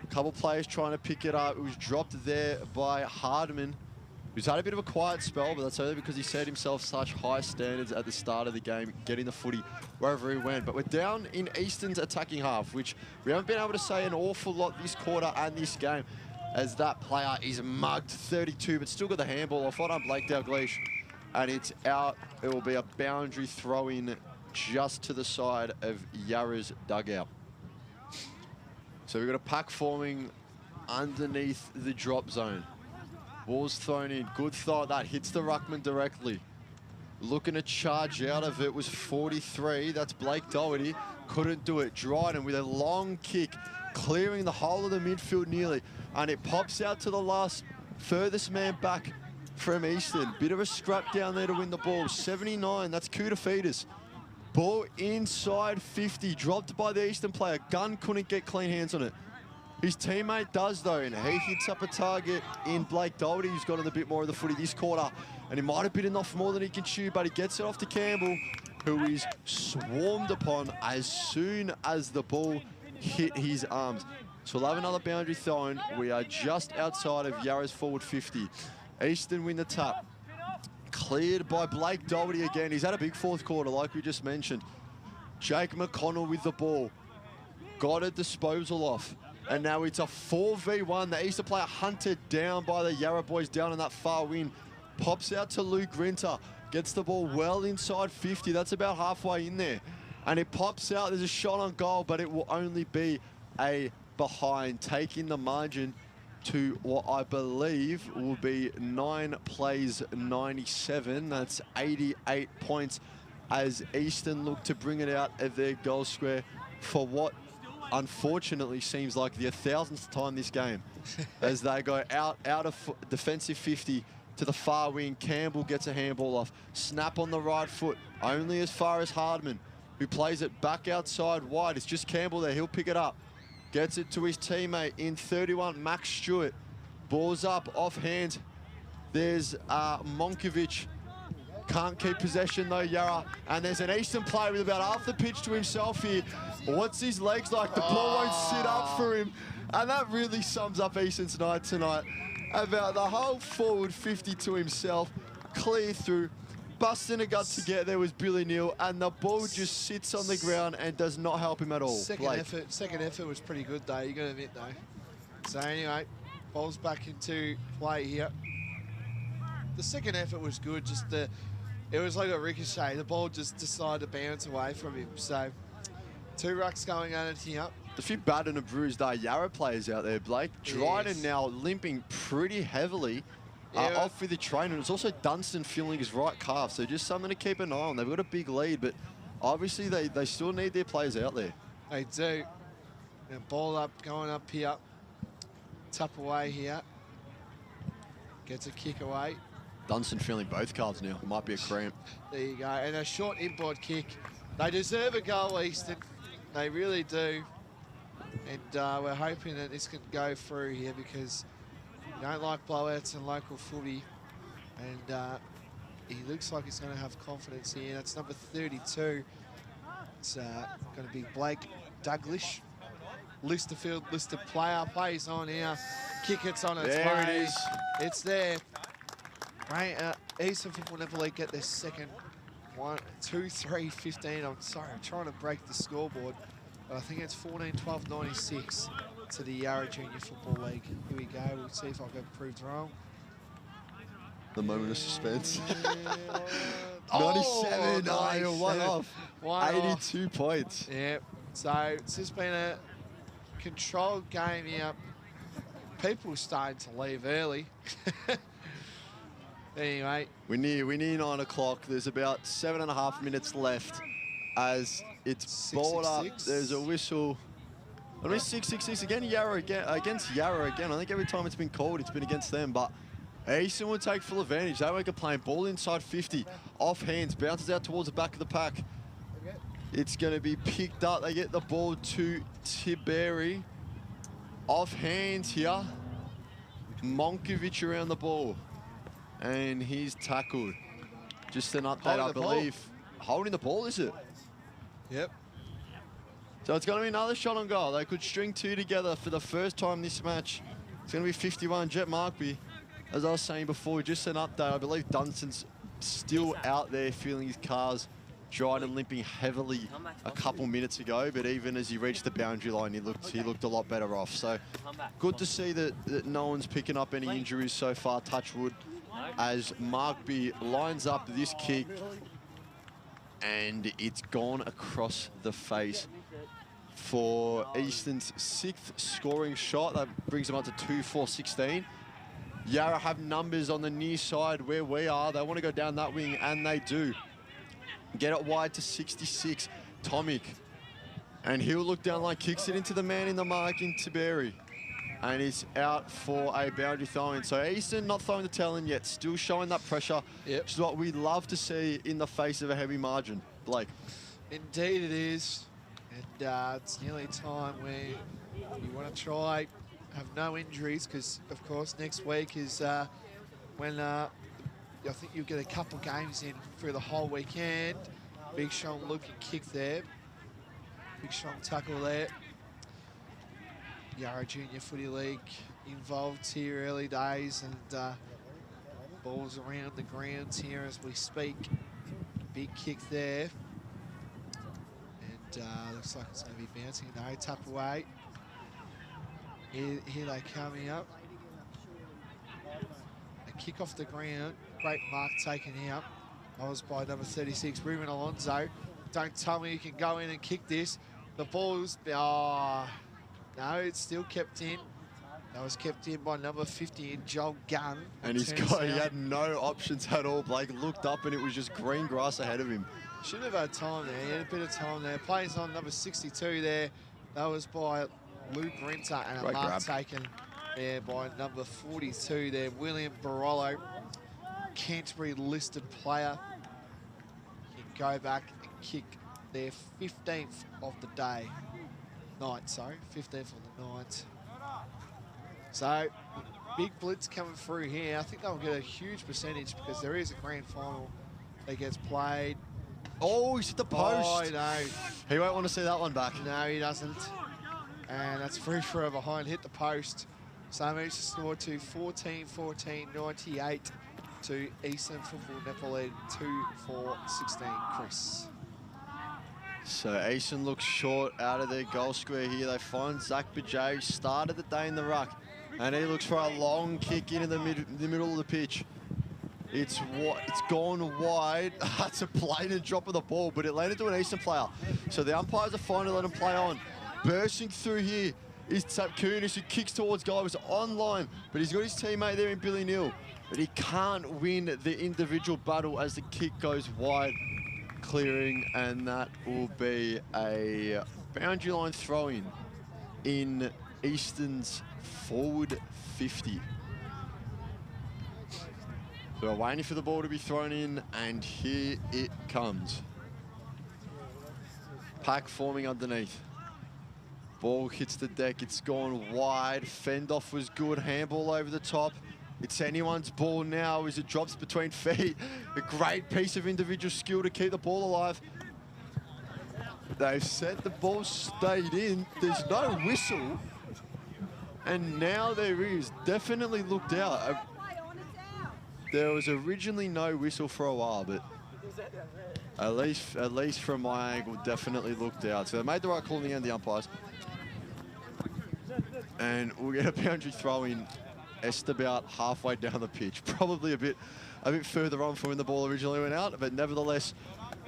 A couple players trying to pick it up. It was dropped there by Hardman, who's had a bit of a quiet spell, but that's only because he set himself such high standards at the start of the game, getting the footy wherever he went. But we're down in Eastern's attacking half, which we haven't been able to say an awful lot this quarter and this game, as that player is mugged 32, but still got the handball off on Blake Dalglish, and it's out. It will be a boundary throw-in just to the side of Yarra's dugout. So we've got a pack forming underneath the drop zone. Ball's thrown in. Good thought. That hits the ruckman directly. Looking to charge out of it was 43. That's Blake Doherty. Couldn't do it. Dryden with a long kick, clearing the whole of the midfield nearly. And it pops out to the last, furthest man back from Eastern. Bit of a scrap down there to win the ball. 79. That's Kudafidis. Ball inside 50. Dropped by the Eastern player. Gunn couldn't get clean hands on it. His teammate does, though, and he hits up a target in Blake Doherty, who's gotten a bit more of the footy this quarter. And he might have bitten off more than he can chew, but he gets it off to Campbell, who is swarmed upon as soon as the ball hit his arms. So we'll have another boundary thrown. We are just outside of Yarra's forward 50. Eastern win the tap. Cleared by Blake Doherty again. He's had a big fourth quarter, like we just mentioned. Jake McConnell with the ball. Got a disposal off. And now it's a 4v1. The Eastern player hunted down by the Yarra boys down in that far wing. Pops out to Luke Grinter. Gets the ball well inside 50. That's about halfway in there. And it pops out. There's a shot on goal, but it will only be a behind, taking the margin to what I believe will be 9 plays 97. That's 88 points as Eastern look to bring it out of their goal square for what unfortunately seems like the 1,000th time this game as they go out of defensive 50 to the far wing. Campbell gets a handball off. Snap on the right foot, only as far as Hardman, who plays it back outside wide. It's just Campbell there. He'll pick it up. Gets it to his teammate in 31, Max Stewart. Ball's up, off hand. There's Monkovic. Can't keep possession though, Yarra. And there's an Eastern player with about half the pitch to himself here. What's his legs like? The ball won't sit up for him. And that really sums up Eastern's night tonight. About the whole forward 50 to himself. Clear through. Busting a gut to get there was Billy Neal, and the ball just sits on the ground and does not help him at all.
Second effort was pretty good though, you got to admit though. So anyway, ball's back into play here. The second effort was good, just it was like a ricochet. The ball just decided to bounce away from him. So 2 rucks going at it here.
A few battered and bruised Yarra players out there, Blake. Dryden now limping pretty heavily. Off with the train, and it's also Dunstan feeling his right calf, so just something to keep an eye on. They've got a big lead, but obviously they still need their players out there.
They do. Now ball up, going up here. Tap away here. Gets a kick away.
Dunstan feeling both calves now. Might be a cramp.
There you go. And a short inboard kick. They deserve a goal, Eastern. They really do. And we're hoping that this can go through here because we don't like blowouts in local footy. And he looks like he's going to have confidence here. That's number 32. It's going to be Blake Dalglish. Listerfield, Lister player, plays on here. Kick it's on its way.
There it is.
It's there. Right, Eastern Football Netball League get their second 1, 2, 3, 15. I'm sorry, I'm trying to break the scoreboard. But I think it's 14, 12, 96 to the Yarra Junior Football League. Here we go. We'll see if I get proved wrong.
The moment of suspense.
Oh,
97. Oh, you're one off. 82 points.
Yeah. So it's just been a controlled game here. People are starting to leave early. Anyway.
We're near 9 o'clock. There's about 7.5 minutes left as it's balled up. There's a whistle. I mean, 6-6-6 again. Yarra against Yarra again. I think every time it's been called, it's been against them. But Eastern will take full advantage. They make a play. Ball inside 50. Off hands. Bounces out towards the back of the pack. It's going to be picked up. They get the ball to Tiberi. Off hands here. Monkovic around the ball. And he's tackled. Just an update, I believe. holding the ball, is it?
Yep.
So it's going to be another shot on goal. They could string 2 together for the first time this match. It's going to be 51. Jet Markby, as I was saying before, just an update. I believe Dunston's still out there feeling his calves dried and limping heavily a couple minutes ago, but even as he reached the boundary line, he looked a lot better off. So good to see that no one's picking up any injuries so far, touch wood, as Markby lines up this kick, and it's gone across the face for Eastern's 6th scoring shot. That brings them up to 2-4-16. Yarra have numbers on the near side where we are. They want to go down that wing, and they do. Get it wide to 66, Tomic. And he'll look down line, kicks it into the man in the mark in Tiberi. And he's out for a boundary throw-in. So Eastern not throwing the talon yet, still showing that pressure, which is what we love to see in the face of a heavy margin. Blake.
Indeed it is. And it's nearly time where you want to try have no injuries, because of course next week is when I think you'll get a couple games in through the whole weekend. Big Sean looking kick there. Big Sean tackle there. Yarra Junior Footy League involved here early days, and balls around the grounds here as we speak. Big kick there. And looks like it's going to be bouncing. No, tap away. Here they coming up. A kick off the ground. Great mark taken out. That was by number 36, Ruben Alonso. Don't tell me you can go in and kick this. The ball's, no, it's still kept in. That was kept in by number 50, Joel Gunn.
And he had no options at all. Blake looked up and it was just green grass ahead of him.
Should have had time there. He had a bit of time there. Plays on number 62 there. That was by Luke Renter, and a mark taken there by number 42 there, William Barolo, Canterbury listed player. He can go back and kick their 15th of the day. 15th of the night. So, big blitz coming through here. I think they'll get a huge percentage because there is a grand final that gets played.
Oh, he's hit the post.
Oh, no.
He won't want to see that one back.
No, he doesn't. And that's free throw behind, hit the post. So managed to score to 14-14-98 to Eastern Football Netball League 2-4-16. Chris.
So Eastern looks short out of their goal square here. They find Zach Bajay, started the day in the ruck, and he looks for a long kick into the middle of the pitch. It's gone wide. That's a blatant drop of the ball, but it landed to an Eastern player. So the umpires are fine to let him play on. Bursting through here is Tapkunis, who kicks towards goal. It was online, but he's got his teammate there in Billy Neal. But he can't win the individual battle as the kick goes wide, clearing, and that will be a boundary line throw-in in Eastern's forward 50. So we're waiting for the ball to be thrown in, and here it comes. Pack forming underneath. Ball hits the deck, it's gone wide. Fend-off was good, handball over the top. It's anyone's ball now as it drops between feet. A great piece of individual skill to keep the ball alive. They've said the ball stayed in. There's no whistle. And now there is. Definitely looked out. There was originally no whistle for a while, but at least from my angle, definitely looked out. So they made the right call in the end, the umpires. And we'll get a boundary throw in just about halfway down the pitch. Probably a bit further on from when the ball originally went out, but nevertheless,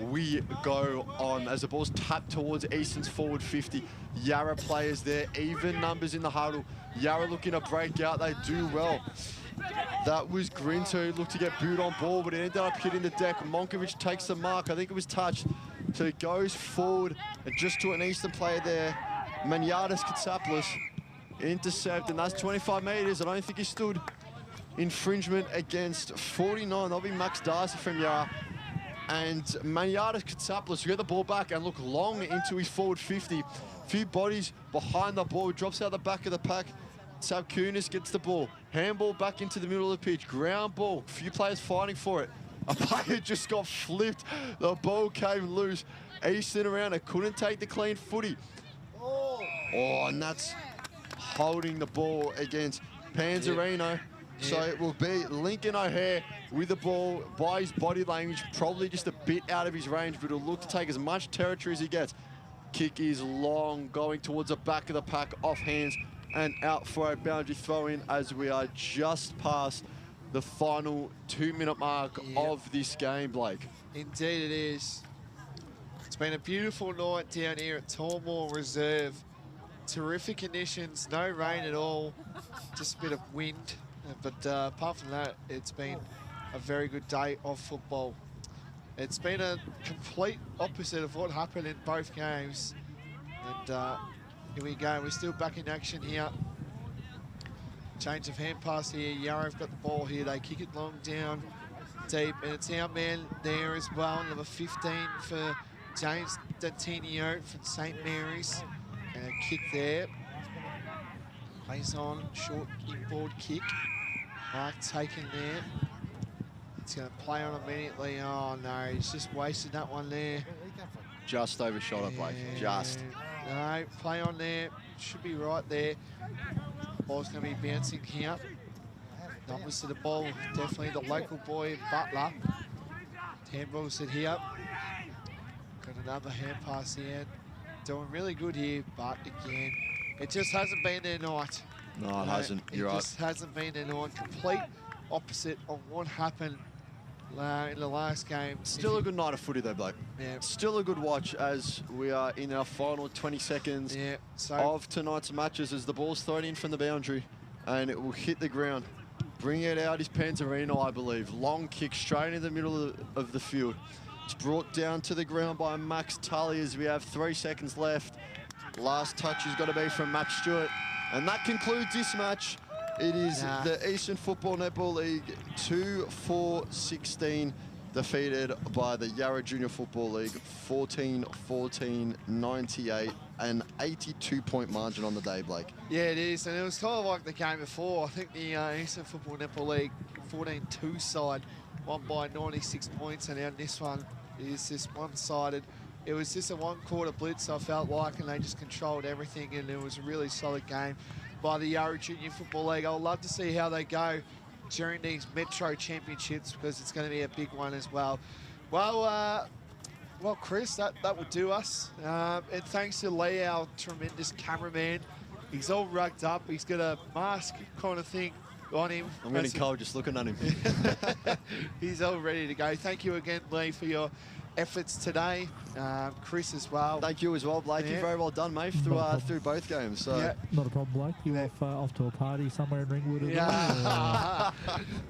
we go on as the ball's tapped towards Eastern's forward 50. Yarra players there, even numbers in the huddle. Yarra looking to break out, they do well. That was Grinter who looked to get booed on ball, but it ended up hitting the deck. Monkovic takes the mark, I think it was touched. So he goes forward and just to an Eastern player there. Maniatis Katsaplis. Intercept, and that's 25 metres. I don't think he stood infringement against 49. That'll be Max Darcy from Yarra. And Maniatis Katsaplis will get the ball back and look long into his forward 50. Few bodies behind the ball. Drops out the back of the pack. Savkunis gets the ball. Handball back into the middle of the pitch. Ground ball. Few players fighting for it. A player just got flipped. The ball came loose. Eastern around it, couldn't take the clean footy. Oh, and that's holding the ball against Panzarino. So it will be Lincoln O'Hare with the ball by his body language, probably just a bit out of his range, but he'll look to take as much territory as he gets. Kick is long, going towards the back of the pack, off hands, and out for a boundary throw in as we are just past the final 2-minute mark of this game, Blake.
Indeed it is. It's been a beautiful night down here at Tormore Reserve. Terrific conditions, no rain at all, just a bit of wind. But apart from that, it's been a very good day of football. It's been a complete opposite of what happened in both games. And here we go, we're still back in action here. Change of hand pass here, Yarrow've got the ball here, they kick it long down deep, and it's our man there as well, number 15 for James Datinio from St. Mary's. And a kick there. Plays on, short inboard kick. Mark taken there. It's going to play on immediately. Oh no, he's just wasted that one there.
Just overshot it, Blake. Just.
No, play on there. Should be right there. Ball's going to be bouncing here. Numbers to the ball. Definitely the local boy, Butler. Handballs it here. Got another hand pass here. Doing really good here, but again, it just hasn't been their night.
No, it hasn't. You're right.
It just hasn't been their night. Complete opposite of what happened in the last game.
Still a good night of footy though, Blake.
Yeah.
Still a good watch as we are in our final 20 seconds of tonight's matches as the ball's thrown in from the boundary and it will hit the ground. Bring it out is Panzarino, I believe. Long kick straight in the middle of the field. It's brought down to the ground by Max Tully as we have 3 seconds left. Last touch has got to be from Matt Stewart. And that concludes this match. It is the Eastern Football Netball League 2-4-16 defeated by the Yarra Junior Football League 14-14, 98, an 82-point margin on the day, Blake.
Yeah, it is, and it was kind of like the game before. I think the Eastern Football Netball League 14-2 side won by 96 points, and now this one is just one-sided. It was just a one-quarter blitz, I felt like, and they just controlled everything, and it was a really solid game by the Yarra Junior Football League. I'd love to see how they go during these Metro Championships because it's going to be a big one as well. Well, Chris, that will do us. And thanks to Lee, our tremendous cameraman. He's all rugged up. He's got a mask kind of thing on him.
I'm getting cold just looking at him.
He's all ready to go. Thank you again, Lee, for your efforts today. Chris as well.
Thank you as well, Blake. You're very well done, mate, through both games. So.
Not a problem, Blake. You off to a party somewhere in Ringwood?
That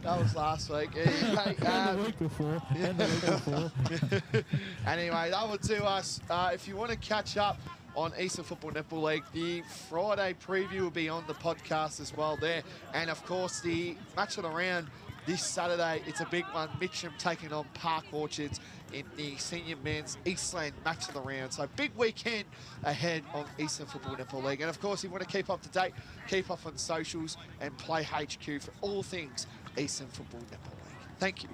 was last week. Anyway,
and the week before. And the week before.
Anyway, that will do us. If you want to catch up on Eastern Football Netball League, the Friday preview will be on the podcast as well there. And, of course, the match of the round this Saturday, it's a big one. Mitcham taking on Park Orchards in the senior men's Eastland match of the round. So big weekend ahead of Eastern Football Netball League. And of course, if you want to keep up to date, keep up on socials and Play HQ for all things Eastern Football Netball League. Thank you.